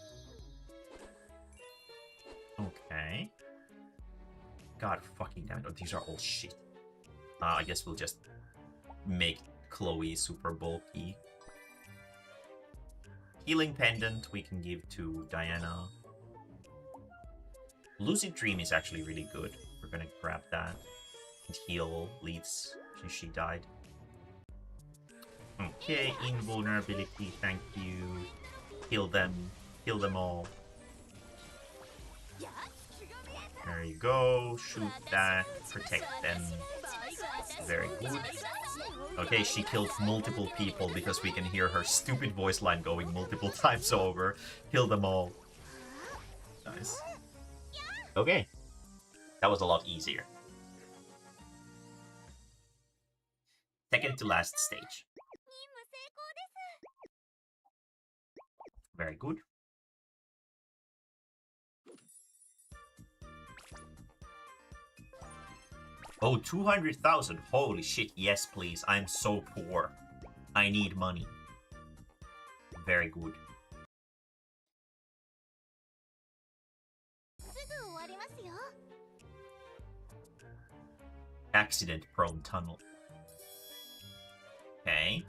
Okay. God fucking damn it. Oh, these are all shit. I guess we'll just make Chloe super bulky. Healing Pendant we can give to Diana. Lucid Dream is actually really good. We're gonna grab that. And heal Leeds since she died. Okay, invulnerability, thank you. Heal them. Heal them all. There you go. Shoot that. Protect them. Very good. Okay, she killed multiple people because we can hear her stupid voice line going multiple times over. Kill them all. Nice. Okay. That was a lot easier. Second to last stage. Very good. Oh, 200,000. Holy shit. Yes, please. I'm so poor. I need money. Very good. Accident-prone tunnel. Okay.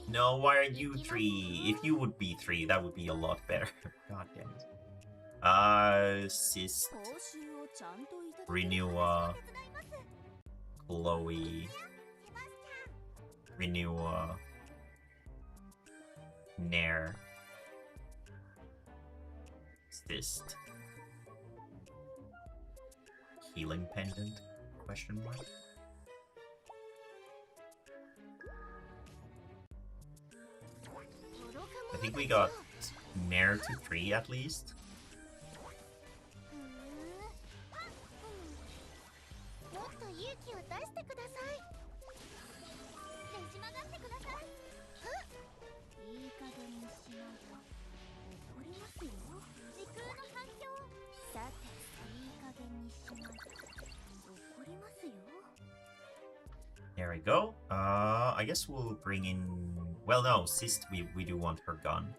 No, why are you 3? If you would be 3, that would be a lot better. God damn it. Sist. Renua. Chloe. Renua. Nair. Sist. Healing Pendant? Question mark. I think we got Nair to 3 at least. we go. I guess we'll bring in... Well, no, Sist, we do want her gun.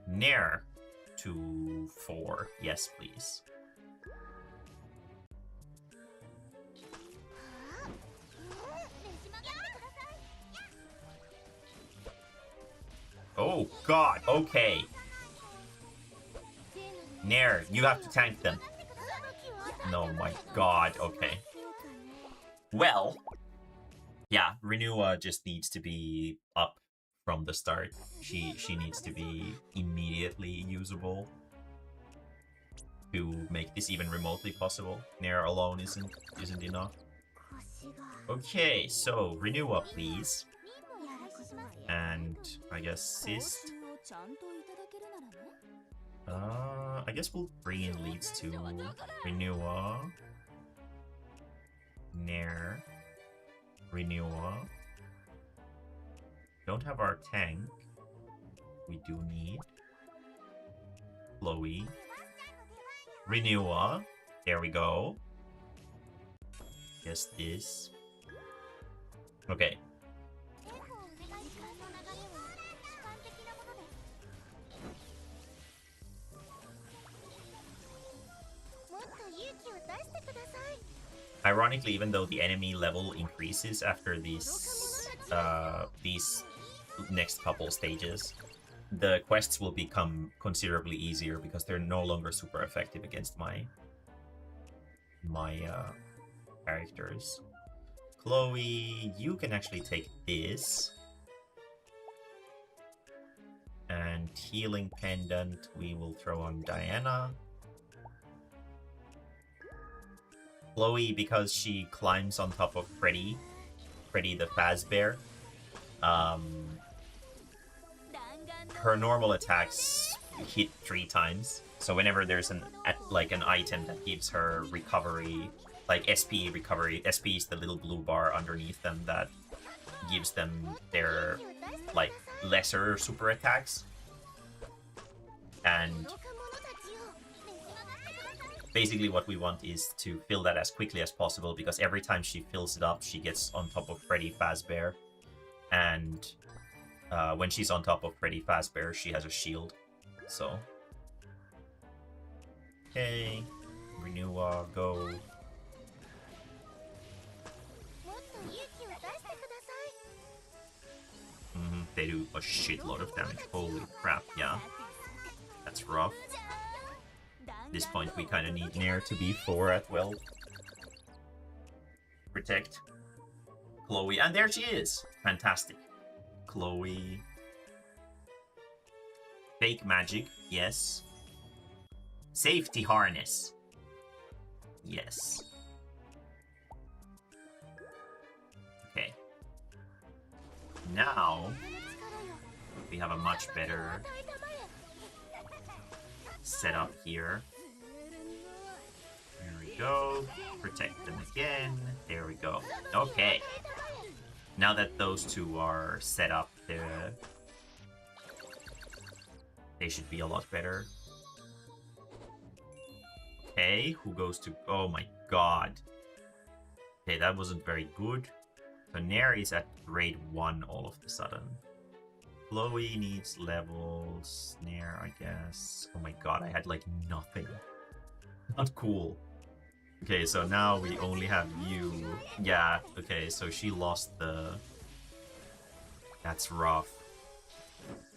Nair to 4. Yes, please. Oh, God. Okay. Nair, you have to tank them. No, my God. Okay. Well, yeah, Renua just needs to be up from the start. She needs to be immediately usable to make this even remotely possible. Nair alone isn't enough. Okay, so Renua, please. And I guess Sist. I guess we'll bring in leads to Renua, Nair, Renua. Don't have our tank. We do need Chloe, Renua. There we go. Guess this. Okay. Ironically, even though the enemy level increases after these next couple stages, the quests will become considerably easier because they're no longer super effective against my characters. Chloe, you can actually take this. And healing pendant we will throw on Diana. Chloe, because she climbs on top of Freddy the Fazbear, her normal attacks hit 3 times. So whenever there's an item that gives her recovery, like SP recovery, SP is the little blue bar underneath them that gives them their like lesser super attacks. And basically what we want is to fill that as quickly as possible, because every time she fills it up, she gets on top of Freddy Fazbear. And when she's on top of Freddy Fazbear, she has a shield. So, okay, Renua, go. They do a shitload of damage. Holy crap, yeah. That's rough. At this point, we kind of need Nair to be 4 at well. Protect Chloe. And there she is! Fantastic. Chloe. Fake magic, yes. Safety harness. Yes. Okay. Now, we have a much better setup here. There we go. Protect them again. There we go. Okay. Now that those two are set up, they should be a lot better. Okay, who goes to... Oh my god. Okay, that wasn't very good. So Nair is at grade 1 all of a sudden. Chloe needs levels. Nair, I guess. Oh my god, I had like nothing. Not cool. Okay, so now we only have you. Yeah, okay, so she lost the... That's rough.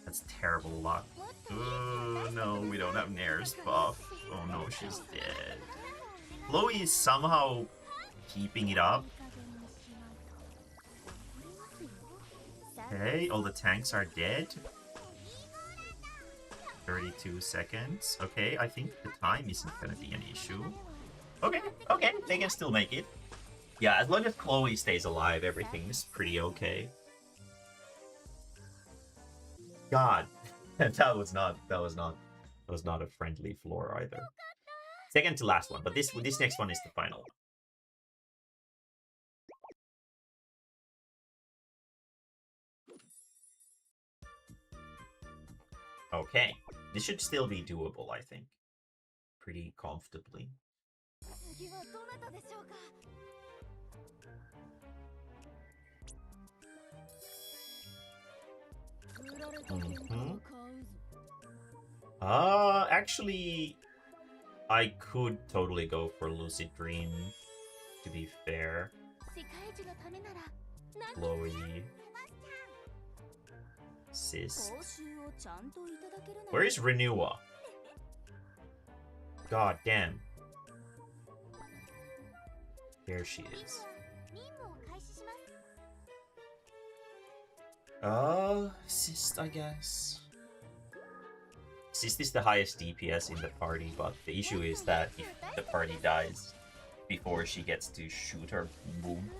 That's terrible luck. Oh no, we don't have Nair's buff. Oh no, she's dead. Chloe is somehow keeping it up. Okay, all the tanks are dead. 32 seconds. Okay, I think the time isn't gonna be an issue. Okay, okay, they can still make it. Yeah, as long as Chloe stays alive, everything's pretty okay. God, that was not a friendly floor either. Second to last one, but this next one is the final one. Okay, this should still be doable, I think. Pretty comfortably. Mm-hmm. Actually, I could totally go for Lucid Dream, to be fair. Chloe. Sis. Where is Renua? God damn. There she is. Sis, I guess. Sis is the highest DPS in the party, but the issue is that if the party dies before she gets to shoot her boom,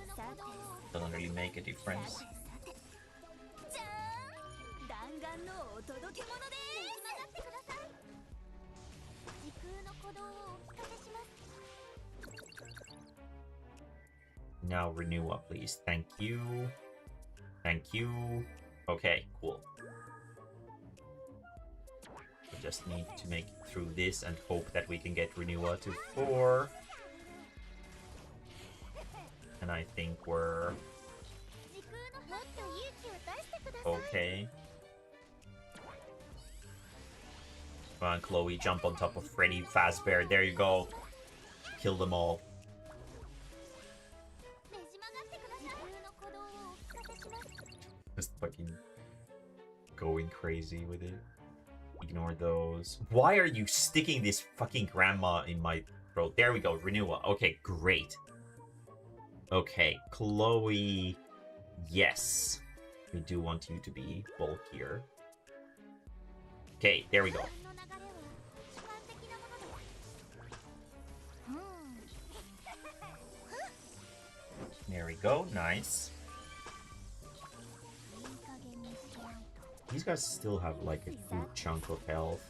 doesn't really make a difference. Now Renua, please. Thank you. Thank you. Okay, cool. We just need to make it through this and hope that we can get Renua to 4. And I think we're okay. Come on, Chloe, jump on top of Freddy Fazbear. There you go. Kill them all. Just fucking going crazy with it. Ignore those. Why are you sticking this fucking grandma in my throat? There we go, Renua. Okay, great. Okay, Chloe. Yes. We do want you to be bulkier. Okay, there we go. There we go, nice. These guys still have like a good chunk of health.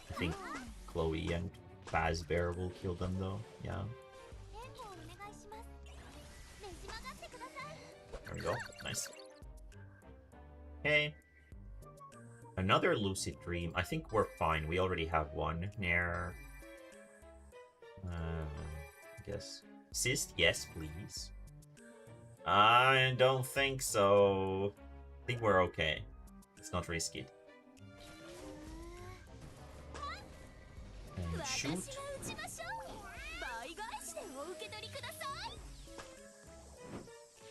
I think Chloe and Fazbear will kill them though, yeah. There we go, nice. Okay. Another Lucid Dream. I think we're fine. We already have one. Nair. I guess. Assist? Yes, please. I don't think so. I think we're okay. It's not risky. And shoot.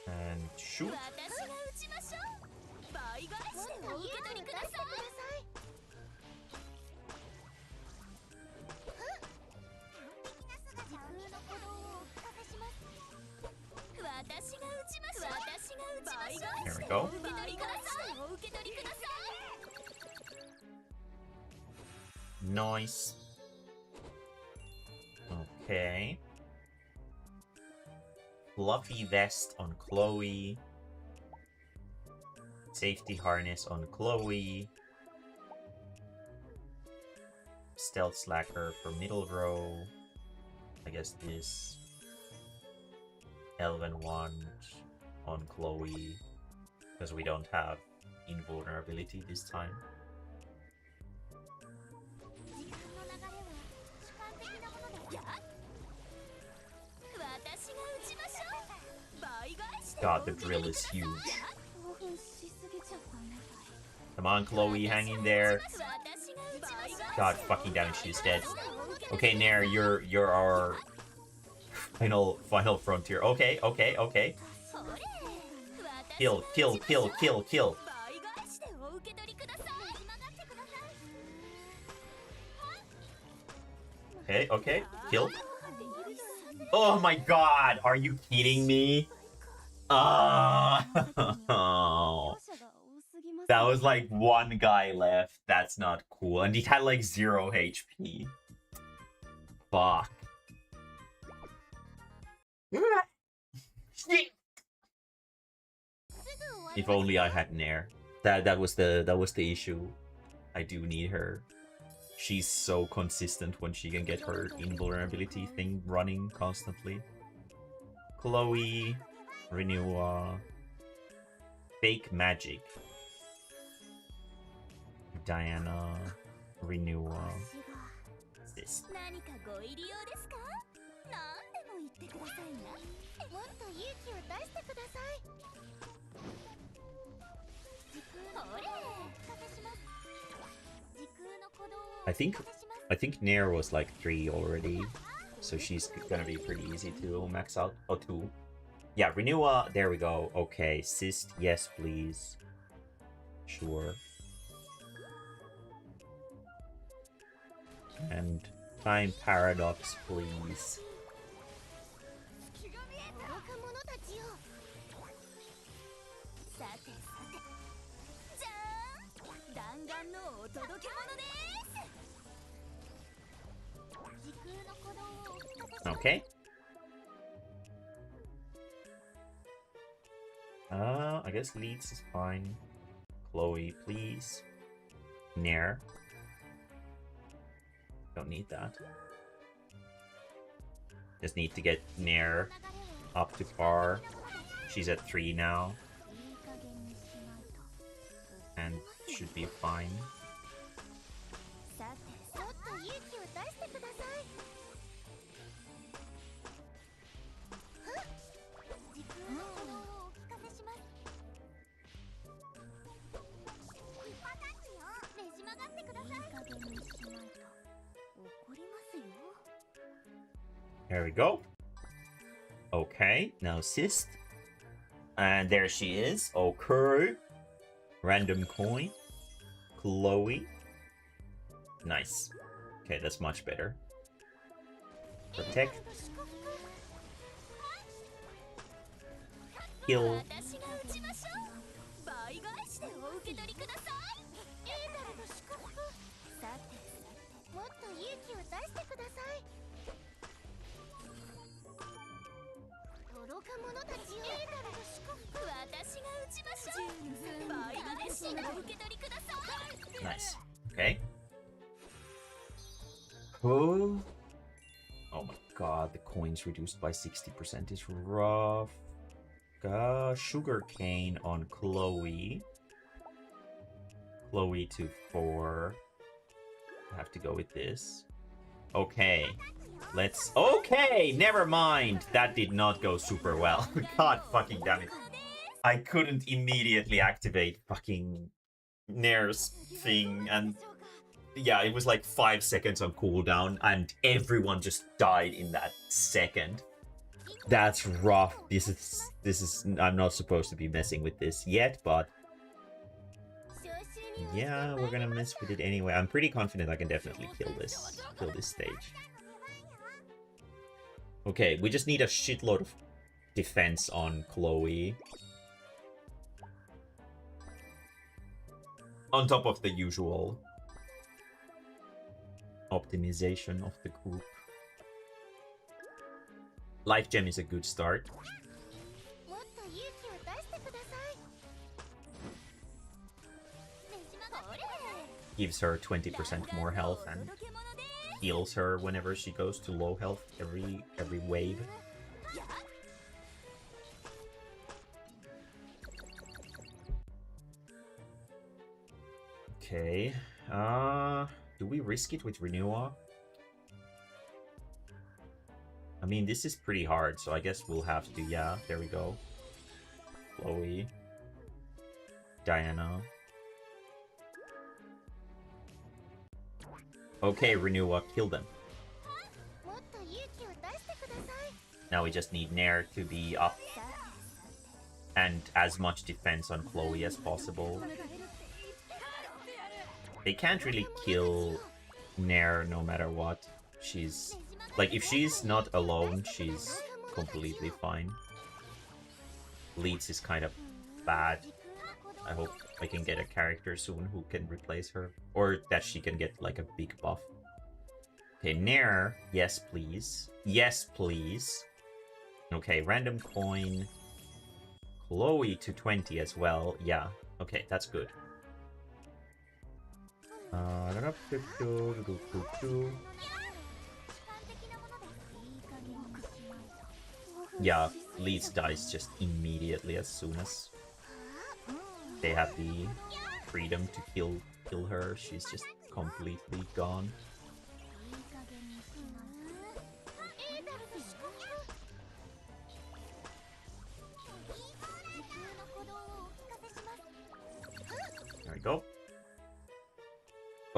And shoot. There we go. Nice. Okay. Fluffy vest on Chloe. Safety harness on Chloe. Stealth slacker for middle row. I guess this. Elven wand on Chloe. Because we don't have invulnerability this time. God, the drill is huge. Come on, Chloe, hang in there. God fucking damn it, she's dead. Okay, Nair, you're our final frontier. Okay. Kill. Okay, kill. Oh my god, are you kidding me? That was like one guy left. That's not cool. And he had like 0 HP. Fuck. If only I had Nair. That was the issue. I do need her. She's so consistent when she can get her invulnerability thing running constantly. Chloe, Renua, Fake Magic, Diana, Renua, this. I think Nair was like 3 already, so she's gonna be pretty easy to max out. Oh, 2. Yeah, Renua, there we go. Okay, Cyst, yes, please. Sure. And Time Paradox, please. Okay. I guess Leeds is fine. Chloe, please. Nair. Don't need that. Just need to get Nair up to par. She's at 3 now. And should be fine. There we go. Okay, now Cyst. And there she is. Okay. Random coin. Chloe. Nice. Okay, that's much better. Protect. Kill. Nice. Okay. Oh. Oh my god, the coins reduced by 60% is rough. Sugarcane on Chloe. Chloe to 4. I have to go with this. Okay. Let's... Okay! Never mind! That did not go super well. God fucking damn it. I couldn't immediately activate fucking Nair's thing, and yeah, it was like 5 seconds on cooldown, and everyone just died in that second. That's rough. This is I'm not supposed to be messing with this yet, but yeah, we're gonna mess with it anyway. I'm pretty confident I can definitely kill this stage. Okay, we just need a shitload of defense on Chloe. On top of the usual optimization of the group. Life Gem is a good start. Gives her 20% more health and heals her whenever she goes to low health every wave. Okay. Do we risk it with Renewal? I mean, this is pretty hard, so I guess we'll have to. Yeah, there we go. Chloe. Diana. Okay, Renewal, kill them. Now we just need Nair to be up. And as much defense on Chloe as possible. They can't really kill Nair no matter what. She's... Like, if she's not alone, she's completely fine. Leeds is kind of bad. I hope I can get a character soon who can replace her. Or that she can get, like, a big buff. Okay, Nair. Yes, please. Yes, please. Okay, random coin. Chloe to 20 as well. Yeah. Okay, that's good. Yeah, Leeds dies just immediately as soon as they have the freedom to kill her. She's just completely gone. There we go.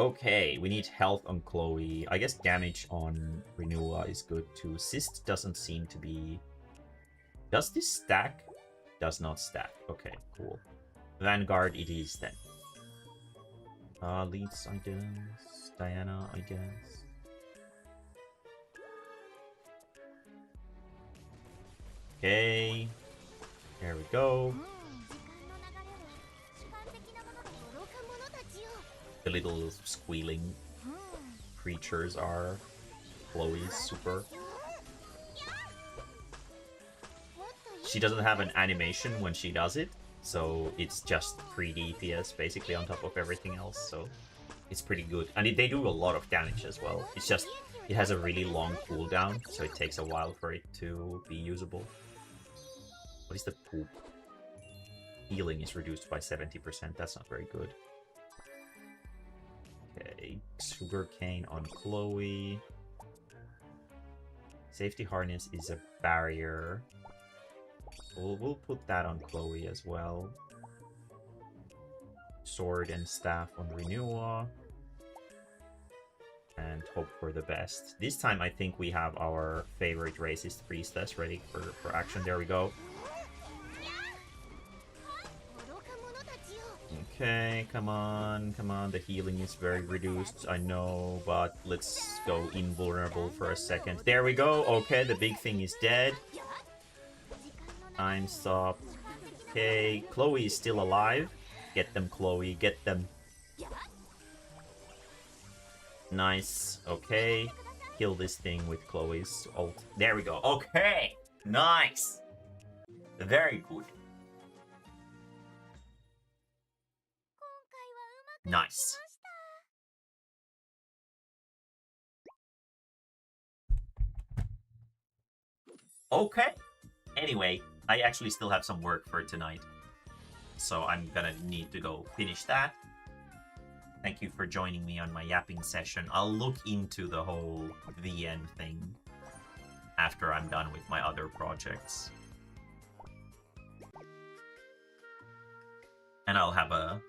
Okay, we need health on Chloe. I guess damage on Renua is good too. Cyst doesn't seem to be... Does this stack? Does not stack. Okay, cool. Vanguard it is then. Leads, I guess. Diana, I guess. Okay. There we go. The little squealing creatures are Chloe's super. She doesn't have an animation when she does it, so it's just 3 DPS basically on top of everything else, so it's pretty good. And they do a lot of damage as well. It's just, it has a really long cooldown, so it takes a while for it to be usable. What is the poop? Healing is reduced by 70%, that's not very good. Okay, sugarcane on Chloe. Safety harness is a barrier. We'll put that on Chloe as well. Sword and staff on Renua. And hope for the best. This time I think we have our favorite racist priestess ready for action. There we go. Okay, come on, come on. The healing is very reduced, I know, but let's go invulnerable for a second. There we go. Okay, the big thing is dead. Time stop. Okay, Chloe is still alive. Get them, Chloe, get them. Nice. Okay. Kill this thing with Chloe's ult. There we go. Okay. Nice. Very good. Nice. Okay. Anyway, I actually still have some work for tonight. So I'm gonna need to go finish that. Thank you for joining me on my yapping session. I'll look into the whole VN thing after I'm done with my other projects. And I'll have a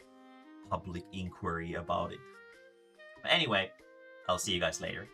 public inquiry about it. But anyway, I'll see you guys later.